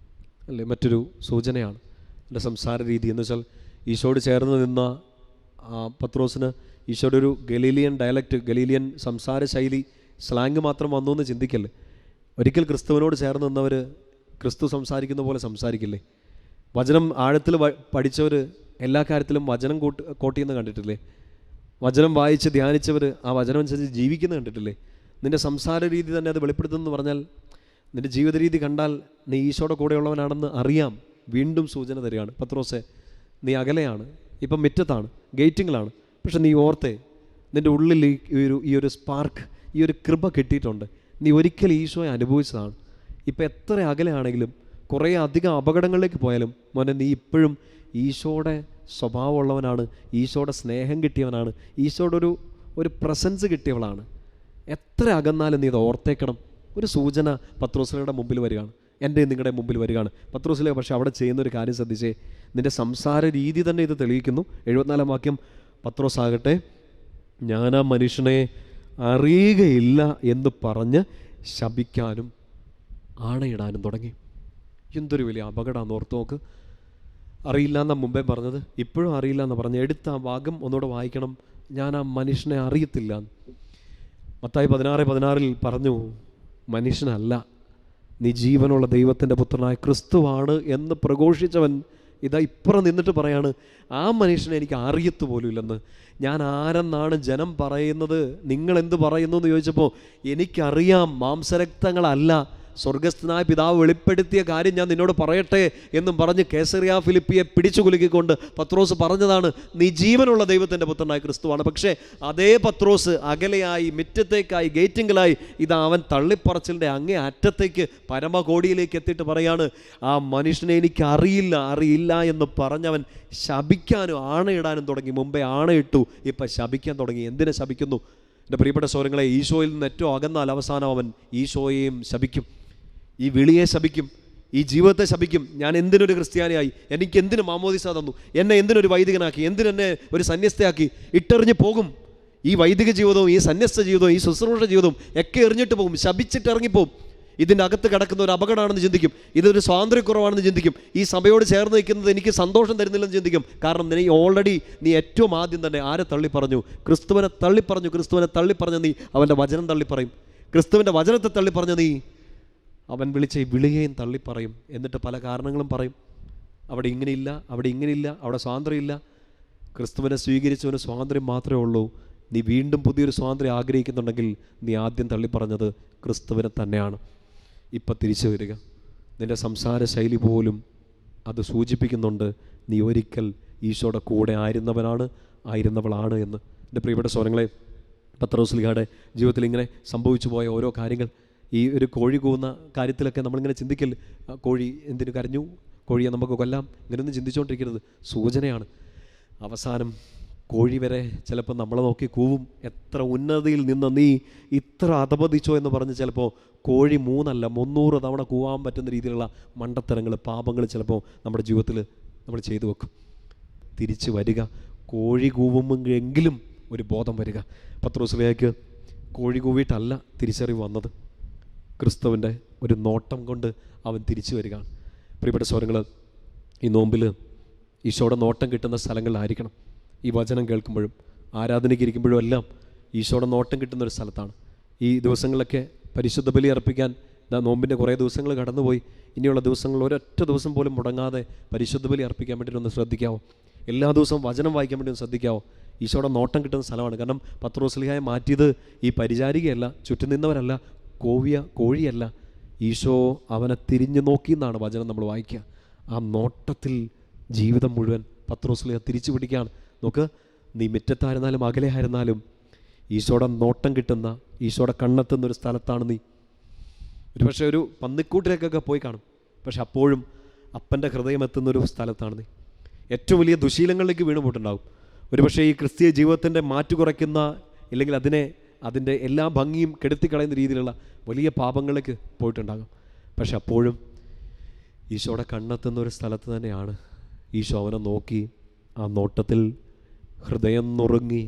അല്ലേ, മറ്റൊരു സൂചനയാണ് എൻ്റെ സംസാര രീതി എന്ന് വെച്ചാൽ. ഈശോയോട് ചേർന്ന് നിന്ന പത്രോസിന് ഈശോയുടെ ഒരു ഗലീലിയൻ ഡയലക്റ്റ്, ഗലീലിയൻ സംസാര ശൈലി, സ്ലാങ് മാത്രം വന്നു എന്ന് ചിന്തിക്കല്ലേ. ഒരിക്കൽ ക്രിസ്തുവിനോട് ചേർന്ന് നിന്നവർ ക്രിസ്തു സംസാരിക്കുന്ന പോലെ സംസാരിക്കില്ലേ? വചനം ആഴത്തിൽ പഠിച്ചവർ എല്ലാ കാര്യത്തിലും വചനം കോട്ട് ചെയ്യുന്ന കണ്ടിട്ടില്ലേ? വചനം വായിച്ച് ധ്യാനിച്ചവർ ആ വചനം അനുസരിച്ച് ജീവിക്കുന്നത് കണ്ടിട്ടില്ലേ? നിൻ്റെ സംസാര രീതി തന്നെ അത് വെളിപ്പെടുത്തുന്നു പറഞ്ഞാൽ, നിൻ്റെ ജീവിത രീതി കണ്ടാൽ നീ ഈശോയുടെ കൂടെയുള്ളവനാണെന്ന് അറിയാം. വീണ്ടും സൂചന തരികയാണ്. പത്രോസെ, നീ അകലെയാണ്, ഇപ്പം മുറ്റത്താണ്, ഗേറ്റിങ്ങിലാണ്. പക്ഷെ നീ ഓർത്തേ, നിൻ്റെ ഉള്ളിൽ ഈ ഒരു സ്പാർക്ക്, ഈ ഒരു കൃപ കിട്ടിയിട്ടുണ്ട്. നീ ഒരിക്കൽ ഈശോയെ അനുഭവിച്ചതാണ്. ഇപ്പം എത്ര അകലെയാണെങ്കിലും, കുറേ അധികം അപകടങ്ങളിലേക്ക് പോയാലും മോനെ, നീ ഇപ്പോഴും ഈശോയുടെ സ്വഭാവമുള്ളവനാണ്, ഈശോയുടെ സ്നേഹം കിട്ടിയവനാണ്, ഈശോയുടെ ഒരു പ്രസൻസ് കിട്ടിയവളാണ്. എത്ര അകന്നാലും നീ ഇത് ഓർത്തേക്കണം. ഒരു സൂചന പത്രോസ്ലീഹയുടെ മുമ്പിൽ വരികയാണ്, എൻ്റെ നിങ്ങളുടെ മുമ്പിൽ വരികയാണ്. പത്രോസ്ലീഹ പക്ഷേ അവിടെ ചെയ്യുന്നൊരു കാര്യം ശ്രദ്ധിച്ചേ. നിൻ്റെ സംസാര രീതി തന്നെ ഇത് തെളിയിക്കുന്നു. 74-ാം വാക്യം. പത്രോസാകട്ടെ, ഞാൻ ആ മനുഷ്യനെ അറിയുകയില്ല എന്ന് പറഞ്ഞ് ശപിക്കാനും ആണയിടാനും തുടങ്ങി. എന്തൊരു വലിയ അപകടമാണെന്ന് ഓർത്ത് നോക്ക്. അറിയില്ല എന്നാണ് മുമ്പേ പറഞ്ഞത്, ഇപ്പോഴും അറിയില്ല എന്ന് പറഞ്ഞ് എടുത്ത ആ ഭാഗം ഒന്നുകൂടെ വായിക്കണം. ഞാൻ ആ മനുഷ്യനെ അറിയത്തില്ല. മത്തായി 16:16 പറഞ്ഞു, മനുഷ്യനല്ല, നീ ജീവനുള്ള ദൈവത്തിൻ്റെ പുത്രനായ ക്രിസ്തുവാണ് എന്ന് പ്രഘോഷിച്ചവൻ ഇതാ ഇപ്പുറം നിന്നിട്ട് പറയാണ്, ആ മനുഷ്യനെ എനിക്ക് അറിയത്തു പോലും ഇല്ലെന്ന്. ഞാൻ ആരെന്നാണ് ജനം പറയുന്നത്, നിങ്ങളെന്ത് പറയുന്നു എന്ന് ചോദിച്ചപ്പോൾ എനിക്കറിയാം, മാംസരക്തങ്ങളല്ല, സ്വർഗസ്ഥനായ പിതാവ് വെളിപ്പെടുത്തിയ കാര്യം ഞാൻ നിന്നോട് പറയട്ടെ എന്നും പറഞ്ഞ് കേസറിയ ഫിലിപ്പിയെ പിടിച്ചു കുലുക്കിക്കൊണ്ട് പത്രോസ് പറഞ്ഞതാണ്, നീ ജീവനുള്ള ദൈവത്തിൻ്റെ പുത്രനായ ക്രിസ്തുവാണ്. പക്ഷേ അതേ പത്രോസ് അകലെയായി, മുറ്റത്തേക്കായി, ഗേറ്റിങ്ങിലായി ഇതാ അവൻ തള്ളിപ്പറച്ചിലിൻ്റെ അങ്ങേ അറ്റത്തേക്ക് പരമകോടിയിലേക്ക് എത്തിയിട്ട് പറയാണ്, ആ മനുഷ്യനെ എനിക്ക് അറിയില്ല എന്ന് പറഞ്ഞവൻ ശപിക്കാനും ആണയിടാനും തുടങ്ങി. മുമ്പേ ആണയിട്ടു, ഇപ്പം ശപിക്കാൻ തുടങ്ങി. എന്തിനെ ശപിക്കുന്നു? എൻ്റെ പ്രിയപ്പെട്ട സഹോദരങ്ങളെ, ഈശോയിൽ നിന്ന് ഏറ്റവും അകന്നാൽ അവസാനം അവൻ ഈശോയെയും ശപിക്കും, ഈ വിളിയെ ശപിക്കും, ഈ ജീവിതത്തെ ശപിക്കും. ഞാൻ എന്തിനൊരു ക്രിസ്ത്യാനിയായി, എനിക്ക് എന്തിനു മാമോദിസ തന്നു, എന്നെ എന്തിനൊരു വൈദികനാക്കി, എന്തിനെന്നെ ഒരു സന്യസ്തയാക്കി, ഇട്ടെറിഞ്ഞ് പോകും. ഈ വൈദിക ജീവിതവും ഈ സന്യസ്ത ജീവിതവും ഈ ശുശ്രൂഷ ജീവിതവും ഒക്കെ എറിഞ്ഞിട്ട് പോകും, ശപിച്ചിട്ട് ഇറങ്ങിപ്പോകും. ഇതിൻ്റെ അകത്ത് കിടക്കുന്ന ഒരു അപകടമാണെന്ന് ചിന്തിക്കും, ഇതൊരു സ്വാതന്ത്ര്യക്കുറവാണെന്ന് ചിന്തിക്കും, ഈ സഭയോട് ചേർന്ന് നിൽക്കുന്നത് എനിക്ക് സന്തോഷം തരുന്നില്ലെന്ന് ചിന്തിക്കും. കാരണം നീ ഓൾറെഡി ഏറ്റവും ആദ്യം തന്നെ ആരെ തള്ളിപ്പറഞ്ഞു? ക്രിസ്തുവിനെ തള്ളിപ്പറഞ്ഞു. ക്രിസ്തുവിനെ തള്ളിപ്പറഞ്ഞ നീ അവൻ്റെ വചനം തള്ളിപ്പറയും. ക്രിസ്തുവിൻ്റെ വചനത്തെ തള്ളിപ്പറഞ്ഞ നീ അവൻ വിളിച്ച ഈ വിളിയെയും തള്ളിപ്പറയും. എന്നിട്ട് പല കാരണങ്ങളും പറയും, അവിടെ ഇങ്ങനെയില്ല, അവിടെ സ്വാതന്ത്ര്യമില്ല. ക്രിസ്തുവിനെ സ്വീകരിച്ചവന് സ്വാതന്ത്ര്യം മാത്രമേ ഉള്ളൂ. നീ വീണ്ടും പുതിയൊരു സ്വാതന്ത്ര്യം ആഗ്രഹിക്കുന്നുണ്ടെങ്കിൽ നീ ആദ്യം തള്ളിപ്പറഞ്ഞത് ക്രിസ്തുവിനെ തന്നെയാണ്. ഇപ്പം തിരിച്ചു വരിക. നിൻ്റെ സംസാര ശൈലി പോലും അത് സൂചിപ്പിക്കുന്നുണ്ട് നീ ഒരിക്കൽ ഈശോയുടെ കൂടെ ആയിരുന്നവളാണ് എന്ന്. എൻ്റെ പ്രിയപ്പെട്ട സഹോദരങ്ങളെ, പത്രോസ്ലീഹയുടെ ജീവിതത്തിൽ ഇങ്ങനെ സംഭവിച്ചു പോയ ഓരോ കാര്യങ്ങൾ, ഈ ഒരു കോഴി കൂവുന്ന കാര്യത്തിലൊക്കെ നമ്മളിങ്ങനെ ചിന്തിക്കല്, കോഴി എന്തിനു കരഞ്ഞു, കോഴിയെ നമുക്ക് കൊല്ലാം, ഇങ്ങനെയൊന്നും ചിന്തിച്ചുകൊണ്ടിരിക്കരുത്. സൂചനയാണ്. അവസാനം കോഴി വരെ ചിലപ്പോൾ നമ്മളെ നോക്കി കൂവും. എത്ര ഉന്നതിയിൽ നിന്ന് നീ ഇത്ര അധപതിച്ചോ എന്ന് പറഞ്ഞ് ചിലപ്പോൾ കോഴി 3 അല്ല 300 തവണ കൂവാൻ പറ്റുന്ന രീതിയിലുള്ള മണ്ടത്തരങ്ങൾ, പാപങ്ങൾ ചിലപ്പോൾ നമ്മുടെ ജീവിതത്തിൽ നമ്മൾ ചെയ്തു വെക്കും. തിരിച്ച് വരിക. കോഴി കൂവുമെങ്കിലും ഒരു ബോധം വരിക. പത്രോസ്ലീഹയ്ക്ക് കോഴി കൂവിയിട്ടല്ല തിരിച്ചറിവ് വന്നത്, ക്രിസ്തുവിൻ്റെ ഒരു നോട്ടം കൊണ്ട് അവൻ തിരിച്ചു വരികയാണ്. പ്രിയപ്പെട്ട സഹോദരങ്ങൾ, ഈ നോമ്പിൽ ഈശോയുടെ നോട്ടം കിട്ടുന്ന സ്ഥലങ്ങളിലായിരിക്കണം. ഈ വചനം കേൾക്കുമ്പോഴും ആരാധനയ്ക്ക് ഇരിക്കുമ്പോഴും എല്ലാം ഈശോയുടെ നോട്ടം കിട്ടുന്നൊരു സ്ഥലത്താണ്. ഈ ദിവസങ്ങളിലൊക്കെ പരിശുദ്ധ ബലി അർപ്പിക്കാൻ നോമ്പിൻ്റെ കുറേ ദിവസങ്ങൾ കടന്നുപോയി. ഇനിയുള്ള ദിവസങ്ങൾ ഒരൊറ്റ ദിവസം പോലും മുടങ്ങാതെ പരിശുദ്ധ ബലി അർപ്പിക്കാൻ വേണ്ടിയിട്ട് ഒന്ന് ശ്രദ്ധിക്കാവോ? എല്ലാ ദിവസവും വചനം വായിക്കാൻ വേണ്ടി ഒന്ന് ശ്രദ്ധിക്കാവോ? ഈശോയുടെ നോട്ടം കിട്ടുന്ന സ്ഥലമാണ്. കാരണം പത്രോസ്ലിഹായെ മാറ്റിയത് ഈ പരിചാരികയല്ല, ചുറ്റും നിന്നവരല്ല, കോഴിയല്ല, ഈശോ അവനെ തിരിഞ്ഞു നോക്കി എന്നാണ് വചനം നമ്മൾ വായിക്കുക. ആ നോട്ടത്തിൽ ജീവിതം മുഴുവൻ പത്രോസ്ലിഹ തിരിച്ചു പിടിക്കുകയാണ്. നോക്ക്, നീ മുറ്റത്തായിരുന്നാലും അകലെ ആയിരുന്നാലും ഈശോയുടെ നോട്ടം കിട്ടുന്ന, ഈശോയുടെ കണ്ണെത്തുന്നൊരു സ്ഥലത്താണ് നീ. ഒരു പക്ഷേ ഒരു പന്നിക്കൂട്ടിലേക്കൊക്കെ പോയി കാണും, പക്ഷെ അപ്പോഴും അപ്പൻ്റെ ഹൃദയം എത്തുന്നൊരു സ്ഥലത്താണ് നീ. ഏറ്റവും വലിയ ദുശീലങ്ങളിലേക്ക് വീണുപോയിട്ടുണ്ടാകും. ഒരുപക്ഷെ ഈ ക്രിസ്തീയ ജീവിതത്തിൻ്റെ മാറ്റു കുറയ്ക്കുന്ന, ഇല്ലെങ്കിൽ അതിൻ്റെ എല്ലാ ഭംഗിയും കെടുത്തിക്കളയുന്ന രീതിയിലുള്ള വലിയ പാപങ്ങളിലേക്ക് പോയിട്ടുണ്ടാകും. പക്ഷെ അപ്പോഴും ഈശോയുടെ കണ്ണെത്തുന്ന ഒരു സ്ഥലത്ത് തന്നെയാണ് ഈശോ അവനെ നോക്കി. ആ നോട്ടത്തിൽ ഹൃദയം നുറുങ്ങി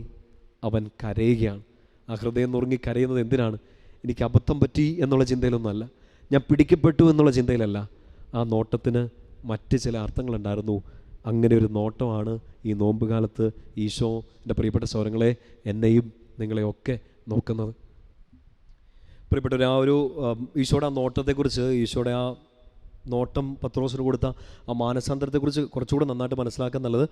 അവൻ കരയുകയാണ്. ആ ഹൃദയം നുറുങ്ങി കരയുന്നത് എന്തിനാണ്? എനിക്ക് അബദ്ധം പറ്റി എന്നുള്ള ചിന്തയിലൊന്നുമല്ല, ഞാൻ പിടിക്കപ്പെട്ടു എന്നുള്ള ചിന്തയിലല്ല. ആ നോട്ടത്തിന് മറ്റ് ചില അർത്ഥങ്ങളുണ്ടായിരുന്നു. അങ്ങനെ ഒരു നോട്ടമാണ് ഈ നോമ്പ് കാലത്ത് ഈശോ, എൻ്റെ പ്രിയപ്പെട്ട സഹോദരങ്ങളെ, എന്നെയും നിങ്ങളെയൊക്കെ നോക്കുന്നത്. പ്രിയപ്പെട്ട ഈശോയുടെ ആ നോട്ടത്തെക്കുറിച്ച്, ഈശോയുടെ ആ നോട്ടം പത്രോസിന് കൊടുത്ത ആ മാനസാന്തരത്തെക്കുറിച്ച് കുറച്ചുകൂടെ നന്നായിട്ട് മനസ്സിലാക്കാൻ നല്ലത്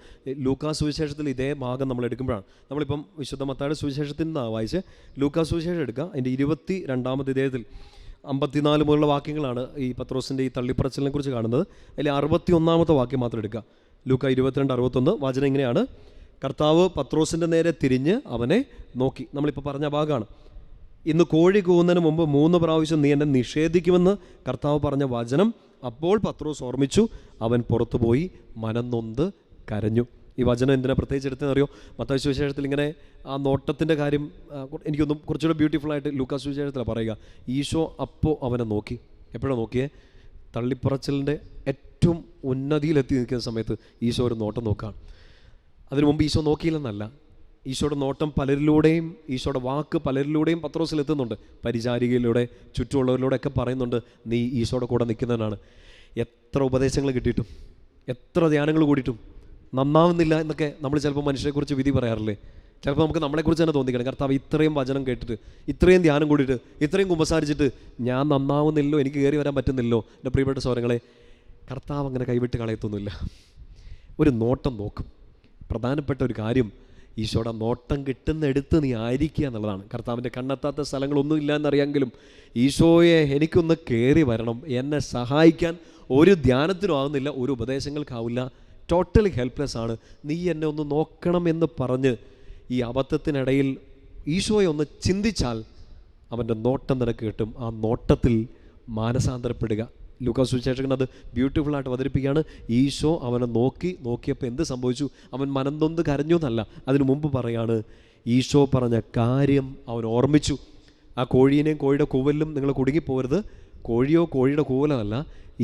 ലൂക്കാസ് സുവിശേഷത്തിൽ ഇതേ ഭാഗം നമ്മൾ എടുക്കുമ്പോഴാണ്. നമ്മളിപ്പം വിശുദ്ധ മത്തായിയുടെ സുവിശേഷത്തിൽ നിന്നാണ് വായിച്ച് ലൂക്കാസ് സുവിശേഷം എടുക്കുക. അതിൻ്റെ 22-ാമത്തെ അധ്യായത്തിൽ 54 മുതലുള്ള വാക്യങ്ങളാണ് ഈ പത്രോസിൻ്റെ ഈ തള്ളിപ്പറച്ചിലിനെ കുറിച്ച് കാണുന്നത്. അതിൽ 61-ാമത്തെ വാക്യം മാത്രം എടുക്കുക. ലൂക്ക 22:61 വാചനം ഇങ്ങനെയാണ്: കർത്താവ് പത്രോസിൻ്റെ നേരെ തിരിഞ്ഞ് അവനെ നോക്കി. നമ്മളിപ്പോൾ പറഞ്ഞ ഭാഗമാണ്. ഇന്ന് കോഴി കൂവുന്നതിന് മുമ്പ് 3 പ്രാവശ്യം നീ എന്നെ നിഷേധിക്കുമെന്ന് കർത്താവ് പറഞ്ഞ വചനം അപ്പോൾ പത്രോസ് ഓർമ്മിച്ചു. അവൻ പുറത്തുപോയി മനംനൊന്ത് കരഞ്ഞു. ഈ വചനം എന്തിനാ പ്രത്യേകിച്ച് എടുത്തതെന്നറിയോ? മത്തായി സുവിശേഷത്തിൽ ഇങ്ങനെ ആ നോട്ടത്തിൻ്റെ കാര്യം എനിക്കൊന്നും കുറച്ചുകൂടെ ബ്യൂട്ടിഫുള്ളായിട്ട് ലൂക്കാസ് സുവിശേഷത്തിലാണ് പറയുക. ഈശോ അപ്പോൾ അവനെ നോക്കി. എപ്പോഴാണ് നോക്കിയേ? തള്ളിപ്പറച്ചിലിൻ്റെ ഏറ്റവും ഉന്നതിയിലെത്തി നിൽക്കുന്ന സമയത്ത് ഈശോ ഒരു നോട്ടം നോക്കുകയാണ്. അതിനു മുമ്പ് ഈശോ നോക്കിയില്ലെന്നല്ല, ഈശോയുടെ നോട്ടം പലരിലൂടെയും, ഈശോയുടെ വാക്ക് പലരിലൂടെയും പത്രോസിലെത്തുന്നുണ്ട്. പരിചാരികയിലൂടെ, ചുറ്റുമുള്ളവരിലൂടെ ഒക്കെ പറയുന്നുണ്ട്, നീ ഈശോയുടെ കൂടെ നിൽക്കുന്നവനാണ്. എത്ര ഉപദേശങ്ങൾ കിട്ടിയിട്ടും, എത്ര ധ്യാനങ്ങൾ കൂടിയിട്ടും നന്നാവുന്നില്ല എന്നൊക്കെ നമ്മൾ ചിലപ്പോൾ മനുഷ്യരെക്കുറിച്ച് വിധി പറയാറില്ലേ? ചിലപ്പോൾ നമുക്ക് നമ്മളെക്കുറിച്ച് തന്നെ തോന്നിക്കണം, കർത്താവ് ഇത്രയും വചനം കേട്ടിട്ട്, ഇത്രയും ധ്യാനം കൂടിയിട്ട്, ഇത്രയും കുമ്പസാരിച്ചിട്ട് ഞാൻ നന്നാവുന്നില്ലോ, എനിക്ക് കയറി വരാൻ പറ്റുന്നില്ലോ. എൻ്റെ പ്രിയപ്പെട്ട സഹോദരങ്ങളെ, കർത്താവ് അങ്ങനെ കൈവിട്ട് കളയത്തൊന്നുമില്ല. ഒരു നോട്ടം നോക്കും. പ്രധാനപ്പെട്ട ഒരു കാര്യം ഈശോയുടെ നോട്ടം കിട്ടുന്നെടുത്ത് നീ ആയിരിക്കുക എന്നുള്ളതാണ്. കർത്താവിൻ്റെ കണ്ണെത്താത്ത സ്ഥലങ്ങളൊന്നും ഇല്ല എന്നറിയാമെങ്കിലും ഈശോയെ എനിക്കൊന്ന് കയറി വരണം, എന്നെ സഹായിക്കാൻ ഒരു ധ്യാനത്തിനും ആവുന്നില്ല, ഒരു ഉപദേശങ്ങൾക്കാവില്ല, ടോട്ടലി ഹെൽപ്ലെസ് ആണ്, നീ എന്നെ ഒന്ന് നോക്കണം എന്ന് പറഞ്ഞ് ഈ അബദ്ധത്തിനിടയിൽ ഈശോയെ ഒന്ന് ചിന്തിച്ചാൽ അവൻ്റെ നോട്ടം നിനക്ക് കിട്ടും. ആ നോട്ടത്തിൽ മാനസാന്തരപ്പെടുക. ലൂക്കാസ് സുവിശേഷകൻ അത് ബ്യൂട്ടിഫുള്ളായിട്ട് അവതരിപ്പിക്കുകയാണ്. ഈശോ അവനെ നോക്കിയപ്പോൾ എന്ത് സംഭവിച്ചു? അവൻ മനംനൊന്ത് കരഞ്ഞു എന്നല്ല, അതിനു മുമ്പ് പറയാണ്, ഈശോ പറഞ്ഞ കാര്യം അവൻ ഓർമ്മിച്ചു. ആ കോഴീനെയും കോഴിയുടെ കൂവലിലും നിങ്ങൾ കുടുങ്ങിപ്പോകരുത്. കോഴിയോ കോഴിയുടെ കൂവലോ അല്ല,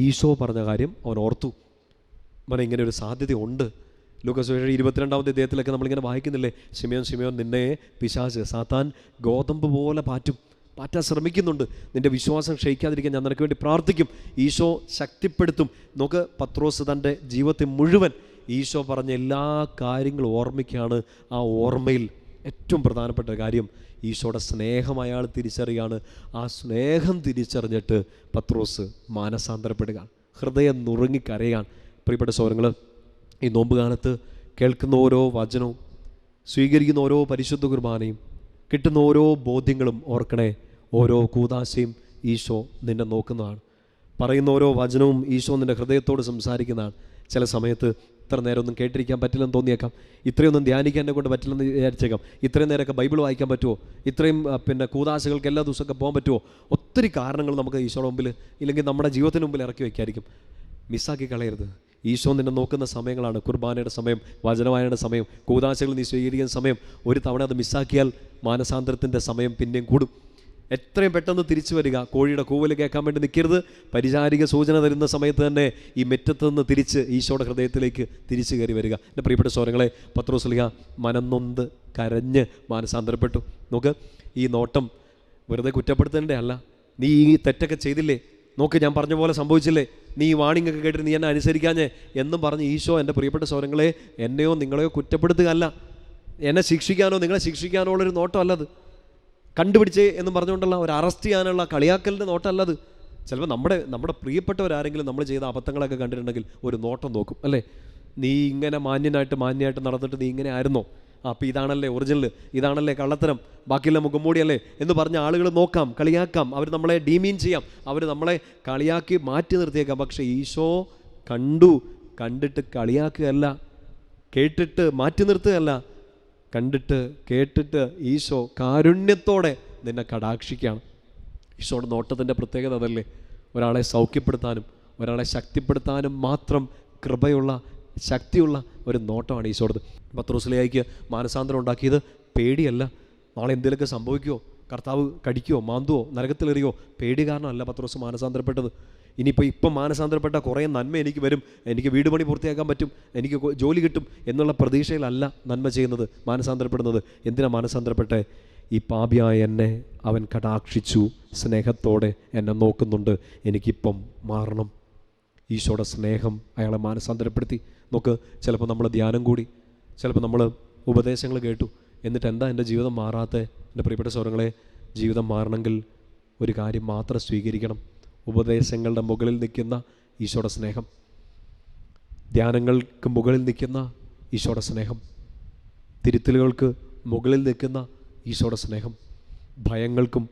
ഈശോ പറഞ്ഞ കാര്യം അവൻ ഓർത്തു. അവൻ ഇങ്ങനെ ഒരു സാധ്യത ഉണ്ട്. ലൂക്കാസ് സുവിശേഷം 22-ാമത്തെ അധ്യായത്തിലൊക്കെ നമ്മളിങ്ങനെ വായിക്കുന്നില്ലേ, ശിമയോൻ നിന്നെ പിശാച് സാത്താൻ ഗോതമ്പ് പോലെ പാറ്റാൻ ശ്രമിക്കുന്നുണ്ട്, നിൻ്റെ വിശ്വാസം ക്ഷയിക്കാതിരിക്കാൻ ഞാൻ നിനക്ക് വേണ്ടി പ്രാർത്ഥിക്കും, ഈശോ ശക്തിപ്പെടുത്തും. നമുക്ക് പത്രോസ് തൻ്റെ ജീവിതത്തെ മുഴുവൻ ഈശോ പറഞ്ഞ എല്ലാ കാര്യങ്ങളും ഓർമ്മിക്കുകയാണ്. ആ ഓർമ്മയിൽ ഏറ്റവും പ്രധാനപ്പെട്ട കാര്യം ഈശോയുടെ സ്നേഹം അയാൾ തിരിച്ചറിയാണ്. ആ സ്നേഹം തിരിച്ചറിഞ്ഞിട്ട് പത്രോസ് മാനസാന്തരപ്പെടുക, ഹൃദയം നുറുങ്ങിക്കരയാൻ. പ്രിയപ്പെട്ട സഹോദരങ്ങൾ, ഈ നോമ്പ് കാലത്ത് കേൾക്കുന്ന ഓരോ വചനവും, സ്വീകരിക്കുന്ന ഓരോ പരിശുദ്ധ കുർബാനയും, കിട്ടുന്ന ഓരോ ബോധ്യങ്ങളും ഓർക്കണേ, ഓരോ കൂദാശയും ഈശോ നിന്നെ നോക്കുന്നതാണ്. പറയുന്ന ഓരോ വചനവും ഈശോ നിൻ്റെ ഹൃദയത്തോട് സംസാരിക്കുന്നതാണ്. ചില സമയത്ത് ഇത്ര നേരം ഒന്നും കേട്ടിരിക്കാൻ പറ്റില്ലെന്ന് തോന്നിയേക്കാം, ഇത്രയൊന്നും ധ്യാനിക്കാൻ എന്നെ കൊണ്ട് പറ്റില്ലെന്ന് വിചാരിച്ചേക്കാം, ഇത്രയും നേരമൊക്കെ ബൈബിൾ വായിക്കാൻ പറ്റുമോ, ഇത്രയും കൂദാശകൾക്ക് എല്ലാ ദിവസമൊക്കെ പോകാൻ പറ്റുമോ? ഒത്തിരി കാരണങ്ങൾ നമുക്ക് ഈശോയുടെ മുമ്പിൽ, ഇല്ലെങ്കിൽ നമ്മുടെ ജീവിതത്തിന് മുമ്പിൽ ഇറക്കി വയ്ക്കായിരിക്കും. മിസ്സാക്കി കളയരുത്. ഈശോ നിന്നെ നോക്കുന്ന സമയങ്ങളാണ്. കുർബാനയുടെ സമയം, വചനവായനയുടെ സമയം, കൂദാശകൾ നീ സ്വീകരിക്കുന്ന സമയം. ഒരു തവണ അത് മിസ്സാക്കിയാൽ മാനസാന്തരത്തിൻ്റെ സമയം പിന്നെയും കൂടും. എത്രയും പെട്ടെന്ന് തിരിച്ചു വരിക. കോഴിയുടെ കൂവൽ കേൾക്കാൻ വേണ്ടി നിൽക്കരുത്. പരിചാരിക സൂചന തരുന്ന സമയത്ത് തന്നെ ഈ മുറ്റത്ത് നിന്ന് തിരിച്ച് ഈശോയുടെ ഹൃദയത്തിലേക്ക് തിരിച്ചു കയറി വരിക. എൻ്റെ പ്രിയപ്പെട്ട സഹോദരങ്ങളെ, പത്രോസ്ലീഹ മനംനൊന്ത് കരഞ്ഞ് മാനസാന്തരപ്പെട്ടു. നോക്ക്, ഈ നോട്ടം വെറുതെ കുറ്റപ്പെടുത്തേണ്ടേ അല്ല. നീ ഈ തെറ്റൊക്കെ ചെയ്തില്ലേ, നോക്ക് ഞാൻ പറഞ്ഞ പോലെ സംഭവിച്ചില്ലേ, നീ ഈ വാണിംഗ് ഒക്കെ കേട്ടിട്ട് നീ എന്നെ അനുസരിക്കാഞ്ഞേ എന്നും പറഞ്ഞ് ഈശോ എൻ്റെ പ്രിയപ്പെട്ട സഹോദരങ്ങളെ എന്നെയോ നിങ്ങളെയോ കുറ്റപ്പെടുത്തുകയല്ല, എന്നെ ശിക്ഷിക്കാനോ നിങ്ങളെ ശിക്ഷിക്കാനോ ഉള്ളൊരു നോട്ടമല്ലത്. കണ്ടുപിടിച്ചേ എന്ന് പറഞ്ഞുകൊണ്ടുള്ള ഒരു അറസ്റ്റ് ചെയ്യാനുള്ള കളിയാക്കലിൻ്റെ നോട്ടമല്ല അത്. ചിലപ്പോൾ നമ്മുടെ പ്രിയപ്പെട്ടവരാരെങ്കിലും നമ്മൾ ചെയ്ത അബദ്ധങ്ങളൊക്കെ കണ്ടിട്ടുണ്ടെങ്കിൽ ഒരു നോട്ടം നോക്കും, അല്ലേ? നീ ഇങ്ങനെ മാന്യനായിട്ട് നടന്നിട്ട് നീ ഇങ്ങനെ ആയിരുന്നോ? അപ്പോൾ ഇതാണല്ലേ ഒറിജിനൽ, ഇതാണല്ലേ കള്ളത്തരം, ബാക്കിയുള്ള മുഖംമൂടിയല്ലേ എന്ന് പറഞ്ഞ ആളുകൾ നോക്കാം, കളിയാക്കാം, അവർ നമ്മളെ ഡീമീൻ ചെയ്യാം, അവർ നമ്മളെ കളിയാക്കി മാറ്റി നിർത്തിയേക്കാം. പക്ഷേ ഈശോ കണ്ടിട്ട് കളിയാക്കുകയല്ല, കേട്ടിട്ട് മാറ്റി നിർത്തുകയല്ല, കണ്ടിട്ട് കേട്ടിട്ട് ഈശോ കാരുണ്യത്തോടെ നിന്നെ കടാക്ഷിക്കുകയാണ്. ഈശോയുടെ നോട്ടത്തിൻ്റെ പ്രത്യേകത അതല്ലേ? ഒരാളെ സൗഖ്യപ്പെടുത്താനും ഒരാളെ ശക്തിപ്പെടുത്താനും മാത്രം കൃപയുള്ള ശക്തിയുള്ള ഒരു നോട്ടമാണ് ഈശോടത്. പത്രോസ്ലിഹായ്ക്ക് മാനസാന്തരം ഉണ്ടാക്കിയത് പേടിയല്ല. നാളെ എന്തെങ്കിലുമൊക്കെ സംഭവിക്കുമോ, കർത്താവ് കടിക്കുമോ, മാന്തുവോ, നരകത്തിലെറിയോ, പേടി കാരണമല്ല പത്രോസ് മാനസാന്തരപ്പെട്ടത്. ഇപ്പം മാനസാന്തരപ്പെട്ട കുറേ നന്മ എനിക്ക് വരും, എനിക്ക് വീട് പണി പൂർത്തിയാക്കാൻ പറ്റും, എനിക്ക് ജോലി കിട്ടും എന്നുള്ള പ്രതീക്ഷയിലല്ല നന്മ ചെയ്യുന്നത്, മാനസാന്തരപ്പെടുന്നത്. എന്തിനാണ് മാനസാന്തരപ്പെട്ടെ? ഈ പാപിയായ എന്നെ അവൻ കടാക്ഷിച്ചു, സ്നേഹത്തോടെ എന്നെ നോക്കുന്നുണ്ട്, എനിക്കിപ്പം മാറണം. ഈശോയുടെ സ്നേഹം അയാളെ മാനസാന്തരപ്പെടുത്തി. നോക്ക്, ചിലപ്പോൾ നമ്മൾ ധ്യാനം കൂടി, ചിലപ്പോൾ നമ്മൾ ഉപദേശങ്ങൾ കേട്ടു, എന്നിട്ട് എന്താ എൻ്റെ ജീവിതം മാറാത്ത? എൻ്റെ പ്രിയപ്പെട്ട സഹോദരങ്ങളെ, ജീവിതം മാറണമെങ്കിൽ ഒരു കാര്യം മാത്രം സ്വീകരിക്കണം: ഉപദേശങ്ങളുടെ മുകളിൽ നിൽക്കുന്ന ഈശോയുടെ സ്നേഹം, ധ്യാനങ്ങൾക്ക് മുകളിൽ നിൽക്കുന്ന ഈശോയുടെ സ്നേഹം, തിരുത്തലുകൾക്ക് മുകളിൽ നിൽക്കുന്ന ഈശോയുടെ സ്നേഹം, ഭയങ്ങൾക്കും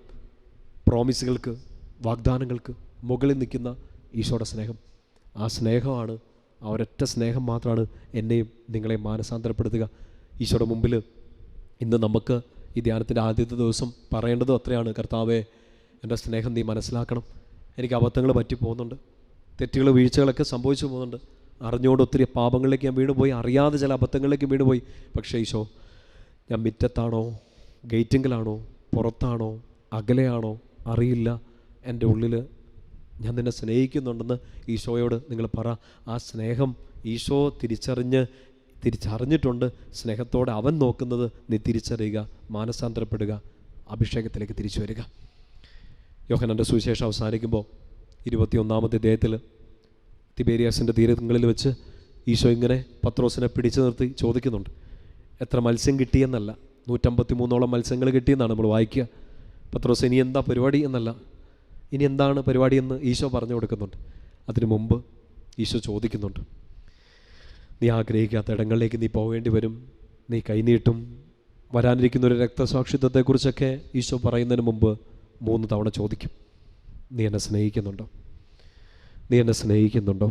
പ്രോമിസുകൾക്ക് വാഗ്ദാനങ്ങൾക്ക് മുകളിൽ നിൽക്കുന്ന ഈശോയുടെ സ്നേഹം. ആ സ്നേഹമാണ്, ആ ഒരൊറ്റ സ്നേഹം മാത്രമാണ് എന്നെയും നിങ്ങളെയും മാനസാന്തരപ്പെടുത്തുക. ഈശോയുടെ മുമ്പിൽ ഇന്ന് നമുക്ക് ഈ ധ്യാനത്തിൻ്റെ ആദ്യത്തെ ദിവസം പറയേണ്ടതും അത്രയാണ്: കർത്താവേ, എൻ്റെ സ്നേഹം നീ മനസ്സിലാക്കണം. എനിക്ക് അബദ്ധങ്ങൾ പറ്റിപ്പോകുന്നുണ്ട്, തെറ്റുകൾ വീഴ്ചകളൊക്കെ സംഭവിച്ചു പോകുന്നുണ്ട്, അറിഞ്ഞുകൊണ്ട് ഒത്തിരി പാപങ്ങളിലേക്ക് ഞാൻ വീണുപോയി, അറിയാതെ ചില അബദ്ധങ്ങളിലേക്ക് വീണുപോയി. പക്ഷേ ഈശോ, ഞാൻ മുറ്റത്താണോ, ഗേറ്റിങ്കിലാണോ, പുറത്താണോ, അകലെയാണോ അറിയില്ല, എൻ്റെ ഉള്ളിൽ ഞാൻ നിന്നെ സ്നേഹിക്കുന്നുണ്ടെന്ന് ഈശോയോട് നിങ്ങൾ പറ. ആ സ്നേഹം ഈശോ തിരിച്ചറിഞ്ഞിട്ടുണ്ട്. സ്നേഹത്തോടെ അവൻ നോക്കുന്നത് നീ തിരിച്ചറിയുക, മാനസാന്തരപ്പെടുക, അഭിഷേകത്തിലേക്ക് തിരിച്ചു വരിക. യോഹന്നാൻ്റെ സുവിശേഷം അവസാനിക്കുമ്പോൾ 21-ാമത്തെ അധ്യായത്തിൽ തിബേരിയാസിൻ്റെ തീരങ്ങളിൽ വെച്ച് ഈശോ ഇങ്ങനെ പത്രോസിനെ പിടിച്ചു നിർത്തി ചോദിക്കുന്നുണ്ട്. എത്ര മത്സ്യം കിട്ടിയെന്നല്ല, 153ഓളം മത്സ്യങ്ങൾ കിട്ടിയെന്നാണ് നമ്മൾ വായിക്കുക. പത്രോസ്, ഇനി എന്താ പരിപാടി എന്നല്ല, ഇനി എന്താണ് പരിപാടിയെന്ന് ഈശോ പറഞ്ഞു കൊടുക്കുന്നുണ്ട്. അതിനു മുമ്പ് ഈശോ ചോദിക്കുന്നുണ്ട്: നീ ആഗ്രഹിക്കാത്ത ഇടങ്ങളിലേക്ക് നീ പോകേണ്ടി വരും, നീ കൈനീട്ടും. വരാനിരിക്കുന്നൊരു രക്തസാക്ഷിത്വത്തെക്കുറിച്ചൊക്കെ ഈശോ പറയുന്നതിന് മുമ്പ് 3 തവണ ചോദിക്കും: നീ എന്നെ സ്നേഹിക്കുന്നുണ്ടോ? നീ എന്നെ സ്നേഹിക്കുന്നുണ്ടോ?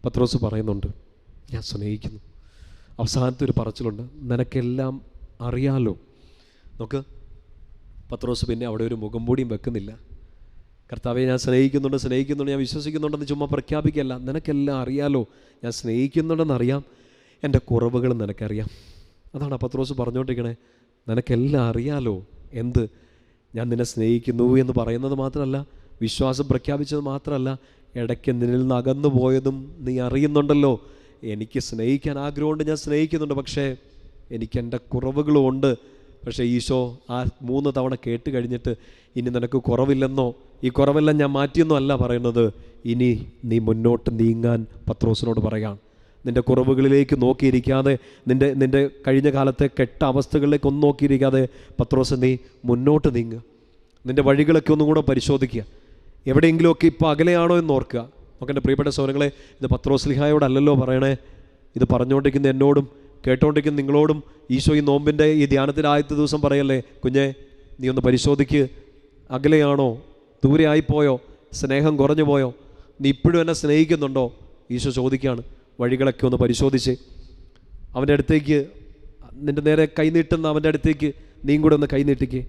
പത്രോസ് പറയുന്നുണ്ട്, ഞാൻ സ്നേഹിക്കുന്നു. അവസാനത്തെ ഒരു പറച്ചിലുണ്ട്: നിനക്കെല്ലാം അറിയാലോ. നോക്ക്, പത്രോസ് പിന്നെ അവിടെ ഒരു മുഖംമൂടിയും വെക്കുന്നില്ല. കർത്താവെ, ഞാൻ സ്നേഹിക്കുന്നുണ്ട്, ഞാൻ വിശ്വസിക്കുന്നുണ്ടെന്ന് ചുമ്മാ പ്രഖ്യാപിക്കല്ല. നിനക്കെല്ലാം അറിയാലോ, ഞാൻ സ്നേഹിക്കുന്നുണ്ടെന്നറിയാം, എൻ്റെ കുറവുകൾ നിനക്കറിയാം. അതാണ് പത്രോസ് പറഞ്ഞുകൊണ്ടിരിക്കണേ. നിനക്കെല്ലാം അറിയാലോ. എന്ത്? ഞാൻ നിന്നെ സ്നേഹിക്കുന്നു എന്ന് പറയുന്നത് മാത്രമല്ല, വിശ്വാസം പ്രഖ്യാപിച്ചത് മാത്രമല്ല, ഇടയ്ക്ക് നിന്നിൽ നിന്ന് അകന്നു പോയതും നീ അറിയുന്നുണ്ടല്ലോ. എനിക്ക് സ്നേഹിക്കാൻ ആഗ്രഹമുണ്ട്, ഞാൻ സ്നേഹിക്കുന്നുണ്ട്, പക്ഷേ എനിക്ക് എൻ്റെ കുറവുകളും ഉണ്ട്. പക്ഷേ ഈശോ ആ 3 തവണ കേട്ട് കഴിഞ്ഞിട്ട് ഇനി നിനക്ക് കുറവില്ലെന്നോ, ഈ കുറവെല്ലാം ഞാൻ മാറ്റിയെന്നോ അല്ല പറയുന്നത്. ഇനി നീ മുന്നോട്ട് നീങ്ങാൻ പത്രോസിനോട് പറയാം. നിൻ്റെ കുറവുകളിലേക്ക് നോക്കിയിരിക്കാതെ, നിൻ്റെ കഴിഞ്ഞ കാലത്തെ കെട്ട അവസ്ഥകളിലേക്ക് ഒന്നും നോക്കിയിരിക്കാതെ പത്രോസ്, നീ മുന്നോട്ട് നീങ്ങുക. നിൻ്റെ വഴികളൊക്കെ ഒന്നും കൂടെ പരിശോധിക്കുക. എവിടെയെങ്കിലുമൊക്കെ ഇപ്പോൾ അകലെയാണോ എന്ന് ഓർക്കുക. നമുക്ക് എൻ്റെ പ്രിയപ്പെട്ട സഹോദരങ്ങളെ, ഇത് പത്രോസ്ലിഹായോടല്ലല്ലോ പറയണേ, ഇത് പറഞ്ഞുകൊണ്ടിരിക്കുന്ന എന്നോടും കേട്ടോണ്ടിരിക്കുന്ന നിങ്ങളോടും ഈശോ ഈ നോമ്പിൻ്റെ ഈ ധ്യാനത്തിൻ്റെ ആദ്യത്തെ ദിവസം പറയല്ലേ: കുഞ്ഞെ, നീ ഒന്ന് പരിശോധിക്ക്. അകലെയാണോ, ദൂരെ ആയിപ്പോയോ, സ്നേഹം കുറഞ്ഞു പോയോ, നീ ഇപ്പോഴും എന്നെ സ്നേഹിക്കുന്നുണ്ടോ? ഈശോ ചോദിക്കുകയാണ്. വഴികളൊക്കെ ഒന്ന് പരിശോധിച്ച് അവൻ്റെ അടുത്തേക്ക്, നിൻ്റെ നേരെ കൈനീട്ടുന്ന അവൻ്റെ അടുത്തേക്ക് നീയും കൂടെ ഒന്ന് കൈനീട്ടിക്ക്.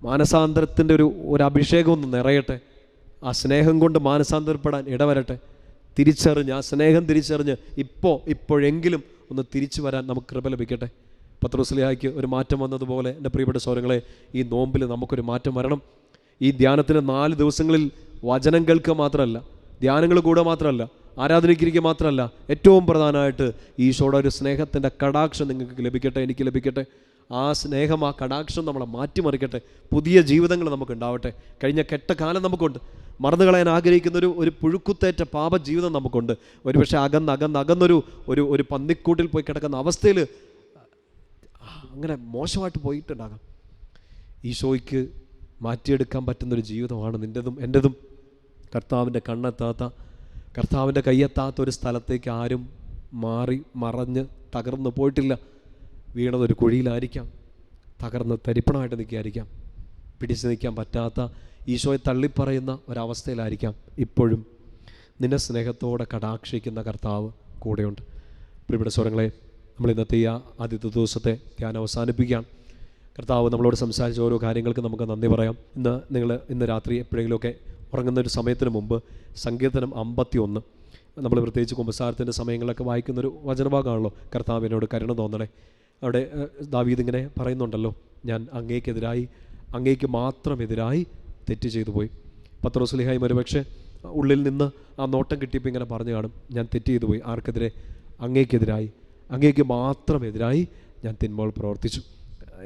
മാനസാന്തരത്തിൻ്റെ ഒരു അഭിഷേകം ഒന്ന് നിറയട്ടെ. ആ സ്നേഹം കൊണ്ട് മാനസാന്തരപ്പെടാൻ ഇടവരട്ടെ. തിരിച്ചറിഞ്ഞ്, ആ സ്നേഹം തിരിച്ചറിഞ്ഞ് ഇപ്പോഴെങ്കിലും ഒന്ന് തിരിച്ചു വരാൻ നമുക്ക് കൃപ ലഭിക്കട്ടെ. പത്രോസ്ലിഹായ്ക്ക് ഒരു മാറ്റം വന്നതുപോലെ എൻ്റെ പ്രിയപ്പെട്ട സഹോദരങ്ങളെ, ഈ നോമ്പിൽ നമുക്കൊരു മാറ്റം വരണം. ഈ ധ്യാനത്തിന് 4 ദിവസങ്ങളിൽ വചനം കേൾക്കുക മാത്രമല്ല, ധ്യാനങ്ങൾ കൂടെ മാത്രമല്ല, ആരാധനയ്ക്കിരിക്കുക മാത്രമല്ല, ഏറ്റവും പ്രധാനമായിട്ട് ഈശോയുടെ ഒരു സ്നേഹത്തിൻ്റെ കടാക്ഷം നിങ്ങൾക്ക് ലഭിക്കട്ടെ, എനിക്ക് ലഭിക്കട്ടെ. ആ സ്നേഹം, ആ കടാക്ഷം നമ്മളെ മാറ്റിമറിക്കട്ടെ. പുതിയ ജീവിതങ്ങൾ നമുക്ക് ഉണ്ടാവട്ടെ. കഴിഞ്ഞ കെട്ട കാലം നമുക്കുണ്ട്. മറന്നു കളയാൻ ആഗ്രഹിക്കുന്ന ഒരു പുഴുക്കുത്തേറ്റ പാപജീവിതം നമുക്കുണ്ട്. ഒരുപക്ഷെ അകന്നൊരു പന്നിക്കൂട്ടിൽ പോയി കിടക്കുന്ന അവസ്ഥയിൽ അങ്ങനെ മോശമായിട്ട് പോയിട്ടുണ്ടാകാം. ഈശോയ്ക്ക് മാറ്റിയെടുക്കാൻ പറ്റുന്നൊരു ജീവിതമാണ് നിൻ്റെതും എൻ്റെതും. കർത്താവിൻ്റെ കണ്ണെത്താത്ത, കർത്താവിൻ്റെ കയ്യെത്താത്ത ഒരു സ്ഥലത്തേക്ക് ആരും മറഞ്ഞ് തകർന്നു പോയിട്ടില്ല. വീണതൊരു കുഴിയിലായിരിക്കാം, തകർന്ന് തരിപ്പണമായിട്ട് നിൽക്കുകയായിരിക്കാം, പിടിച്ചു നിൽക്കാൻ പറ്റാത്ത, ഈശോയെ തള്ളിപ്പറയുന്ന ഒരവസ്ഥയിലായിരിക്കാം. ഇപ്പോഴും നിന്നെ സ്നേഹത്തോടെ കടാക്ഷിക്കുന്ന കർത്താവ് കൂടെയുണ്ട്. പ്രിയപ്പെട്ട സ്വരങ്ങളെ, നമ്മൾ ഇന്നത്തെ ഈ ആദ്യത്തെ ദിവസത്തെ ധ്യാനം അവസാനിപ്പിക്കുകയാണ്. കർത്താവ് നമ്മളോട് സംസാരിച്ച ഓരോ കാര്യങ്ങൾക്ക് നമുക്ക് നന്ദി പറയാം. ഇന്ന് രാത്രി എപ്പോഴെങ്കിലുമൊക്കെ ഉറങ്ങുന്നൊരു സമയത്തിന് മുമ്പ് സങ്കീർത്തനം 51, നമ്മൾ പ്രത്യേകിച്ച് കുമ്പസാരത്തിൻ്റെ സമയങ്ങളിലൊക്കെ വായിക്കുന്നൊരു വചനഭാഗമാണല്ലോ. കർത്താവിനോട് കരുണ തോന്നണേ. അവിടെ ദാവീദ് ഇങ്ങനെ പറയുന്നുണ്ടല്ലോ, ഞാൻ അങ്ങേക്ക് മാത്രം എതിരായി തെറ്റ് ചെയ്തു പോയി. പത്രോസ്ലീഹായും ഒരുപക്ഷെ ഉള്ളിൽ നിന്ന് ആ നോട്ടം കിട്ടിയപ്പോൾ ഇങ്ങനെ പറഞ്ഞു കാണും, ഞാൻ തെറ്റ് ചെയ്തു പോയി. ആർക്കെതിരെ? അങ്ങേക്ക് മാത്രം എതിരായി ഞാൻ തിന്മകൾ പ്രവർത്തിച്ചു.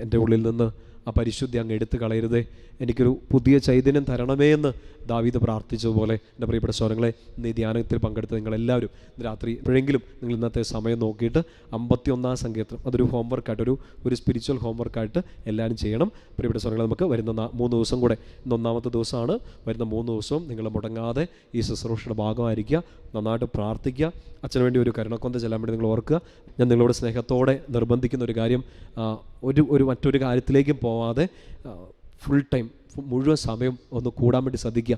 എൻ്റെ ഉള്ളിൽ നിന്ന് ആ പരിശുദ്ധി അങ്ങ് എടുത്തു കളയരുതേ, എനിക്കൊരു പുതിയ ചൈതന്യം തരണമേ എന്ന് ദാവീദ് പ്രാർത്ഥിച്ചതുപോലെ എൻ്റെ പ്രിയപ്പെട്ട സ്വരങ്ങളെ, ഇന്ന് ഈ ധ്യാനത്തിൽ പങ്കെടുത്ത നിങ്ങളെല്ലാവരും രാത്രി എപ്പോഴെങ്കിലും നിങ്ങൾ ഇന്നത്തെ സമയം നോക്കിയിട്ട് 51 സങ്കീർത്തനം അതൊരു ഹോംവർക്കായിട്ട്, ഒരു സ്പിരിച്വൽ ഹോംവർക്കായിട്ട് എല്ലാവരും ചെയ്യണം. പ്രിയപ്പെട്ട സ്വരങ്ങളെ, നമുക്ക് വരുന്ന 3 ദിവസം കൂടെ, ഇന്ന് 1ാമത്തെ ദിവസമാണ്, വരുന്ന 3 ദിവസവും നിങ്ങൾ മുടങ്ങാതെ ഈ ശുശ്രൂഷയുടെ ഭാഗമായിരിക്കുക. നന്നായിട്ട് പ്രാർത്ഥിക്കുക. അച്ഛന് വേണ്ടി ഒരു കരുണക്കൊന്ത ചെല്ലാൻ വേണ്ടി നിങ്ങൾ ഓർക്കുക. ഞാൻ നിങ്ങളോട് സ്നേഹത്തോടെ നിർബന്ധിക്കുന്ന ഒരു കാര്യം, മറ്റൊരു കാര്യത്തിലേക്കും പോവാതെ ഫുൾ ടൈം മുഴുവൻ സമയം ഒന്ന് കൂടാൻ വേണ്ടി ശ്രദ്ധിക്കുക.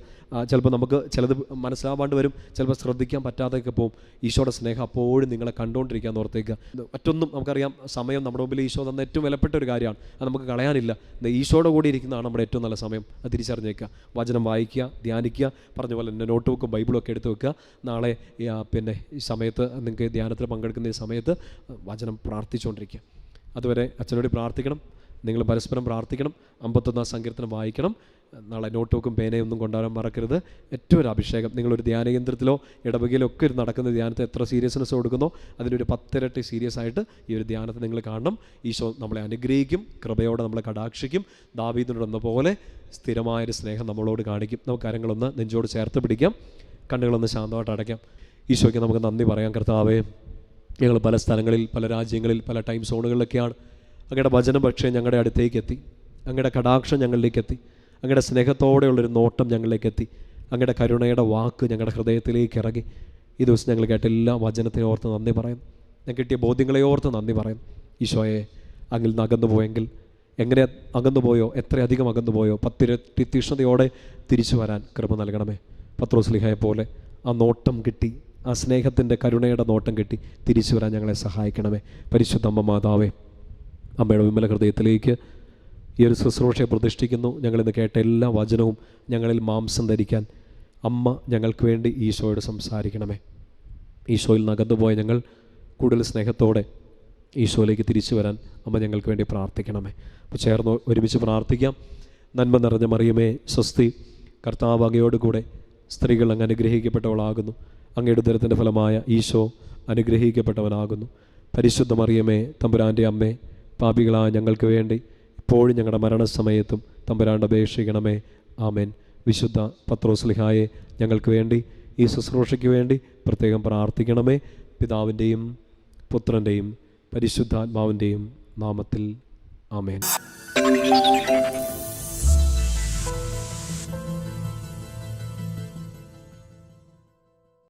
ചിലപ്പോൾ നമുക്ക് ചിലത് മനസ്സിലാവാണ്ട് വരും, ചിലപ്പോൾ ശ്രദ്ധിക്കാൻ പറ്റാതെയൊക്കെ പോകും. ഈശോയുടെ സ്നേഹം അപ്പോഴും നിങ്ങളെ കണ്ടുകൊണ്ടിരിക്കുക എന്ന് ഓർത്തേക്കുക. മറ്റൊന്നും നമുക്കറിയാം, സമയം നമ്മുടെ മുമ്പിൽ ഈശോ തന്ന ഏറ്റവും വിലപ്പെട്ട ഒരു കാര്യമാണ്, അത് നമുക്ക് കളയാനില്ല. ഈശോയുടെ കൂടി ഇരിക്കുന്നതാണ് നമ്മുടെ ഏറ്റവും നല്ല സമയം. അത് തിരിച്ചറിഞ്ഞേക്കുക. വചനം വായിക്കുക, ധ്യാനിക്കുക, പറഞ്ഞ പോലെ തന്നെ നോട്ട് ബുക്കും ബൈബിളും ഒക്കെ എടുത്ത് വെക്കുക. നാളെ ഈ സമയത്ത് നിങ്ങൾക്ക് ധ്യാനത്തിൽ പങ്കെടുക്കുന്ന ഈ സമയത്ത് വചനം പ്രാർത്ഥിച്ചുകൊണ്ടിരിക്കുക. അതുവരെ അച്ഛനോട് പ്രാർത്ഥിക്കണം, നിങ്ങൾ പരസ്പരം പ്രാർത്ഥിക്കണം. 51 സങ്കീർത്തനം വായിക്കണം. നാളെ നോട്ട് ബുക്കും പേനയും ഒന്നും കൊണ്ടുവരാൻ മറക്കരുത്. ഏറ്റവും ഒരു അഭിഷേകം, നിങ്ങളൊരു ധ്യാനകേന്ദ്രത്തിലോ ഇടവകയിലോ ഒക്കെ നടക്കുന്ന ധ്യാനത്തെ എത്ര സീരിയസ്നെസ് കൊടുക്കുന്നോ അതിനൊരു 10 ഇരട്ടി സീരിയസ് ആയിട്ട് ഈ ഒരു ധ്യാനത്തെ നിങ്ങൾ കാണണം. ഈശോ നമ്മളെ അനുഗ്രഹിക്കും, കൃപയോടെ നമ്മളെ കടാക്ഷിക്കും. ദാവീദിനോടെന്ന പോലെ സ്ഥിരമായൊരു സ്നേഹം നമ്മളോട് കാണിക്കും. നമുക്ക് കരങ്ങളൊന്ന് നെഞ്ചോട് ചേർത്ത് പിടിക്കാം, കണ്ണുകളൊന്ന് ശാന്തമായിട്ട് അടയ്ക്കാം. ഈശോയ്ക്ക് നമുക്ക് നന്ദി പറയാം. കർത്താവേ, ഞങ്ങൾ പല സ്ഥലങ്ങളിൽ, പല രാജ്യങ്ങളിൽ, പല ടൈം സോണുകളിലൊക്കെയാണ്. അങ്ങയുടെ വചനം പക്ഷേ ഞങ്ങളുടെ അടുത്തേക്ക് എത്തി, അങ്ങയുടെ കടാക്ഷം ഞങ്ങളിലേക്ക് എത്തി, അങ്ങയുടെ സ്നേഹത്തോടെയുള്ളൊരു നോട്ടം ഞങ്ങളിലേക്ക് എത്തി, അങ്ങയുടെ കരുണയുടെ വാക്ക് ഞങ്ങളുടെ ഹൃദയത്തിലേക്ക് ഇറങ്ങി. ഈ ദിവസം ഞങ്ങൾ കേട്ട എല്ലാ വചനത്തിനെ ഓർത്ത് നന്ദി പറയുന്നു. ഞാൻ കിട്ടിയ ബോധ്യങ്ങളെ ഓർത്ത് നന്ദി പറയുന്നു. ഈശോയെ, അങ്ങിൽ നിന്ന് അകന്നു പോയെങ്കിൽ, എങ്ങനെ അകന്നുപോയോ, എത്രയധികം അകന്നുപോയോ, 10 ഇരട്ടി തീക്ഷ്ണതയോടെ തിരിച്ചു വരാൻ കൃപ നൽകണമേ. പത്രോസ്ലീഹയെ പോലെ ആ നോട്ടം കിട്ടി, ആ സ്നേഹത്തിൻ്റെ കരുണയുടെ നോട്ടം കിട്ടി തിരിച്ചു വരാൻ ഞങ്ങളെ സഹായിക്കണമേ. പരിശുദ്ധ അമ്മ മാതാവേ, അമ്മയുടെ വിമല ഹൃദയത്തിലേക്ക് ഈ ഒരു ശുശ്രൂഷയെ പ്രതിഷ്ഠിക്കുന്നു. ഞങ്ങളിന്ന് കേട്ട എല്ലാ വചനവും ഞങ്ങളിൽ മാംസം ധരിക്കാൻ അമ്മ ഞങ്ങൾക്ക് വേണ്ടി ഈശോയോട് സംസാരിക്കണമേ. ഈശോയിൽ നകന്നുപോയ ഞങ്ങൾ കൂടുതൽ സ്നേഹത്തോടെ ഈശോയിലേക്ക് തിരിച്ചു വരാൻ അമ്മ ഞങ്ങൾക്ക് വേണ്ടി പ്രാർത്ഥിക്കണമേ. അപ്പോൾ ചേർന്ന് ഒരുമിച്ച് പ്രാർത്ഥിക്കാം. നന്മ നിറഞ്ഞ മറിയമേ സ്വസ്തി, കർത്താവ് അങ്ങയോട് കൂടെ സ്ത്രീകൾ അങ്ങ് അനുഗ്രഹിക്കപ്പെട്ടവളാകുന്നു. അങ്ങയുടെ ഉദരത്തിൻ്റെ ഫലമായ ഈശോ അനുഗ്രഹിക്കപ്പെട്ടവനാകുന്നു. പരിശുദ്ധ മറിയമേ, തമ്പുരാൻ്റെ അമ്മേ, പാപികളായ ഞങ്ങൾക്ക് വേണ്ടി ഇപ്പോഴും ഞങ്ങളുടെ മരണസമയത്തും തമ്പുരാൻ്റെ അപേക്ഷിക്കണമേ. ആമേൻ. വിശുദ്ധ പത്രോസ്ലീഹായെ ഞങ്ങൾക്ക് വേണ്ടി ഈ ശുശ്രൂഷയ്ക്ക് വേണ്ടി പ്രത്യേകം പ്രാർത്ഥിക്കണമേ. പിതാവിൻ്റെയും പുത്രൻ്റെയും പരിശുദ്ധാത്മാവിൻ്റെയും നാമത്തിൽ. ആമേൻ.